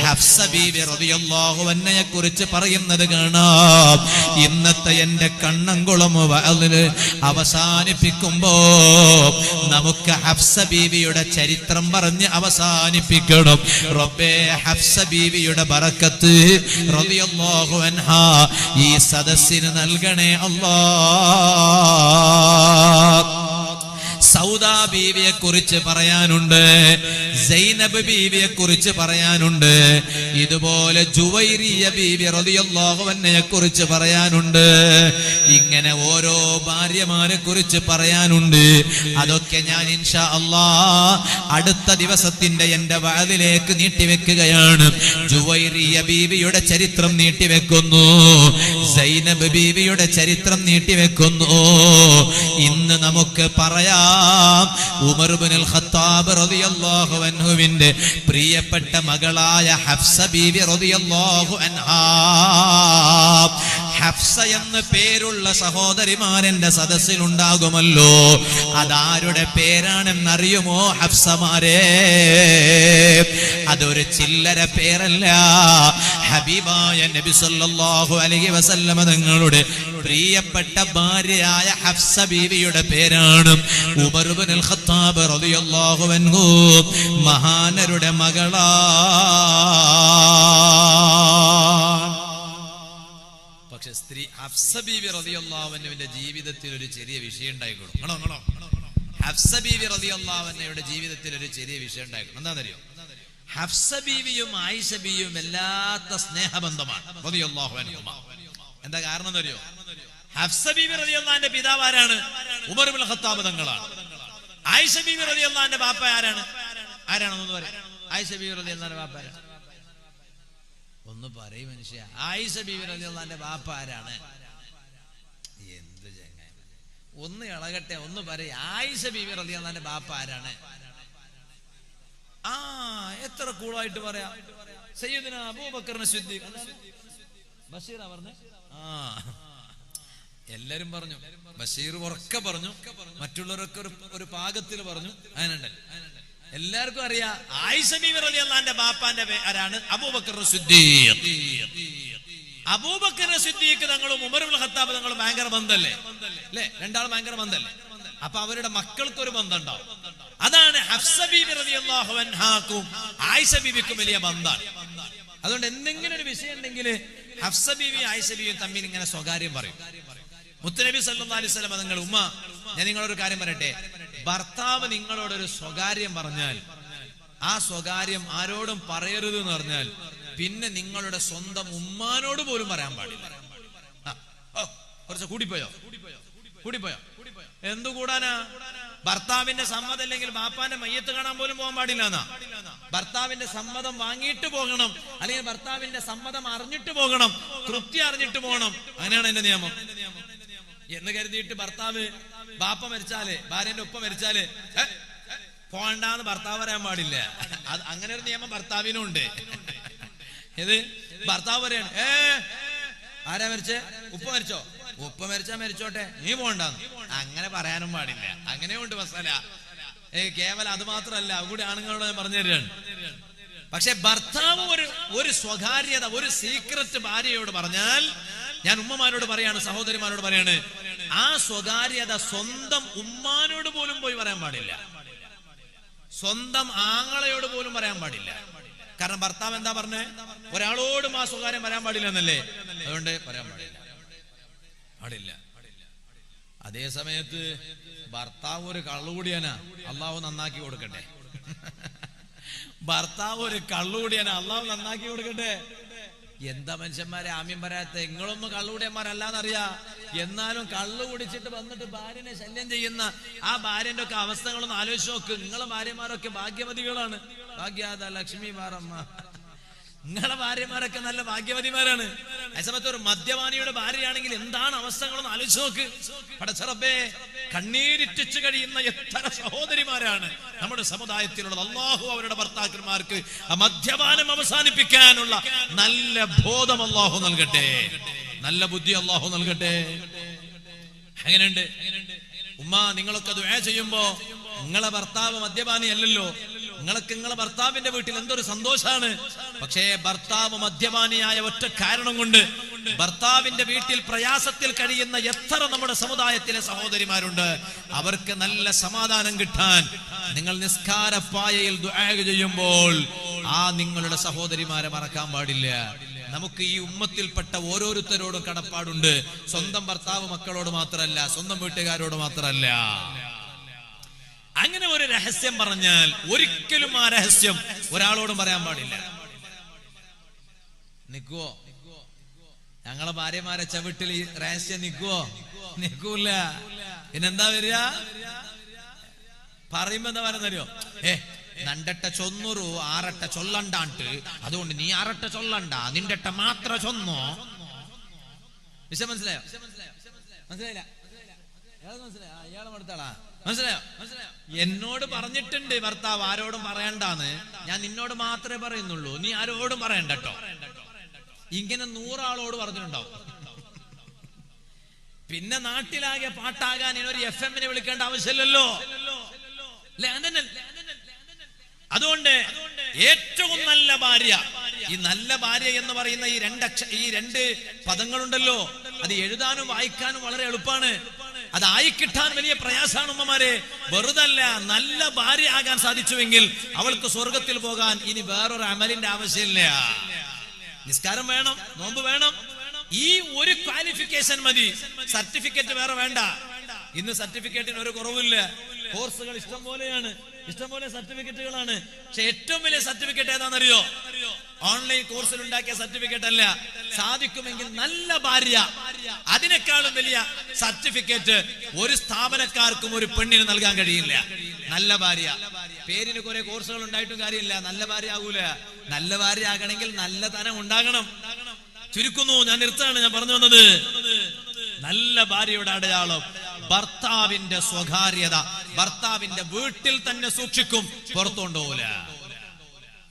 ഹഫ്സ ബീവി റളിയല്ലാഹു അൻഹയെ കുറിച്ച് പറയുന്നത് കാണാം. ഇന്നത്തെ എന്റെ കണ്ണംകുളം വഅലിന് അവസാനിപ്പിക്കുമ്പോ നമുക്ക് ഹഫ്സ ബീവിയുടെ ചരിത്രം പറഞ്ഞ് അവസാനിപ്പിക്കണം. റബ്ബേ, ഹഫ്സ ബീവിയുടെ ബറക്കത്ത് റളിയല്ലാഹു അൻഹാ ഈ സദസ്സിന് നൽകണേ അല്ലാഹ്. സൗദാ ബീവിയെ കുറിച്ച് പറയാനുണ്ട്, സൈനബ് ബീവിയെ കുറിച്ച് പറയാനുണ്ട്, ഇതുപോലെ ജുവൈരിയ ബീവി റളിയല്ലാഹു അൻഹയെ കുറിച്ച് പറയാനുണ്ട്. ഇങ്ങനെ ഓരോ ഭാര്യമാരെ കുറിച്ച് പറയാനുണ്ട്. അതൊക്കെ ഞാൻ ഇൻഷാ അല്ലാഹ് അടുത്ത ദിവസത്തിന്റെ എന്റെ വഅദിലേക്ക് നീട്ടിവെക്കുകയാണ്. ജുവൈരിയ ബീവിയുടെ ചരിത്രം നീട്ടിവെക്കുന്നു, സൈനബ് ബീവിയുടെ ചരിത്രം നീട്ടിവെക്കുന്നു. ഇന്ന് നമുക്ക് പറയാം, ഉമർ ഇബ്നുൽ ഖത്താബ് റളിയല്ലാഹു അൻഹുവിന്റെ പ്രിയപ്പെട്ട മകളായ ഹഫ്സ ബീവി റളിയല്ലാഹു അൻഹാ. ഹഫ്സ എന്ന് പേരുള്ള സഹോദരിമാരെന്റെ സദസ്സിലുണ്ടാകുമല്ലോ. അതാരുടെ പേരാണെന്നറിയുമോ ഹഫ്സമാരെ? അതൊരു ചില്ലര പേരല്ല. ഹബീബായ നബി സല്ലല്ലാഹു അലൈഹി വസല്ലമ തങ്ങളുടെ പ്രിയപ്പെട്ട ഭാര്യയായ ഹഫ്സ ബീവിയുടെ പേരാണ്. ഉമർ ഇബ്നുൽ ഖത്താബ് റളിയല്ലാഹു അൻഹു മഹാനരുടെ മകളാ. പക്ഷെ സ്ത്രീ ഹഫ്സ ബീവി റളിയല്ലാഹു അൻഹുവിന്റെ ജീവിതത്തിൽ ഒരു ചെറിയ വിഷയം ഉണ്ടായിക്കോളും. ഹഫ്സ ബീവി റളിയല്ലാഹു അൻഹയുടെ ജീവിതത്തിൽ ഒരു ചെറിയ വിഷയം ഉണ്ടായിക്കോളും. എന്താണെന്നറിയോ? ഹഫ്സ ബീവിയും ആയിഷ ബീവിയും വല്ലാത്ത സ്നേഹബന്ധമാണ് റളിയല്ലാഹു അൻഹുമാ. എന്താ കാരണം എന്നറിയോ? ഹഫ്സ ബീവി റളിയല്ലാഹു അൻഹയുടെ പിതാവ് ആരാണ്? ഉമർ ഇബ്നുൽ ഖത്താബ് തങ്ങളാണ്. ആയിഷ ബീവി റളിയല്ലാഹു അൻഹയുടെ ബാപ്പ ആരാണ്? ആരാണെന്ന് പറയും. ആയിഷ ബീവി റളിയല്ലാഹു അൻഹയുടെ ബാപ്പ ആരാണ്? ഒന്ന് പറയും മനുഷ്യ. ആയിഷ ബീവി റളിയല്ലാഹു അൻഹയുടെ ബാപ്പ ആരാണ്? എന്ത് ചങ്ങായി, ഒന്ന് ഇളകട്ടെ, ഒന്ന് പറയും. ആയിഷ ബീവി റളിയല്ലാഹു അൻഹയുടെ ബാപ്പ ആരാണ്? എത്ര കൂളായിട്ട് പറയാം. സയ്യിദുന അബൂബക്കർ സിദ്ദീഖ്. ബഷീർ പറഞ്ഞു. എല്ലാരും പറഞ്ഞു. ബഷീർ ഉറക്കെ പറഞ്ഞു, മറ്റുള്ളവരൊക്കെ ഒരു പാകത്തിൽ പറഞ്ഞു. അതിനുണ്ടല്ലോ എല്ലാവർക്കും അറിയാം ആയിഷ ബീവി റളിയല്ലാഹു അൻഹയുടെ ബാപ്പാന്റെ ആരാണ്? അബൂബക്കർ സിദ്ദീഖ്. അബൂബക്കർ സിദ്ദീഖ് തങ്ങളും ഉമർ ഇബ്നുൽ ഖത്താബ് തങ്ങളും ഭയങ്കര ബന്ധല്ലേ അല്ലേ? രണ്ടാളും ഭയങ്കര ബന്ധല്ലേ? അപ്പൊ അവരുടെ മക്കൾക്ക് ഒരു ബന്ധം ഉണ്ടാവും. അതാണ് ഹഫ്സ ബീവി റളിയല്ലാഹു അൻഹാക്കും ആയിഷ ബീവിക്കും വലിയ ബന്ധമാണ്. അതുകൊണ്ട് എന്തെങ്കിലും ഒരു വിഷയം ഉണ്ടെങ്കിൽ ഹഫ്സ ബീവി ആയിഷ ബീവിയും തമ്മിൽ ഇങ്ങനെ സ്വകാര്യം പറയും. മുത്തുനബി സല്ലല്ലാഹു അലൈഹി വസല്ലം നിങ്ങൾ, ഉമ്മ ഞാൻ നിങ്ങളൊരു കാര്യം പറയട്ടെ, ഭർത്താവ് നിങ്ങളോടൊരു സ്വകാര്യം പറഞ്ഞാൽ ആ സ്വകാര്യം ആരോടും പറയരുത് എന്ന് പറഞ്ഞാൽ പിന്നെ നിങ്ങളുടെ സ്വന്തം ഉമ്മാനോട് പോലും പറയാൻ പാടില്ല. കുറച്ച് കൂടിപ്പോയോ? എന്തു കൂടാനാ? ഭർത്താവിന്റെ സമ്മതം അല്ലെങ്കിൽ ബാപ്പാന്റെ മയ്യത്ത് കാണാൻ പോലും പോകാൻ പാടില്ല എന്നാ. ഭർത്താവിന്റെ സമ്മതം വാങ്ങിയിട്ട് പോകണം, അല്ലെങ്കിൽ ഭർത്താവിന്റെ സമ്മതം അറിഞ്ഞിട്ട് പോകണം, തൃപ്തി അറിഞ്ഞിട്ട് പോകണം. അങ്ങനെയാണ് എന്റെ നിയമം. എന്ന് കരുതിയിട്ട് ഭർത്താവ് ബാപ്പ മരിച്ചാല്, ഭാര്യന്റെ ഉപ്പ മരിച്ചാല് പോകണ്ടെന്ന് ഭർത്താവ് പറയാൻ പാടില്ല. അത് അങ്ങനെ ഒരു നിയമം ഭർത്താവിനും ഉണ്ട്. ഇത് ഭർത്താവ് പറയാണ്, ആരാ മരിച്ചേ? ഉപ്പ മരിച്ചോ? ഉപ്പ മരിച്ചാ മരിച്ചോട്ടെ, നീ പോകണ്ടെന്ന് അങ്ങനെ പറയാനും പാടില്ല. അങ്ങനെയുണ്ട് മസാല. കേവലം അത് മാത്രല്ല, അതുകൂടി ആണുങ്ങളോട് ഞാൻ പറഞ്ഞു തരികയാണ്. പക്ഷെ ഭർത്താവ് ഒരു സ്വകാര്യത, ഒരു സീക്രറ്റ് ഭാര്യയോട് പറഞ്ഞാൽ, ഞാൻ ഉമ്മമാരോട് പറയാണ്, സഹോദരിമാരോട് പറയാണ്, ആ സ്വകാര്യത സ്വന്തം ഉമ്മാനോട് പോലും പോയി പറയാൻ പാടില്ല, സ്വന്തം ആങ്ങളയോട് പോലും പറയാൻ പാടില്ല. കാരണം ഭർത്താവ് എന്താ പറഞ്ഞേ? ഒരാളോടും ആ സ്വകാര്യം പറയാൻ പാടില്ല എന്നല്ലേ? അതുകൊണ്ട് പറയാൻ പാടില്ല. അതേ സമയത്ത് ഭർത്താവ് ഒരു കള്ളുകൂടിയാനാ, അള്ളാഹു നന്നാക്കി കൊടുക്കട്ടെ. ഭർത്താവ് ഒരു കള്ളുകൂടിയാനാ, അള്ളാഹു നന്നാക്കി കൊടുക്കട്ടെ. എന്താ മനുഷ്യന്മാരെ ആമ്യം പറയാത്ത? നിങ്ങളൊന്നും കള്ളുകൂടിയന്മാരല്ലാന്നറിയാ, എന്നാലും കള്ളു കുടിച്ചിട്ട് വന്നിട്ട് ഭാര്യനെ ശല്യം ചെയ്യുന്ന ആ ഭാര്യന്റെ ഒക്കെ അവസ്ഥകളൊന്നും ആലോചിച്ച് നോക്ക്. നിങ്ങളെ ഭാര്യമാരൊക്കെ ഭാഗ്യവതികളാണ്. ഭാഗ്യാത ലക്ഷ്മി മാറമ്മ, നിങ്ങളെ ഭാര്യമാരൊക്കെ നല്ല ഭാഗ്യവതിമാരാണ്. അതേസമയത്ത് ഒരു മദ്യപാനിയുടെ ഭാര്യയാണെങ്കിൽ എന്താണ് അവസ്ഥകളൊന്നും ആലോചിച്ച് നോക്ക്. പടച്ചറബ്ബേ, കണ്ണീരിറ്റിച്ചു കഴിയുന്ന എത്ര സഹോദരിമാരാണ് നമ്മുടെ സമുദായത്തിലുള്ളത്. അള്ളാഹു അവരുടെ ഭർത്താക്കന്മാർക്ക് മദ്യപാനം അവസാനിപ്പിക്കാനുള്ള നല്ല ബോധം അള്ളാഹു നൽകട്ടെ, നല്ല ബുദ്ധി അള്ളാഹു നൽകട്ടെ. എങ്ങനെയുണ്ട് ഉമ്മ? നിങ്ങളൊക്കെ ദുആ ചെയ്യുമ്പോ നിങ്ങളെ ഭർത്താവ് മദ്യപാനി അല്ലല്ലോ, നിങ്ങൾക്ക് നിങ്ങളെ ഭർത്താവിന്റെ വീട്ടിൽ എന്തൊരു സന്തോഷാണ്. പക്ഷേ ഭർത്താവ് മദ്യപാനിയായ ഒറ്റ കാരണം കൊണ്ട് ഭർത്താവിന്റെ വീട്ടിൽ പ്രയാസത്തിൽ കഴിയുന്ന എത്ര നമ്മുടെ സമുദായത്തിലെ സഹോദരിമാരുണ്ട്. അവർക്ക് നല്ല സമാധാനം കിട്ടാൻ നിങ്ങൾ നിസ്കാരപ്പായയിൽ ദുആ ചെയ്യുമ്പോൾ ആ നിങ്ങളുടെ സഹോദരിമാരെ മറക്കാൻ പാടില്ല. നമുക്ക് ഈ ഉമ്മത്തിൽപ്പെട്ട ഓരോരുത്തരോടും കടപ്പാടുണ്ട്. സ്വന്തം ഭർത്താവ് മക്കളോട് മാത്രമല്ല, സ്വന്തം വീട്ടുകാരോട് മാത്രമല്ല. അങ്ങനെ ഒരു രഹസ്യം പറഞ്ഞാൽ ഒരിക്കലും ആ രഹസ്യം ഒരാളോടും പറയാൻ പാടില്ല. നിക്കുവോ? ഞങ്ങളെ ഭാര്യമാരെ ചവിട്ടിൽ ഈ രഹസ്യം നിക്കുവോ? നിക്കൂല. പിന്നെന്താ വരിക? പറയുമ്പോ എന്താ പറയുന്നറിയോ? നണ്ടട്ട ചൊന്നൂറു ആറട്ട ചൊല്ലണ്ടാണ്ട്, അതുകൊണ്ട് നീ ആറട്ട ചൊല്ലണ്ട, നിന്റെ മാത്ര ചൊന്നോ. വിഷയം മനസ്സിലായോ? മനസ്സിലായില്ല? ഇയാളെ മടുത്താളാ. മനസ്സിലായോ? എന്നോട് പറഞ്ഞിട്ടുണ്ട് ഭർത്താവ് ആരോടും പറയണ്ടാന്ന്. ഞാൻ നിന്നോട് മാത്രമേ പറയുന്നുള്ളൂ, നീ ആരോടും പറയണ്ട കേട്ടോ. ഇങ്ങനെ 100 ആളോട് പറഞ്ഞിട്ടുണ്ടാവും. പിന്നെ നാട്ടിലാകെ പാട്ടാകാൻ ഒരു FM വിളിക്കേണ്ട ആവശ്യമില്ലല്ലോ. അതുകൊണ്ട് ഏറ്റവും നല്ല ഭാര്യ, ഈ നല്ല ഭാര്യ എന്ന് പറയുന്ന ഈ രണ്ട് പദങ്ങളുണ്ടല്ലോ, അത് എഴുതാനും വായിക്കാനും വളരെ എളുപ്പമാണ്. അത് ആയിക്കിട്ടാൻ വലിയ പ്രയാസമാണ് ഉമ്മമാരെ. വെറുതല്ല, നല്ല ഭാര്യ ആകാൻ സാധിച്ചുവെങ്കിൽ അവൾക്ക് സ്വർഗത്തിൽ പോകാൻ ഇനി വേറൊരു അമലിന്റെ ആവശ്യമില്ല. നിസ്കാരം വേണം, നോമ്പ് വേണം, ഈ ഒരു ക്വാളിഫിക്കേഷൻ മതി. സർട്ടിഫിക്കറ്റ് വേറെ വേണ്ട. ഇന്ന് സർട്ടിഫിക്കറ്റിന് ഒരു കുറവില്ല. കോഴ്സുകൾ ഇഷ്ടം പോലെയാണ്, ഇഷ്ടംപോലെ സർട്ടിഫിക്കറ്റുകളാണ്. പക്ഷെ ഏറ്റവും വലിയ സർട്ടിഫിക്കറ്റ് ഏതാണെന്നറിയോ? ഓൺലൈൻ കോഴ്സിൽ ഉണ്ടാക്കിയ സർട്ടിഫിക്കറ്റ് അല്ല. സാധിക്കുമെങ്കിൽ നല്ല ഭാര്യ, അതിനേക്കാളും വലിയ സർട്ടിഫിക്കറ്റ് ഒരു സ്ഥാപനക്കാർക്കും ഒരു പെണ്ണിന് നൽകാൻ കഴിയില്ല. നല്ല ഭാര്യ. പേരിന് കുറെ കോഴ്സുകൾ ഉണ്ടായിട്ടും കാര്യമില്ല, നല്ല ഭാര്യ ആകൂല. നല്ല ഭാര്യ ആകണമെങ്കിൽ നല്ല തനം ഉണ്ടാകണം. ചുരുക്കുന്നു, ഞാൻ നിർത്താണ്. ഞാൻ പറഞ്ഞു വന്നത്, നല്ല ഭാര്യയുടെ അടയാളം ഭർത്താവിന്റെ സ്വകാര്യത. ഭർത്താവിന്റെ വീട്ടിൽ തന്നെ സൂക്ഷിക്കും, പുറത്തു കൊണ്ടുപോകില്ല.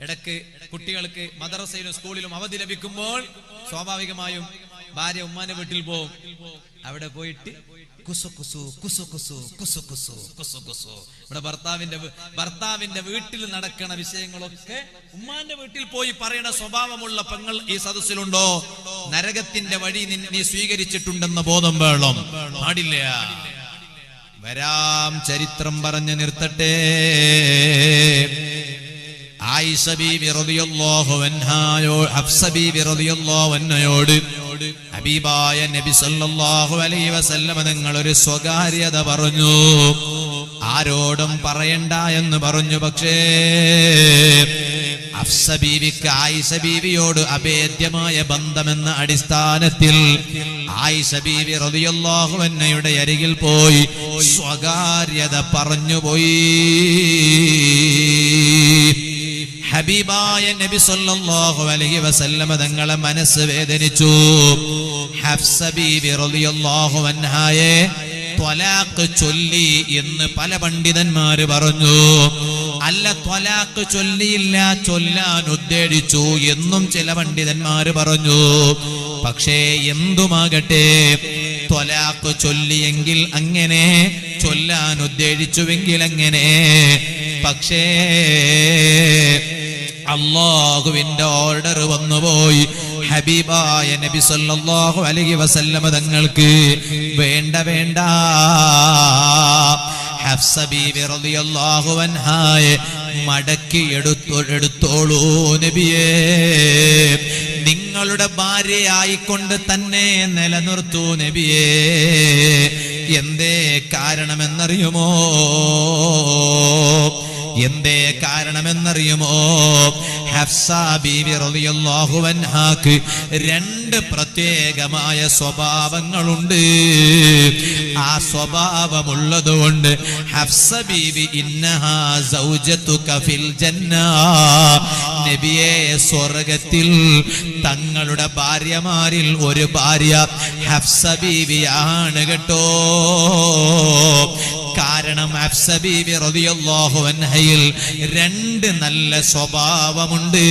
ഇടക്ക് കുട്ടികൾക്ക് മദ്രസയിലും സ്കൂളിലും അവധി ലഭിക്കുമ്പോൾ സ്വാഭാവികമായും ഭാര്യ ഉമ്മാന്റെ വീട്ടിൽ പോകും. അവിടെ പോയിട്ട് കുസു കുസു കുസു കുസു കുസു കുസു കുസു കുസു. ഇവിടെ ഭർത്താവിന്റെ വീട്ടിൽ നടക്കുന്ന വിഷയങ്ങളൊക്കെ ഉമ്മാന്റെ വീട്ടിൽ പോയി പറയണ സ്വഭാവമുള്ള പെങ്ങൾ ഈ സദസ്സിലുണ്ടോ? നരകത്തിന്റെ വഴി നീ സ്വീകരിച്ചിട്ടുണ്ടെന്ന ബോധം വേണം. പാടില്ല. വരാം, ചരിത്രം പറഞ്ഞു നിർത്തട്ടെ. ആയിഷ ബീവി റളിയല്ലാഹു അൻഹായോ ഹഫ്സ ബീവി റളിയല്ലാഹു അൻഹയോട് ഹബീബായ നബി സല്ലല്ലാഹു അലൈഹി വസല്ലം നിങ്ങൾ ഒരു സ്വകാര്യത പറഞ്ഞു. ആരോടും പറയണ്ട എന്ന് പറഞ്ഞു. പക്ഷേ ഹഫ്സ ബീവിക്ക് ആയിഷ ബീവിയോട് അഭേദ്യമായ ബന്ധമെന്ന അടിസ്ഥാനത്തിൽ ആയിഷ ബീവി റളിയല്ലാഹു അൻഹയുടെ അരികിൽ പോയി സ്വകാര്യത പറഞ്ഞുപോയി. ഹബീബായ നബി സല്ലല്ലാഹു അലൈഹി വസല്ലം തങ്ങളെ മനസ്സ് വേദനിച്ചു. ഹഫ്സ ബീവി റളിയല്ലാഹു അൻഹയെ ത്വലാഖ് ചൊല്ലി എന്ന് പല പണ്ഡിതന്മാര് പറഞ്ഞു. അല്ല, ത്വലാഖ് ചൊല്ലിയില്ല, ചൊല്ലാൻ ഉദ്ദേശിച്ചു എന്നും ചില പണ്ഡിതന്മാര് പറഞ്ഞു. പക്ഷേ എന്തുമാകട്ടെ, ത്വലാഖ് ചൊല്ലിയെങ്കിൽ അങ്ങനെ, ചൊല്ലാൻ ഉദ്ദേശിച്ചുവെങ്കിൽ അങ്ങനെ. പക്ഷേ അല്ലാഹുവിന്റെ ഓർഡർ വന്നുപോയി. ഹബീബായ നബി സല്ലല്ലാഹു അലൈഹി വസല്ലം തങ്ങൾക്ക് വേണ്ട ഹഫ്സ ബീവി റളിയല്ലാഹു അൻഹായെ മടക്കി എടുത്തോളൂ നബിയേ, നിങ്ങളുടെ ഭാര്യയായിക്കൊണ്ട് തന്നെ നിലനിർത്തൂ നബിയേ. എന്തേ കാരണമെന്നറിയുമോ? എന്തേ കാരണമെന്നറിയുമോ? ഹഫ്സ ബീവി റളിയല്ലാഹു അൻഹാക്ക് രണ്ട് പ്രത്യേകമായ സ്വഭാവങ്ങളുണ്ട്. ആ സ്വഭാവമുള്ളതുകൊണ്ട് ഹഫ്സ ബീവി ഇന്നഹാ സൗജതുക ഫിൽ ജന്ന, നബിയെ സ്വർഗ്ഗത്തിൽ തങ്ങളുടെ ഭാര്യമാരിൽ ഒരു ഭാര്യ ഹഫ്സ ബീവിയാണ് കേട്ടോ. കാരണം ഹഫ്സ ബീവി റളിയല്ലാഹു അൻഹയിൽ രണ്ട് നല്ല സ്വഭാവമുണ്ട്.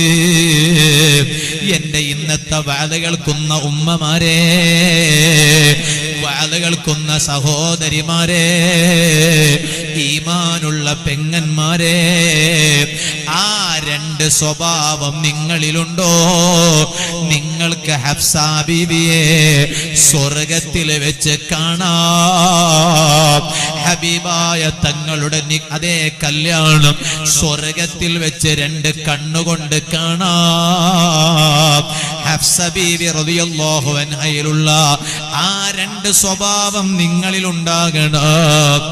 എന്റെ ഇന്നത്തെ വാദ കേൾക്കുന്ന ഉമ്മമാരെ, വാദ കേൾക്കുന്ന സഹോദരിമാരെ, ഈമാനുള്ള പെങ്ങന്മാരെ, ആ രണ്ട് സ്വഭാവം നിങ്ങളിലുണ്ടോ? നിങ്ങൾക്ക് ഹഫ്സ ബീവിയെ സ്വർഗ്ഗത്തിൽ വെച്ച് കാണാം. ഹബീബായ തങ്ങളുടെ അതേ കല്യാണം സ്വർഗ്ഗത്തിൽ വെച്ച് രണ്ട് കണ്ണുകൊണ്ട് കാണാം. ഹഫ്സ ബീവി റളിയല്ലാഹു അൻഹയിലുള്ള ആ രണ്ട് സ്വഭാവം നിങ്ങളിലുണ്ടാകണം.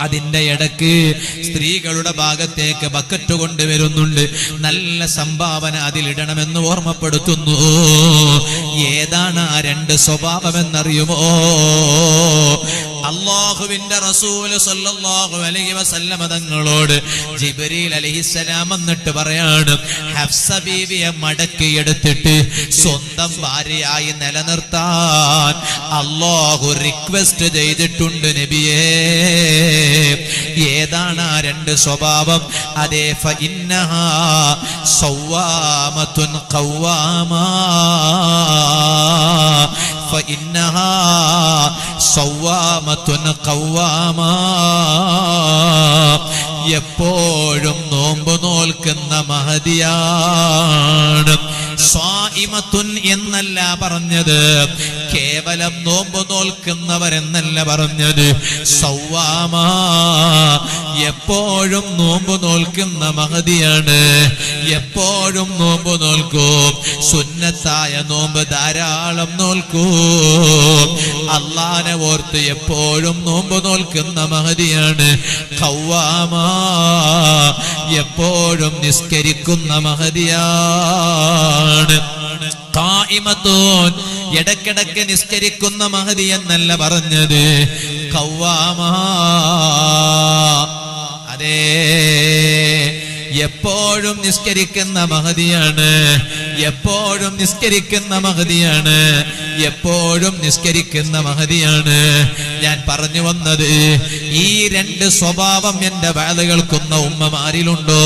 അതിന്റെ ഇടക്ക് സ്ത്രീകളുടെ ഭാഗത്തേക്ക് ബക്കറ്റ് കൊണ്ടുവരുന്നുണ്ട്. നല്ല സംഭാവന അതിലിടണമെന്ന് ഓർമ്മപ്പെടുത്തുന്നു. ഏതാണ് ആ രണ്ട് സ്വഭാവമെന്നറിയുമോ? അല്ലാഹുവിന്റെ റസൂല് സല്ലല്ലാഹു അലൈഹി വസല്ലം തങ്ങളോട് ജിബ്രീൽ അലൈഹിസ്സലാം വന്നിട്ട് പറയാണ്, ഹഫ്സ ബീവിയെ മടക്കി എടുത്തിട്ട് സ്വന്തം ഭാര്യയായി നിലനിർത്താൻ അല്ലാഹു റിക്വസ്റ്റ് ചെയ്തിട്ടുണ്ട് നബിയേ. ഏതാണ് ആ രണ്ട് സ്വഭാവം? അതേ, ഫഇന്നഹാ സവ്വാമത്തുൻ ഖവ്വാമാ, ഫഇന്നഹാ സവ്വാമത്തുൻ ഖവ്വാമാ, എപ്പോഴും നോമ്പ് നോൽക്കുന്ന മഹദിയാണ്. സ്വാഇമത്തുൻ എന്നല്ല പറഞ്ഞത്, കേവലം നോമ്പ് നോൽക്കുന്നവരെന്നല്ല പറഞ്ഞത്. സവ്വാമാ, എപ്പോഴും നോമ്പ് നോൽക്കുന്ന മഹദിയാണ്. എപ്പോഴും നോമ്പ് നോൽക്കൂ, സുന്നത്തായ നോമ്പ് ധാരാളം നോൽക്കൂ. അല്ലാഹനെ ഓർത്ത് എപ്പോഴും നോമ്പ് നോൽക്കുന്ന മഹദിയാണ്. ഖവ്വാമാ, എപ്പോഴും നിസ്കരിക്കുന്ന മഹദിയാണ്. ഖായിമത്തുൻ, ഇടക്കിടക്ക് നിസ്കരിക്കുന്ന മഹദി എന്നല്ല പറഞ്ഞത്. ഖവ്വാമാ, അതേ, എപ്പോഴും നിസ്കരിക്കുന്ന മഹദിയാണ്. എപ്പോഴും നിസ്കരിക്കുന്ന മഹദിയാണ്. എപ്പോഴും നിസ്കരിക്കുന്ന മഹദിയാണ്. ഞാൻ പറഞ്ഞു വന്നത്, ഈ രണ്ട് സ്വഭാവം എന്റെ വാഴ കേൾക്കുന്ന ഉമ്മമാരിലുണ്ടോ?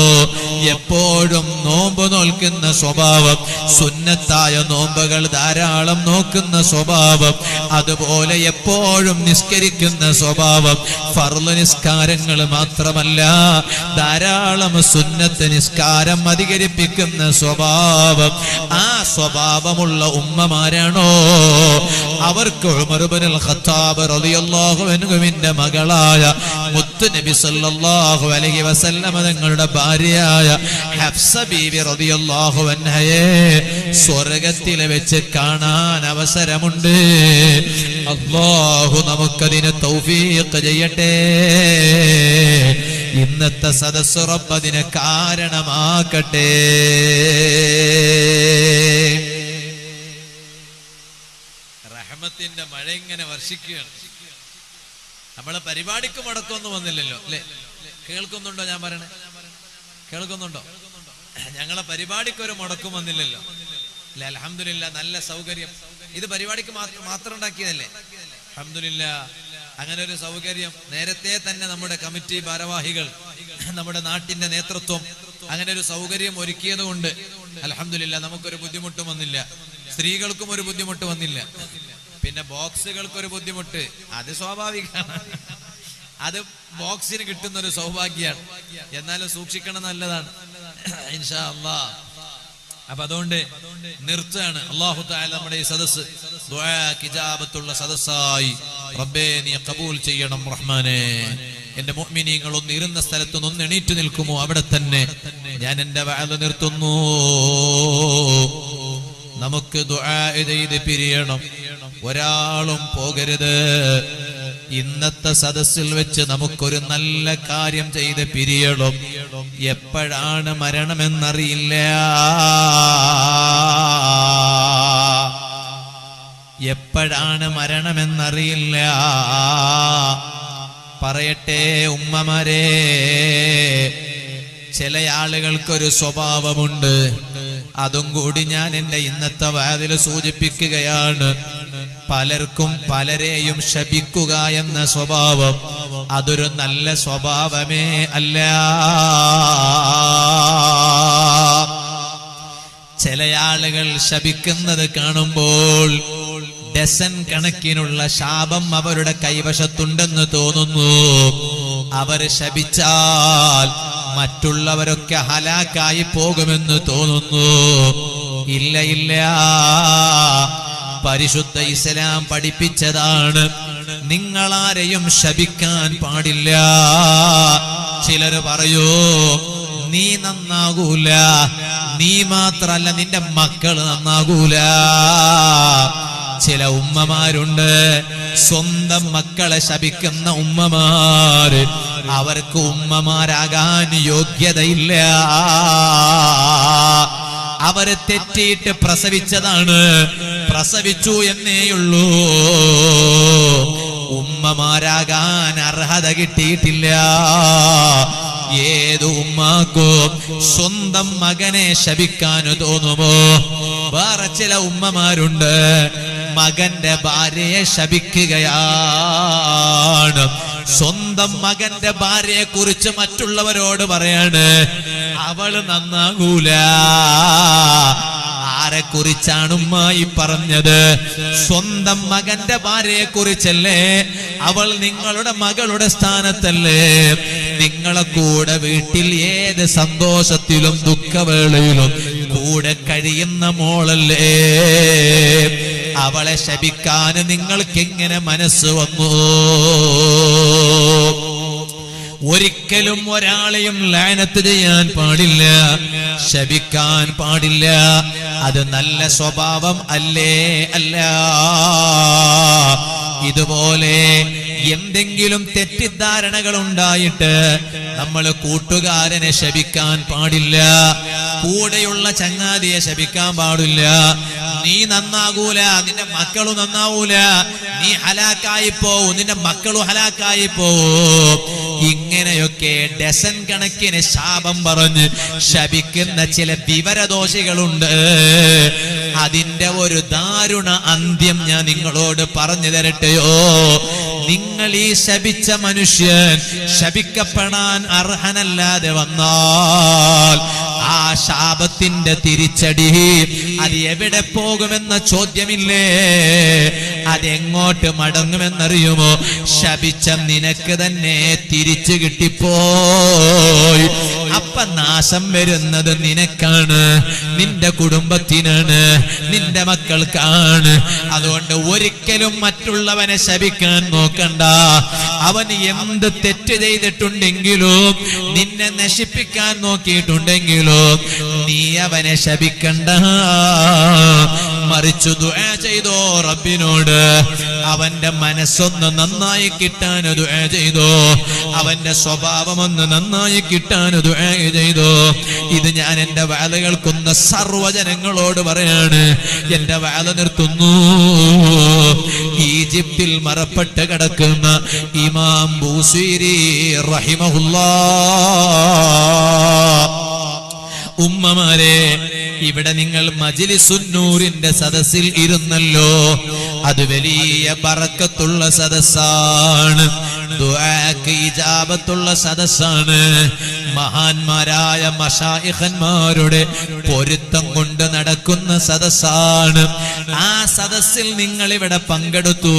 എപ്പോഴും നോമ്പ് നോൽക്കുന്ന സ്വഭാവം, സുന്നത്തായ നോമ്പുകൾ ധാരാളം നോക്കുന്ന സ്വഭാവം, അതുപോലെ എപ്പോഴും നിസ്കരിക്കുന്ന സ്വഭാവം. ഫർള് നിസ്കാരങ്ങൾ മാത്രമല്ല, ധാരാളം സുന്നത്ത് നിസ്കാരം അധികരിപ്പിക്കുന്ന സ്വഭാവം. ആ സ്വഭാവമുള്ള ഉമ്മമാരാണോ അവർക്ക് ഉമർ ഇബ്നുൽ ഖത്താബ് റളിയല്ലാഹു അൻഹുവിന്റെ മകളായ മുത്ത് നബി സല്ലല്ലാഹു അലൈഹി വസല്ലം തങ്ങളുടെ ഭാര്യയായ ഹഫ്സ ബീവി റളിയല്ലാഹു അൻഹയെ സ്വർഗ്ഗത്തിൽ വെച്ച് കാണാൻ അവസരമുണ്ട്. അല്ലാഹു നമുക്കതിന് തൗഫീഖ് ചെയ്യട്ടെ. ഇന്നത്തെ സദസ്സ് റബ്ബ് അതിന് കാരണമാക്കട്ടെ. റഹ്മത്തിന്റെ മഴ ഇങ്ങനെ വർഷിക്കുകയാണ്. നമ്മളെ പരിപാടിക്ക് മുടക്കമൊന്നും വന്നില്ലല്ലോ അല്ലെ? കേൾക്കുന്നുണ്ടോ ഞാൻ പറയണേ? കേൾക്കുന്നുണ്ടോ? ഞങ്ങളെ പരിപാടിക്ക് ഒരു മുടക്കം വന്നില്ലല്ലോ അല്ലെ? അൽഹംദുലില്ലാ, നല്ല സൗകര്യം. ഇത് പരിപാടിക്ക് മാത്രം ഉണ്ടാക്കിയതല്ലേ? അൽഹംദുലില്ലാ, അങ്ങനെ ഒരു സൗകര്യം നേരത്തെ തന്നെ നമ്മുടെ കമ്മിറ്റി ഭാരവാഹികൾ, നമ്മുടെ നാട്ടിന്റെ നേതൃത്വം അങ്ങനെ ഒരു സൗകര്യം ഒരുക്കിയത് കൊണ്ട് അൽഹംദുലില്ലാ നമുക്കൊരു ബുദ്ധിമുട്ടും വന്നില്ല. സ്ത്രീകൾക്കും ഒരു ബുദ്ധിമുട്ട് വന്നില്ല. പിന്നെ ബോക്സുകൾക്കൊരു ബുദ്ധിമുട്ട്, അത് സ്വാഭാവികമാണ്. അത് ബോക്സിന് കിട്ടുന്ന ഒരു സൗഭാഗ്യമാണ്. എന്നാലും സൂക്ഷിക്കണം, നല്ലതാണ് ഇൻഷാ അല്ലാഹ്. അപ്പൊ അതുകൊണ്ട് നിർത്തുകയാണ്. അല്ലാഹു തആല നമ്മുടെ ഈ സദസ്സ് ദുആക്ക് ഇജാബത്തുള്ള സദസ്സായി റബ്ബേ നീ ഖബൂൽ ചെയ്യണം റഹ്മാനേ. എന്റെ മുഅ്മിനീങ്ങൾ ഒന്ന് ഇരുന്ന സ്ഥലത്ത് ഒന്ന് എണീറ്റ് നിൽക്കുമോ? അവിടെ തന്നെ ഞാൻ എന്റെ വഅദ് നിർത്തുന്നു. നമുക്ക് ദുആ ചെയ്ത് പിരിയണം, ഒരാളും പോകരുത്. ഇന്നത്തെ സദസ്സിൽ വെച്ച് നമുക്കൊരു നല്ല കാര്യം ചെയ്ത് പിരിയണം. എപ്പോഴാണ് മരണമെന്നറിയില്ല. എപ്പോഴാണ് മരണമെന്നറിയില്ല. പറയട്ടെ ഉമ്മമാരെ, ചില ആളുകൾക്കൊരു സ്വഭാവമുണ്ട്. അതും കൂടി ഞാൻ എന്റെ ഇന്നത്തെ വാതിൽ സൂചിപ്പിക്കുകയാണ്. പലർക്കും പലരെയും ശപിക്കുക എന്ന സ്വഭാവം അതൊരു നല്ല സ്വഭാവമേ അല്ല. ചില ആളുകൾ ശപിക്കുന്നത് കാണുമ്പോൾ ഡസൻ കണക്കിനുള്ള ശാപം അവരുടെ കൈവശത്തുണ്ടെന്ന് തോന്നുന്നു. അവർ ശപിച്ചാൽ മറ്റുള്ളവരൊക്കെ ഹലാക്കായി പോകുമെന്ന് തോന്നുന്നു. ഇല്ല ഇല്ല, പരിശുദ്ധ ഇസ്ലാം പഠിപ്പിച്ചതാണ്, നിങ്ങളാരെയും ശപിക്കാൻ പാടില്ല. ചിലര് പറയൂ നീ നന്നാകൂല, നീ മാത്രല്ല നിന്റെ മക്കള് നന്നാകൂല. ചില ഉമ്മമാരുണ്ട്, സ്വന്തം മക്കളെ ശപിക്കുന്ന ഉമ്മമാര്. അവർക്ക് ഉമ്മമാരാകാൻ യോഗ്യതയില്ല. അവരെ തെറ്റിയിട്ട് പ്രസവിച്ചതാണ്, പ്രസവിച്ചു എന്നേയുള്ളൂ. ഉമ്മമാരാകാൻ അർഹത കിട്ടിയിട്ടില്ല. ഏത് ഉമ്മാക്കും സ്വന്തം മകനെ ശപിക്കാന് തോന്നുമോ? വേറെ ചില ഉമ്മമാരുണ്ട്, മകന്റെ ഭാര്യയെ ശപിക്കുകയാണ്. സ്വന്തം മകന്റെ ഭാര്യയെ കുറിച്ച് മറ്റുള്ളവരോട് പറയാണ് അവള് നന്നാകൂല. ആരെ കുറിച്ചാണ് ഉമ്മായി പറഞ്ഞത്? സ്വന്തം മകന്റെ ഭാര്യയെ കുറിച്ചല്ലേ? അവൾ നിങ്ങളുടെ മകളുടെ സ്ഥാനത്തല്ലേ? നിങ്ങളെ കൂടെ വീട്ടിൽ ഏത് സന്തോഷത്തിലും ദുഃഖവേളയിലും കൂടെ കഴിയുന്ന മോളല്ലേ? അവളെ ശപിക്കാൻ നിങ്ങൾക്ക് എങ്ങനെ മനസ്സ് വന്നു? ഒരിക്കലും ഒരാളെയും ലഅനത്ത് ചെയ്യാൻ പാടില്ല, ശപിക്കാൻ പാടില്ല. അത് നല്ല സ്വഭാവം അല്ലേ? അല്ല. ഇതുപോലെ എന്തെങ്കിലും തെറ്റിദ്ധാരണകൾ ഉണ്ടായിട്ട് നമ്മൾ കൂട്ടുകാരനെ ശപിക്കാൻ പാടില്ല, കൂടെയുള്ള ചങ്ങാതിയെ ശപിക്കാൻ പാടില്ല. നീ നന്നാകൂല, നിന്റെ മക്കളും നന്നാവൂല, നീ ഹലാക്കായി പോവും, നിന്റെ മക്കളും ഹലാക്കായി പോവും. ഇങ്ങനെയൊക്കെ ഡസൻ കണക്കിന് ശാപം പറഞ്ഞ് ശപിക്കുന്ന ചില വിവരദോഷികളുണ്ട്. അതിന്റെ ഒരു ദാരുണ അന്ത്യം ഞാൻ നിങ്ങളോട് പറഞ്ഞു തരട്ടെയോ? നിങ്ങൾ ഈ ശപിച്ച മനുഷ്യൻ ശപിക്കപ്പെടാൻ അർഹനല്ലാതെ വന്നാൽ ആ ശാപത്തിന്റെ തിരിച്ചടി അത് എവിടെ പോകുമെന്ന ചോദ്യമില്ലേ? അതെങ്ങോട്ട് മടങ്ങുമെന്നറിയുമോ? ശപിച്ച നിനക്ക് തന്നെ തിരിച്ചു കിട്ടിപ്പോയി. അപ്പൊ നാശം വരുന്നത് നിനക്കാണ്, നിന്റെ കുടുംബത്തിനാണ്, നിന്റെ മക്കൾക്കാണ്. അതുകൊണ്ട് ഒരിക്കലും മറ്റുള്ളവനെ ശപിക്കാൻ നോക്കണ്ട. അവൻ എന്ത് തെറ്റ് ചെയ്തിട്ടുണ്ടെങ്കിലും, നിന്നെ നശിപ്പിക്കാൻ നോക്കിയിട്ടുണ്ടെങ്കിലും നീ അവനെ ശപിക്കണ്ട. മറിച്ചു ദുആ ചെയ്തോ റബ്ബിനോട്. അവന്റെ മനസ്സൊന്ന് നന്നായി കിട്ടാൻ ദുആ ചെയ്തോ, അവന്റെ സ്വഭാവം ഒന്ന് നന്നായി കിട്ടാൻ ദുആ ചെയ്തോ. ഇത് ഞാൻ എന്റെ വഅദ കേൾക്കുന്ന സർവ്വജനങ്ങളോട് പറയാണ്. എന്റെ വഅദ നിർത്തുന്നു. ഈജിപ്തിൽ മറപ്പെട്ട് കിടക്കുന്ന ഇമാം ബൂസീരി റഹിമഹുല്ലാഹ്. ഉമ്മമാരെ, ഇവിടെ നിങ്ങൾ മജ്ലിസുന്നൂറിന്റെ സദസ്സിൽ ഇരുന്നല്ലോ. അത് വലിയ ബറക്കത്തുള്ള സദസ്സാണ്, ദുആക്ക് ഇജാബത്തുള്ള സദസ്സാണ്. മഹാന്മാരായ മശായിഖന്മാരുടെ പൊരുത്തം കൊണ്ട് നടക്കുന്ന സദസ്സാണ്. ആ സദസ്സിൽ നിങ്ങൾ ഇവിടെ പങ്കെടുത്തു.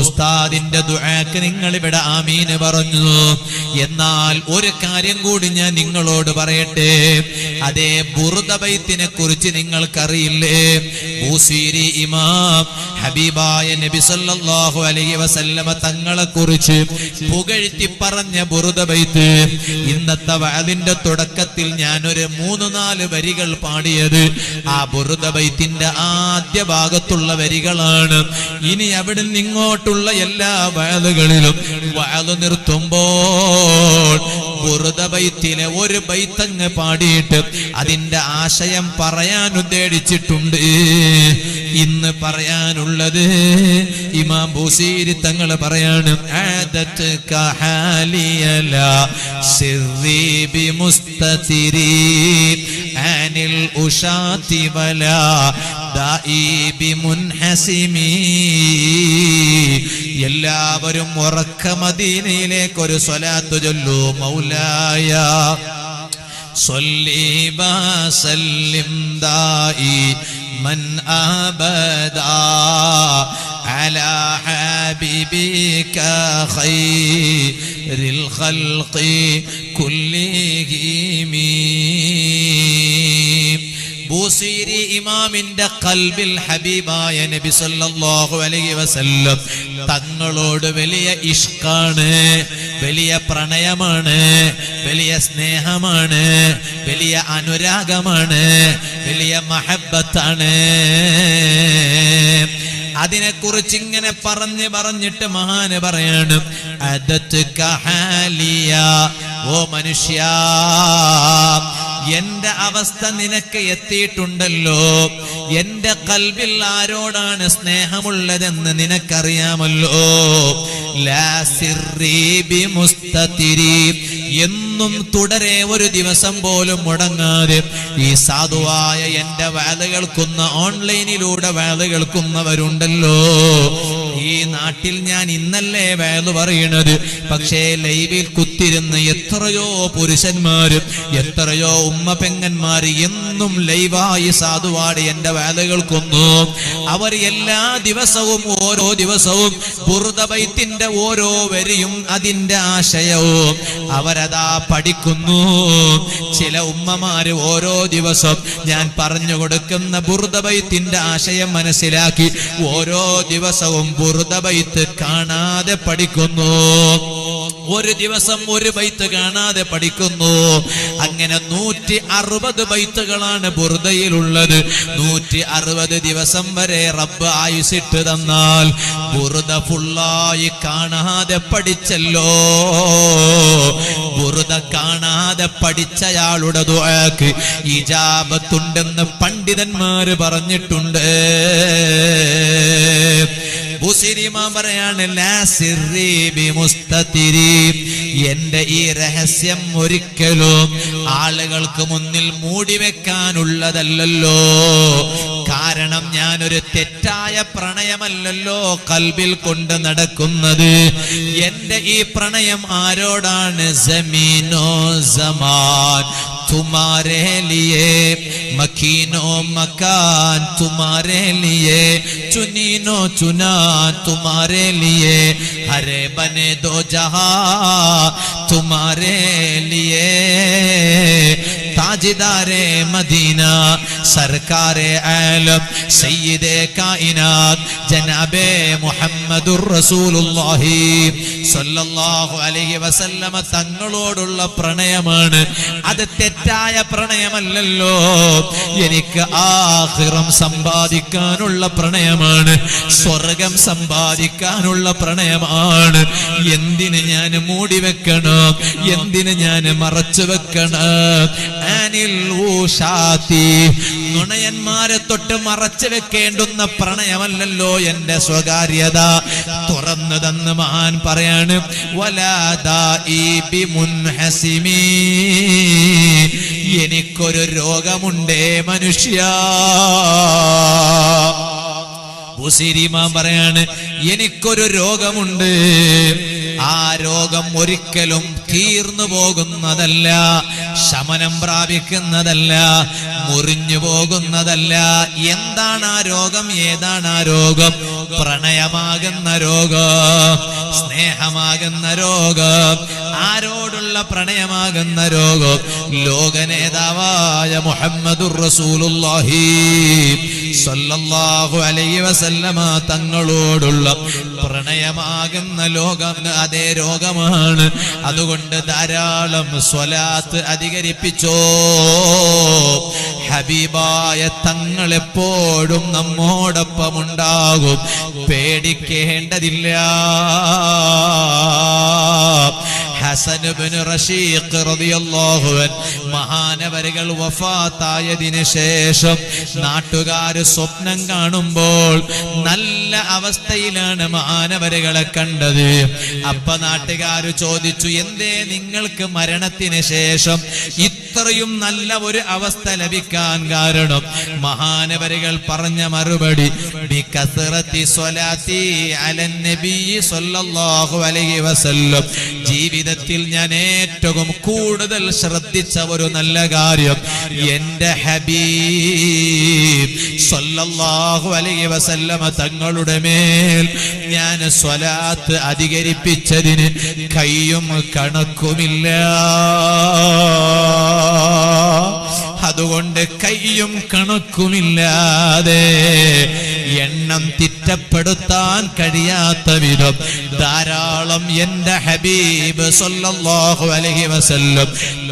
ഉസ്താദിന്റെ ദുആക്ക് നിങ്ങൾ ഇവിടെ ആമീൻ പറഞ്ഞു. എന്നാൽ ഒരു കാര്യം കൂടി ഞാൻ നിങ്ങളോട് പറയട്ടെ. അതേ ബുർദ ബൈത്തിനെ കുറിച്ച് നിങ്ങൾക്കറിയില്ലേ? ബൂസീരി ഇമാം ഹബീബായ നബി സല്ലല്ലാഹു അലൈഹി വസല്ലമ തങ്ങളെ കുറിച്ച് പുകഴ്ത്തി പറഞ്ഞ ബുർദ ബൈത്ത്. ഇന്നത്തെ വഅദിന്റെ തുടക്കത്തിൽ ഞാനൊരു 3-4 വരികൾ പാടിയത് ആ ബുർദ ബൈത്തിന്റെ ആദ്യ ഭാഗത്തുള്ള വരികളാണ്. ഇനി അവിടെ നിങ്ങോട്ടുള്ള എല്ലാ വഅദുകളിലും വഅദ് നിർത്തുമ്പോൾ ബുർദ ബൈത്തിലെ ഒരു ബൈത്തങ്ങ് പാടിയിട്ട് അതിന്റെ ആശയം പറയാൻ ഉദ്ദേശിച്ചിട്ടുണ്ട്. ഇന്ന് പറയാനുള്ളത് ഇമാം ബൂസീരി തങ്ങൾ പറയാണ്. ആദത്ത് കഹാലിയല സിർരി ബിമുസ്തതിരി അനിൽ ഉശാതി വലാ ദാഇ ബിമുൻഹസിമി. എല്ലാവരും ഉറക്ക മദീനയിലേക്ക് ഒരു സ്വലാത്ത് ചൊല്ലൂ. മൗലായ صلي وسلم دائما أبدا على حبيبك خير الخلق كلهم. ബൂസീരി ഇമാമിന്റെ ഖൽബിൽ ഹബീബായ നബി സല്ലല്ലാഹു അലൈഹി വസല്ലം തങ്ങളോട് വലിയ ഇഷ്കാണ്, വലിയ പ്രണയമാണ്, വലിയ സ്നേഹമാണ്, വലിയ അനുരാഗമാണ്, വലിയ മഹബ്ബത്താണ്. അതിനെക്കുറിച്ച് ഇങ്ങനെ പറഞ്ഞിട്ട് മഹാന് പറയാണ്. അദത്ത് കഹാലിയ, ഓ മനുഷ്യ, എന്റെ അവസ്ഥ നിനക്ക് എത്തിയിട്ടുണ്ടല്ലോ. എന്റെ ഖൽബിൽ ആരോടാണ് സ്നേഹമുള്ളതെന്ന് നിനക്കറിയാമല്ലോ. ലാ സിർരി ബിമുസ്തതിരി, എന്നും തുടരെ ഒരു ദിവസം പോലും മുടങ്ങാതെ ഈ സാധുവായ എന്റെ വഅദ കേൾക്കുന്ന, ഓൺലൈനിലൂടെ വഅദ കേൾക്കുന്നവരുണ്ടല്ലോ, ഈ നാട്ടിൽ ഞാൻ ഇന്നല്ലേ വയലു പറയണത്, പക്ഷേ ലൈവിൽ കുത്തിരുന്ന് എത്രയോ പുരുഷന്മാര്, എത്രയോ ഉമ്മ പെങ്ങന്മാര് എന്നും ലൈവായി സാധുവാടി എന്റെ വയല് കേൾക്കുന്നു. അവർ എല്ലാ ദിവസവും ഓരോ ദിവസവും ബുർദ ബൈത്തിന്റെ ഓരോ വരിയും അതിന്റെ ആശയവും അവരതാ പഠിക്കുന്നു. ചില ഉമ്മമാര് ഓരോ ദിവസം ഞാൻ പറഞ്ഞു കൊടുക്കുന്ന ബുർദ ബൈത്തിന്റെ ആശയം മനസ്സിലാക്കി ഓരോ ദിവസവും ബുർദ ബൈത്ത് കാണാതെ പഠിക്കുന്നു. ഒരു ദിവസം ഒരു ബൈത്ത് കാണാതെ പഠിക്കുന്നു. അങ്ങനെ 160 ബൈത്തുകളാണ് ബുർദയിലുള്ളത്. 160 ദിവസം വരെ റബ്ബ് ആയുസിട്ട് തന്നാൽ ബുർദ ഫുള്ളായി കാണാതെ പഠിച്ചല്ലോ. ബുർദ കാണാതെ പഠിച്ചയാളുടെ ദുആക്ക് ഇജാബത്തുണ്ടെന്ന് പണ്ഡിതന്മാര് പറഞ്ഞിട്ടുണ്ട്. ബുസിരിമാ പറയാണ്, ലാ സിർരി ബിമുസ്തതിരി, എന്റെ ഈ രഹസ്യം ഒരിക്കലും ആളുകൾക്ക് മുന്നിൽ മൂടിവെക്കാനുള്ളതല്ലല്ലോ. കാരണം ഞാനൊരു തെറ്റായ പ്രണയമല്ലല്ലോ കൽബിൽ കൊണ്ട് നടക്കുന്നത്. എന്റെ ഈ പ്രണയം ആരോടാണ്? സമീനോ സമാൻ तुम्हारे लिए, मकीनो मकान तुम्हारे लिए, चुनीनो चुना तुम्हारे लिए, हरे बने दो जहां तुम्हारे लिए, ताजदारे मदीना सरकारे आलम सय्यदे कायनात जनाबे मुहम्मदुर റസൂലുള്ളാഹി സ്വല്ലല്ലാഹു അലൈഹി വസല്ലമ തങ്ങളോടുള്ള പ്രണയമാണ്. അത് തെറ്റായ പ്രണയമല്ലല്ലോ. എനിക്ക് ആഖിറം സമ്പാദിക്കാനുള്ള പ്രണയമാണ്, സ്വർഗം സമ്പാദിക്കാനുള്ള പ്രണയമാണ്. എന്തിന് ഞാൻ മൂടി വെക്കണം? എന്തിന് ഞാൻ മറച്ചു വെക്കണം? അനിൽ ഊഷാത്തി, നുണയന്മാരെ തൊട്ട് മറച്ചു വെക്കേണ്ടുന്ന പ്രണയമല്ലല്ലോ എന്റെ സ്വകാര്യത. തുറന്നു തന്ന് മഹാൻ പറയാണ്, വലാദാഇ ബിമുൻഹസിമി, എനിക്കൊരു രോഗമുണ്ടേ മനുഷ്യ. ബുസീരിമാൻ പറയാണ്, എനിക്കൊരു രോഗമുണ്ട്. ആ രോഗം ഒരിക്കലും തീർന്നു പോകുന്നതല്ല, ശമനം പ്രാപിക്കുന്നതല്ല, മുറിഞ്ഞു പോകുന്നതല്ല. എന്താണ് ആ രോഗം? ഏതാണ് ആ രോഗം? പ്രണയമാകുന്ന രോഗം, സ്നേഹമാകുന്ന രോഗം, ആരോടുള്ള പ്രണയമാകുന്ന രോഗം? ലോക നേതാവായ മുഹമ്മദുർ റസൂലുള്ളാഹി സ്വല്ലല്ലാഹു അലൈഹി വസല്ലമ തങ്ങളോടുള്ള പ്രണയമാകുന്ന ലോകം അതേ രോഗമാണ്. അതുകൊണ്ട് ധാരാളം സ്വലാത്ത് അധികരിപ്പിച്ചോ. ഹബീബായ തങ്ങൾ എപ്പോഴും നമ്മോടൊപ്പം ഉണ്ടാകും, പേടിക്കേണ്ടതില്ല. ഹസൻ ഇബ്നു റശീഖ് റളിയല്ലാഹു അൻഹു മഹാനവരുകൾ വഫാത്തായതിനു ശേഷം നാട്ടുകാര് സ്വപ്നം കാണുമ്പോൾ നല്ല അവസ്ഥയിലാണ് മഹാനവരുകളെ കണ്ടത്. അപ്പ നാട്ടുകാര് ചോദിച്ചു, എന്തേ നിങ്ങൾക്ക് മരണത്തിന് ശേഷം ഇത്രയും നല്ല ഒരു അവസ്ഥ ലഭിക്കാൻ കാരണം? മഹാനവരുകൾ പറഞ്ഞ മറുപടി, ബികസ്റതി സ്വലാത്തി അലൻ നബി സ്വല്ലല്ലാഹു അലൈഹി വസല്ലം, ജീവിതത്തിൽ ഞാൻ ഏറ്റവും കൂടുതൽ ശ്രദ്ധിച്ച ഒരു നല്ല കാര്യം എന്റെ ഹബീബ് സ്വല്ലല്ലാഹു അലൈഹി വസല്ലമ തങ്ങളുടെ മേൽ ഞാൻ സ്വലാത്ത് അധികരിപ്പിച്ചതിന് കയ്യും കണക്കുമില്ല. അതുകൊണ്ട് കയ്യും കണക്കുമില്ലാതെ എണ്ണം തിട്ടപ്പെടുത്താൻ കഴിയാത്ത വിധം ധാരാളം എന്റെ ഹബീബ് സ്വല്ലല്ലാഹു അലൈഹി വസല്ലം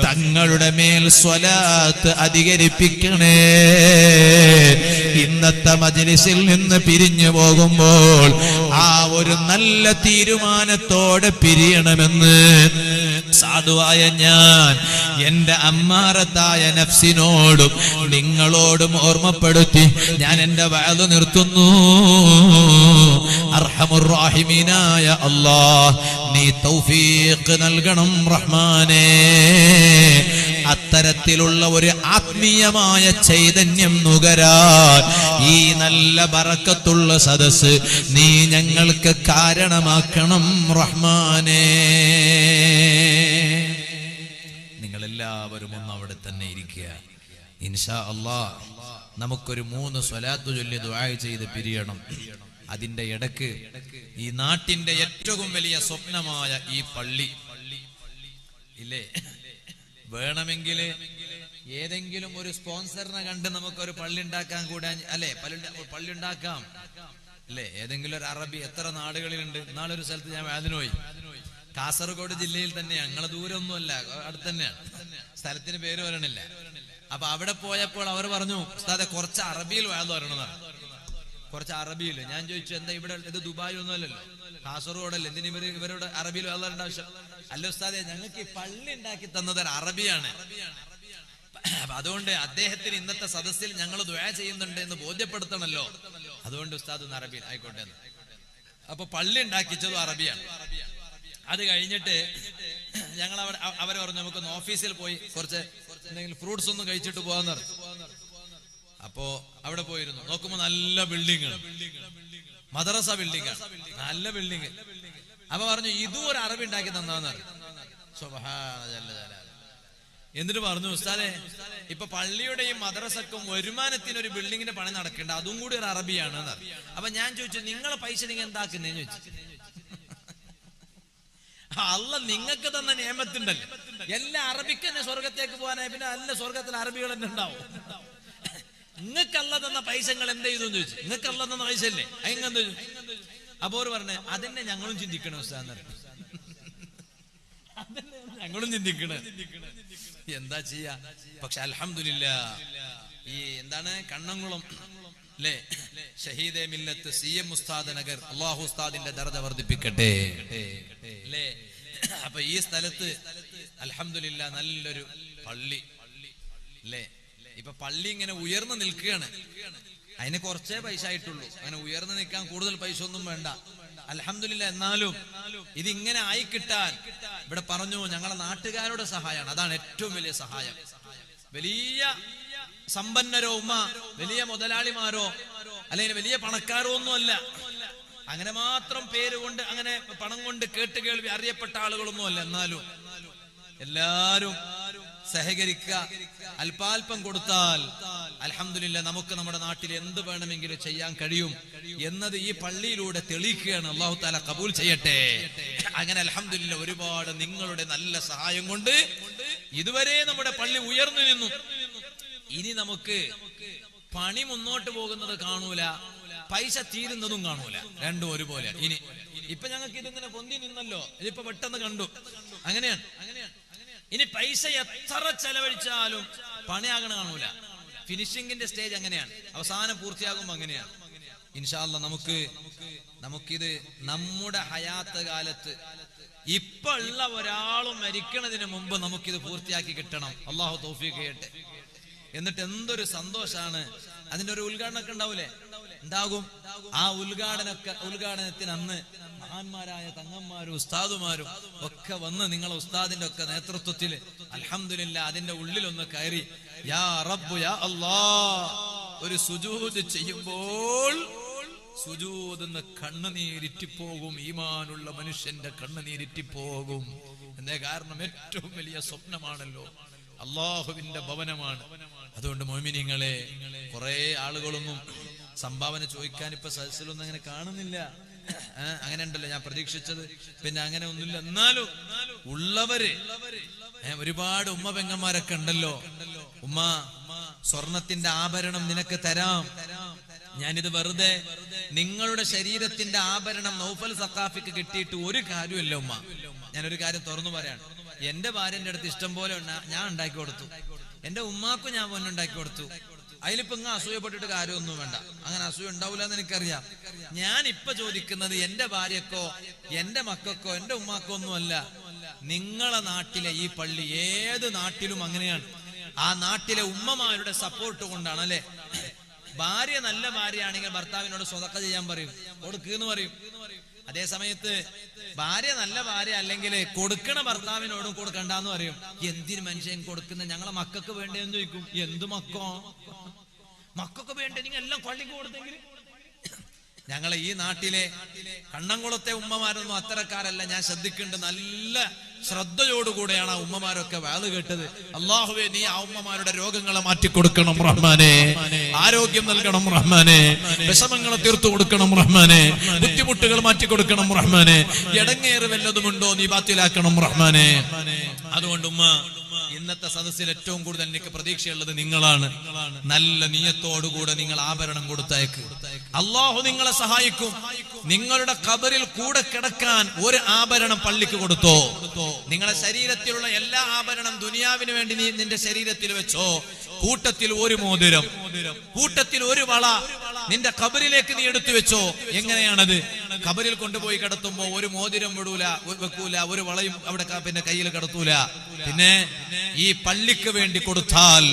തങ്ങളുടെ മേൽ സ്വലാത്ത് അധികരിപ്പിക്കണേ. ഇന്നത്തെ മജ്ലിസിൽ നിന്ന് പിരിഞ്ഞു പോകുമ്പോൾ ആ ഒരു നല്ല തീരുമാനത്തോടെ പിരിയണമെന്ന് സാധുവായ ഞാൻ എന്റെ അമ്മാറത്തായ നഫ്സിനോടും നിങ്ങളോടും ഓർമ്മപ്പെടുത്തി ഞാൻ എന്റെ വഅദ് നിർത്തുന്നു. അർഹമുർ റഹീമീനായ അല്ലാഹ്, നീ തൗഫീഖ് നൽകണം റഹ്മാനേ. അത്തരത്തിലുള്ള ഒരു ആത്മീയമായ ചൈതന്യം നുകരാൻ ഈ നല്ല ബറക്കത്തുള്ള സദസ്സ് നീ ഞങ്ങൾക്ക് കാരണമാക്കണം റഹ്മാനേ. നിങ്ങളെല്ലാവരും ഒന്ന് അവിടെ തന്നെ ഇരിക്കുക. ഇൻഷാ അല്ലാഹ് നമുക്കൊരു 3 സ്വലാത്ത് ചൊല്ലി ദുആ ചെയ്ത് പിരിയണം. അതിന്റെ ഇടക്ക് ഈ നാട്ടിന്റെ ഏറ്റവും വലിയ സ്വപ്നമായ ഈ പള്ളി ഇല്ലേ, വേണമെങ്കിൽ ഏതെങ്കിലും ഒരു സ്പോൺസറിനെ കണ്ട് നമുക്കൊരു പള്ളി ഉണ്ടാക്കാൻ കൂടാ അല്ലെ, പള്ളി ഉണ്ടാക്കാം അല്ലെ. ഏതെങ്കിലും ഒരു അറബി, എത്ര നാടുകളിലുണ്ട്. നാളൊരു സ്ഥലത്ത് ഞാൻ അതിന് പോയി, കാസർഗോഡ് ജില്ലയിൽ തന്നെ, ഞങ്ങളെ ദൂരമൊന്നുമല്ല, അടുത്ത് തന്നെയാണ്, സ്ഥലത്തിന് പേര് വരണില്ല. അപ്പൊ അവിടെ പോയപ്പോൾ അവർ പറഞ്ഞു, ഉസ്താദെ കുറച്ച് അറബിയിൽ വാഴ വരണമെന്നാണ്. കുറച്ച് അറബിയിൽ. ഞാൻ ചോദിച്ചു, എന്താ ഇവിടെ, ഇത് ദുബായ് ഒന്നുമല്ലല്ലോ, കാസർഗോഡല്ലേ, എന്തിന് ഇവരോട് അറബിയിൽ വാഴ ആവശ്യം? അല്ല ഉസ്താദെ, ഞങ്ങൾക്ക് ഈ പള്ളി ഉണ്ടാക്കി തന്നത് അറബിയാണ്, അതുകൊണ്ട് അദ്ദേഹത്തിന് ഇന്നത്തെ സദസ്സിൽ ഞങ്ങൾ ദുആ ചെയ്യുന്നുണ്ട് എന്ന് ബോധ്യപ്പെടുത്തണല്ലോ, അതുകൊണ്ട് ഉസ്താദ് ഒന്ന് അറബിയിൽ ആയിക്കോട്ടെ എന്ന്. അപ്പൊ പള്ളി ഉണ്ടാക്കിച്ചതും അറബിയാണ്. അത് കഴിഞ്ഞിട്ട് ഞങ്ങൾ അവർ പറഞ്ഞു നമുക്കൊന്ന് ഓഫീസിൽ പോയി കുറച്ച് എന്തെങ്കിലും ഫ്രൂട്ട്സ് ഒന്നും കഴിച്ചിട്ട് പോകാന്ന് പറഞ്ഞു. അപ്പോ അവിടെ പോയിരുന്നു. നോക്കുമ്പോ നല്ല ബിൽഡിംഗ്, മദ്രസ ബിൽഡിംഗ്, നല്ല ബിൽഡിംഗ്. അപ്പൊ പറഞ്ഞു ഇതും ഒരു അറബി ഉണ്ടാക്കി തന്നാന്ന് പറഞ്ഞു. എന്നിട്ട് പറഞ്ഞു, ഉസ്താദെ ഇപ്പൊ പള്ളിയുടെയും മദ്രസക്കും വരുമാനത്തിന് ഒരു ബിൽഡിങ്ങിന്റെ പണി നടക്കണ്ട, അതും കൂടി ഒരു അറബിയാണ്. അപ്പൊ ഞാൻ ചോദിച്ചു, നിങ്ങളെ പൈസ നിങ്ങൾ എന്താക്കുന്നേന്ന് ചോദിച്ചു. അല്ല നിങ്ങൾക്ക് തന്ന നിയമത്തുണ്ടല്ലോ, എല്ലാ അറബിക്ക് തന്നെ സ്വർഗത്തേക്ക് പോകാനായി, പിന്നെ അല്ല സ്വർഗത്തിൽ അറബികൾ തന്നെ ഉണ്ടാവും. നിങ്ങൾക്കല്ല തന്ന പൈസ നിങ്ങൾ എന്ത് ചെയ്തു എന്ന് ചോദിച്ചു. നിങ്ങൾക്കല്ല തന്ന പൈസ അല്ലേ, അതെന്ത് ചോദിച്ചു. അപ്പൊ അവർ പറഞ്ഞേ, അതന്നെ ഞങ്ങളും ചിന്തിക്കണം ഉസ്താദ്, അതന്നെ ഞങ്ങളും ചിന്തിക്കണേ, എന്താ ചെയ്യാ. പക്ഷെ അൽഹംദുലില്ലാഹ് ഈ എന്താണ് കണ്ണംകുളം അല്ലേ, ഷഹീദെ മില്ലത്ത് CM ഉസ്താദ് നഗർ, അല്ലാഹു ഉസ്താദിന്റെ ദർജ വർദ്ധിപ്പിക്കട്ടെ അല്ലേ. അപ്പൊ ഈ സ്ഥലത്ത് അൽഹംദുലില്ലാഹ് നല്ലൊരു പള്ളി അല്ലേ. ഇപ്പൊ പള്ളി ഇങ്ങനെ ഉയർന്നു നിൽക്കുകയാണ്. അതിന് കുറച്ചേ പൈസ ആയിട്ടുള്ളൂ, അങ്ങനെ ഉയർന്നു നിൽക്കാൻ കൂടുതൽ പൈസ ഒന്നും വേണ്ട. അൽഹംദുലില്ലാഹ്. എന്നാലും ഇതിങ്ങനെ ആയി കിട്ടാൻ ഇവിടെ പറഞ്ഞു ഞങ്ങളെ നാട്ടുകാരുടെ സഹായമാണ്, അതാണ് ഏറ്റവും വലിയ സഹായം. വലിയ സമ്പന്നരോ വലിയ മുതലാളിമാരോ അല്ലെങ്കിൽ വലിയ പണക്കാരോ ഒന്നുമല്ല, അങ്ങനെ മാത്രം പേരുകൊണ്ട് അങ്ങനെ പണം കൊണ്ട് കേട്ട് കേൾവി അറിയപ്പെട്ട ആളുകളൊന്നും അല്ല. എന്നാലും എല്ലാരും സഹകരിക്കുക, അല്പാൽപ്പം കൊടുത്താൽ അൽഹംദുലില്ലാഹ് നമുക്ക് നമ്മുടെ നാട്ടിൽ എന്ത് വേണമെങ്കിലും ചെയ്യാൻ കഴിയും എന്നത് ഈ പള്ളിയിലൂടെ തെളിയിക്കുകയാണ്. അല്ലാഹു തആല കബൂൽ ചെയ്യട്ടെ. അങ്ങനെ അൽഹംദുലില്ലാഹ് ഒരുപാട് നിങ്ങളുടെ നല്ല സഹായം കൊണ്ട് ഇതുവരെ നമ്മുടെ പള്ളി ഉയർന്നു നിന്നു. ഇനി നമുക്ക് പണി മുന്നോട്ട് പോകുന്നത് കാണൂല, പൈസ തീരുന്നതും കാണൂല, രണ്ടും ഒരുപോലെ. ഇപ്പൊ ഞങ്ങൾക്ക് ഇതിങ്ങനെ പൊന്തി നിന്നല്ലോ, ഇതിപ്പോ പെട്ടെന്ന് കണ്ടു, അങ്ങനെയാണ്. ഇനി പൈസ എത്ര ചെലവഴിച്ചാലും പണിയാകണ കാണൂല. ഫിനിഷിംഗിന്റെ സ്റ്റേജ് അങ്ങനെയാണ്, അവസാനം പൂർത്തിയാകുമ്പോ അങ്ങനെയാണ്. ഇൻഷാ അല്ലാഹ് നമുക്കിത് നമ്മുടെ ഹയാത്ത് കാലത്ത് ഇപ്പൊ ഉള്ള ഒരാളും മരിക്കണതിന് മുമ്പ് നമുക്കിത് പൂർത്തിയാക്കി കിട്ടണം. അല്ലാഹു തൗഫീഖ് ചെയ്യട്ടെ. എന്നിട്ട് എന്തൊരു സന്തോഷാണ്. അതിന്റെ ഒരു ഉദ്ഘാടനമൊക്കെ ഉണ്ടാവൂലേ, ഉണ്ടാകും. ആ ഉദ്ഘാടനത്തിന് അന്ന് മഹാന്മാരായ തങ്ങന്മാരും ഉസ്താദുമാരും ഒക്കെ വന്ന് നിങ്ങളെ ഉസ്താദിന്റെ ഒക്കെ നേതൃത്വത്തിൽ അൽഹംദുലില്ലാഹ് അതിന്റെ ഉള്ളിലൊന്ന് കയറി യാ റബ്ബ് യാ അല്ലാഹ് ഒരു സുജൂദ് ചെയ്യുമ്പോൾ സുജൂദെന്ന് കണ്ണുനീരിറ്റിപ്പോകും, ഈമാനുള്ള മനുഷ്യന്റെ കണ്ണുനീരിറ്റിപ്പോകും. എന്നേ കാരണം ഏറ്റവും വലിയ സ്വപ്നമാണല്ലോ, അള്ളാഹുവിന്റെ ഭവനമാണ്. അതുകൊണ്ട് മോമിനിങ്ങളെ, കുറെ ആളുകളൊന്നും സംഭാവന ചോദിക്കാൻ ഇപ്പൊ സദസ്സിലൊന്നും അങ്ങനെ കാണുന്നില്ല. അങ്ങനെ ഉണ്ടല്ലോ, ഞാൻ പ്രതീക്ഷിച്ചത് പിന്നെ അങ്ങനെ ഒന്നുമില്ല. എന്നാലും ഉള്ളവര് ഒരുപാട് ഉമ്മ പെങ്ങന്മാരൊക്കെ ഉണ്ടല്ലോ. ഉമ്മ സ്വർണത്തിന്റെ ആഭരണം നിനക്ക് തരാം, ഞാനിത് വെറുതെ നിങ്ങളുടെ ശരീരത്തിന്റെ ആഭരണം നൗഫൽ സഖാഫിക്ക് കിട്ടിയിട്ട് ഒരു കാര്യമില്ല ഉമ്മ. ഞാനൊരു കാര്യം തുറന്നു പറയാണ്, എന്റെ ഭാര്യന്റെ അടുത്ത് ഇഷ്ടം പോലെ ഞാൻ ഉണ്ടാക്കി കൊടുത്തു, എന്റെ ഉമ്മാക്കും ഞാൻ പൊന്നുണ്ടാക്കി കൊടുത്തു. അതിലിപ്പോ ഇങ്ങ് അസൂയപ്പെട്ടിട്ട് കാര്യമൊന്നും വേണ്ട, അങ്ങനെ അസൂയ ഉണ്ടാവില്ല എന്ന് എനിക്കറിയാം. ഞാൻ ഇപ്പൊ ചോദിക്കുന്നത് എന്റെ ഭാര്യക്കോ എന്റെ മക്കൾക്കോ എന്റെ ഉമ്മാക്കോ ഒന്നുമല്ല, നിങ്ങളെ നാട്ടിലെ ഈ പള്ളി ഏത് നാട്ടിലും അങ്ങനെയാണ്. ആ നാട്ടിലെ ഉമ്മമാരുടെ സപ്പോർട്ട് കൊണ്ടാണ് അല്ലെ. ഭാര്യ നല്ല ഭാര്യയാണെങ്കിൽ ഭർത്താവിനോട് സ്വതക്ക ചെയ്യാൻ പറയും, കൊടുക്കുന്നു പറയും. അതേ സമയത്ത് ഭാര്യ നല്ല ഭാര്യ അല്ലെങ്കിൽ കൊടുക്കണ ഭർത്താവിനോടും കൊടുക്കണ്ടെന്ന് പറയും. എന്തിനു മനുഷ്യൻ കൊടുക്കുന്ന, ഞങ്ങളെ മക്കൾക്ക് വേണ്ടേന്ന് ചോദിക്കും. എന്ത് മക്കൾക്ക് വേണ്ട, നിങ്ങൾ എല്ലാം പള്ളിക്ക് കൊടുത്തെങ്കിൽ. ഞങ്ങളെ ഈ നാട്ടിലെ കണ്ണംകുളത്തെ ഉമ്മമാരൊന്നും അത്തരക്കാരല്ല. ഞാൻ ശ്രദ്ധിക്കേണ്ടത്, നല്ല ശ്രദ്ധയോടുകൂടെയാണ് ആ ഉമ്മമാരൊക്കെ വാള് കേട്ടത്. അല്ലാഹുവേ, നീ ആ ഉമ്മമാരുടെ രോഗങ്ങളെ മാറ്റിക്കൊടുക്കണം റഹ്മാനെ, ആരോഗ്യം നൽകണം റഹ്മാനെ, വിഷമങ്ങളെ തീർത്തു കൊടുക്കണം റഹ്മാനെ, ബുദ്ധിമുട്ടുകൾ മാറ്റിക്കൊടുക്കണം റഹ്മാനെ, ഇടങ്ങേറ് വല്ലതുമുണ്ടോ നീ ബാത്തിലാക്കണം റഹ്മാനെ. അതുകൊണ്ട് ഉമ്മ, ഇന്നത്തെ സദസ്സിൽ ഏറ്റവും കൂടുതൽ എനിക്ക് പ്രതീക്ഷയുള്ളത് നിങ്ങളാണ്. നല്ല നിയത്തോടുകൂടെ നിങ്ങൾ ആഭരണം കൊടുത്തയക്ക്. അല്ലാഹു നിങ്ങളെ സഹായിക്കും. നിങ്ങളുടെ ഖബറിൽ കൂടെ കിടക്കാൻ ഒരു ആഭരണം പള്ളിക്ക് കൊടുത്തോ. നിങ്ങളുടെ ശരീരത്തിലുള്ള എല്ലാ ആഭരണം ദുനിയാവിന് വേണ്ടി നീ നിന്റെ ശരീരത്തിൽ വെച്ചോ. കൂട്ടത്തിൽ ഒരു മോതിരം, കൂട്ടത്തിൽ ഒരു വള നിന്റെ ഖബറിലേക്ക് നീ എടുത്തു വെച്ചോ. എങ്ങനെയാണത്? ഖബറിൽ കൊണ്ടുപോയി കിടത്തുമ്പോ ഒരു മോതിരം വെക്കൂല, ഒരു വളയും അവിടെ പിന്നെ കയ്യിൽ കിടത്തൂല. പിന്നെ ഈ പള്ളിക്ക് വേണ്ടി കൊടുത്താൽ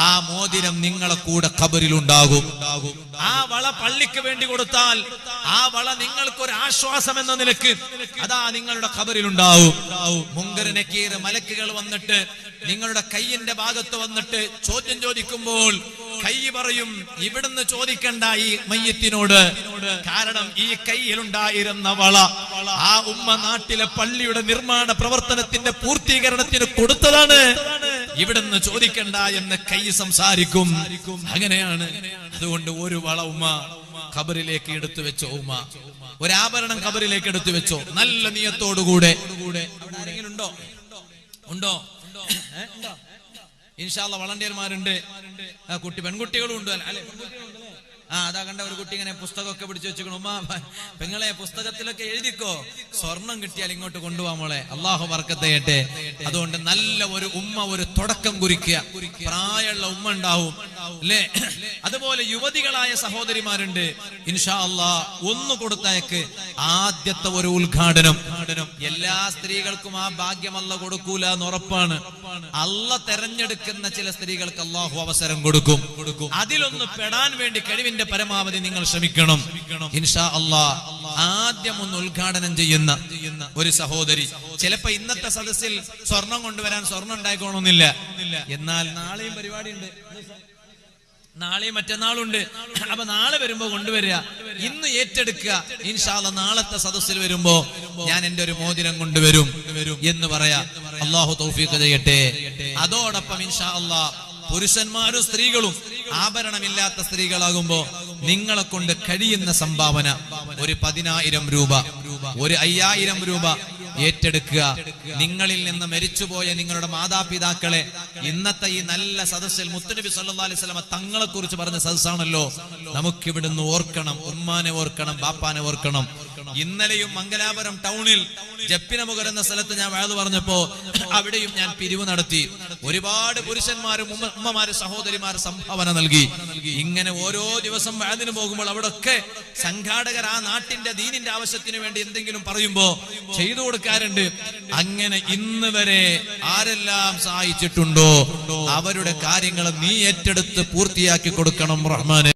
ആ മോതിരം നിങ്ങളെ കൂടെ ഖബറിൽ ഉണ്ടാകും. ആ വള പള്ളിക്ക് വേണ്ടി കൊടുത്താൽ ആ വള നിങ്ങൾക്കൊരു ആശ്വാസം എന്ന നിലക്ക് അതാ നിങ്ങളുടെ ഖബറിൽ ഉണ്ടാവും. മുങ്കർ നക്കീർ മലക്കുകൾ വന്നിട്ട് നിങ്ങളുടെ കൈയിന്റെ ഭാഗത്ത് വന്നിട്ട് ചോദ്യം ചോദിക്കുമ്പോൾ കൈ പറയും, ഇവിടുന്ന് ചോദിക്കണ്ട ഈ മയ്യത്തിനോട്, കാരണം ഈ കൈയിലുണ്ടായിരുന്ന വള ആ ഉമ്മ നാട്ടിലെ പള്ളിയുടെ നിർമ്മാണ പ്രവർത്തനത്തിന്റെ പൂർത്തീകരണത്തിന് കൊടുത്തതാണ്, ഇവിടുന്ന് ചോദിക്കണ്ട എന്ന് കൈ സംസാരിക്കും. അങ്ങനെയാണ്. അതുകൊണ്ട് ഒരു വള ഉമ്മ ഖബറിലേക്ക് എടുത്തു വെച്ചോ. ഉമ്മ ഒരാഭരണം ഖബറിലേക്ക് എടുത്തു വെച്ചോ, നല്ല നിയത്തോടുകൂടെ. ആരെങ്കിലും ഉണ്ടോ? ഇൻഷാ അല്ലാഹ് വളണ്ടിയർമാരുണ്ട്, പെൺകുട്ടികളും ഉണ്ട് അല്ലെ? അതാ കണ്ട ഒരു കുട്ടി ഇങ്ങനെ പുസ്തകമൊക്കെ പിടിച്ചു വെച്ചിരിക്കണം. ഉമ്മ പെങ്ങളെ പുസ്തകത്തിലൊക്കെ എഴുതിക്കോ, സ്വർണം കിട്ടിയാൽ ഇങ്ങോട്ട് കൊണ്ടുപോകാൻ മോളെ, അള്ളാഹു ബർക്കത്ത് ചെയ്യട്ടെ. അതുകൊണ്ട് നല്ല ഒരു ഉമ്മ ഒരു തുടക്കം കുറിക്കുക. പ്രായമുള്ള ഉമ്മ ഉണ്ടാവും അല്ലേ? അതുപോലെ യുവതികളായ സഹോദരിമാരുണ്ട്. ഇൻഷാ അല്ലാഹ് ഒന്ന് കൊടുത്തയക്ക്. ആദ്യത്തെ ഒരു ഉദ്ഘാടനം എല്ലാ സ്ത്രീകൾക്കും ആ ഭാഗ്യം അല്ലാഹ് കൊടുക്കൂല എന്ന് ഉറപ്പാണ്. അല്ലാഹ് തെരഞ്ഞെടുക്കുന്ന ചില സ്ത്രീകൾക്ക് അല്ലാഹു അവസരം കൊടുക്കും. അതിലൊന്ന് പെടാൻ വേണ്ടി കഴിവിന്റെ പരമാവധി നിങ്ങൾ ശ്രമിക്കണം. ഇൻഷാ അല്ലാഹ് ആദ്യം ഒന്ന് ഉദ്ഘാടനം ചെയ്യുന്ന ഒരു സഹോദരി. ചിലപ്പോ ഇന്നത്തെ സദസ്സിൽ സ്വർണം കൊണ്ടുവരാൻ സ്വർണം ഉണ്ടായിക്കോണമെന്നില്ല. എന്നാൽ നാളെയും പരിപാടിയുണ്ട്, നാളെയും മറ്റന്നാളുണ്ട്. അപ്പൊ നാളെ വരുമ്പോ കൊണ്ടുവരിക, ഇന്ന് ഏറ്റെടുക്കുക. ഇൻഷാ അല്ലാഹ് നാളത്തെ സദസ്സിൽ വരുമ്പോ ഞാൻ എന്റെ ഒരു മോതിരം കൊണ്ടുവരും എന്ന് പറയാ. അല്ലാഹു തൗഫീഖ് ചെയ്യട്ടെ. അതോടൊപ്പം ഇൻഷാ അല്ലാഹ് പുരുഷന്മാരും സ്ത്രീകളും ആഭരണമില്ലാത്ത സ്ത്രീകളാകുമ്പോ നിങ്ങളെ കൊണ്ട് കഴിയുന്ന സംഭാവന ഒരു 10,000 രൂപ, ഒരു 5,000 രൂപ ഏറ്റെടുക്കുക. നിങ്ങളിൽ നിന്ന് മരിച്ചുപോയ നിങ്ങളുടെ മാതാപിതാക്കളെ ഇന്നത്തെ ഈ നല്ല സദസ്സിൽ മുത്തുനബി സല്ലല്ലാഹു അലൈഹി വസല്ലം തങ്ങളെ കുറിച്ച് പറഞ്ഞ സദസ്സാണല്ലോ, നമുക്കിവിടുന്ന് ഓർക്കണം, ഉമ്മാനെ ഓർക്കണം, ബാപ്പാനെ ഓർക്കണം. ഇന്നലെയും മംഗലാപുരം ടൗണിൽ ജപ്പിനമുഖർ എന്ന സ്ഥലത്ത് ഞാൻ വഅദ് പറഞ്ഞപ്പോ അവിടെയും ഞാൻ പിരിവ് നടത്തി. ഒരുപാട് പുരുഷന്മാരും ഉമ്മമാരും സഹോദരിമാരും സംഭാവന നൽകി. ഇങ്ങനെ ഓരോ ദിവസം വഅദിന് പോകുമ്പോൾ അവിടൊക്കെ സംഘാടകർ ആ നാട്ടിന്റെ ദീനിന്റെ ആവശ്യത്തിന് വേണ്ടി എന്തെങ്കിലും പറയുമ്പോ ചെയ്തു കൊടുക്കാറുണ്ട്. അങ്ങനെ ഇന്ന് വരെ ആരെല്ലാം സഹായിച്ചിട്ടുണ്ടോ അവരുടെ കാര്യങ്ങൾ നീ ഏറ്റെടുത്ത് പൂർത്തിയാക്കി കൊടുക്കണം റഹ്മാനെ.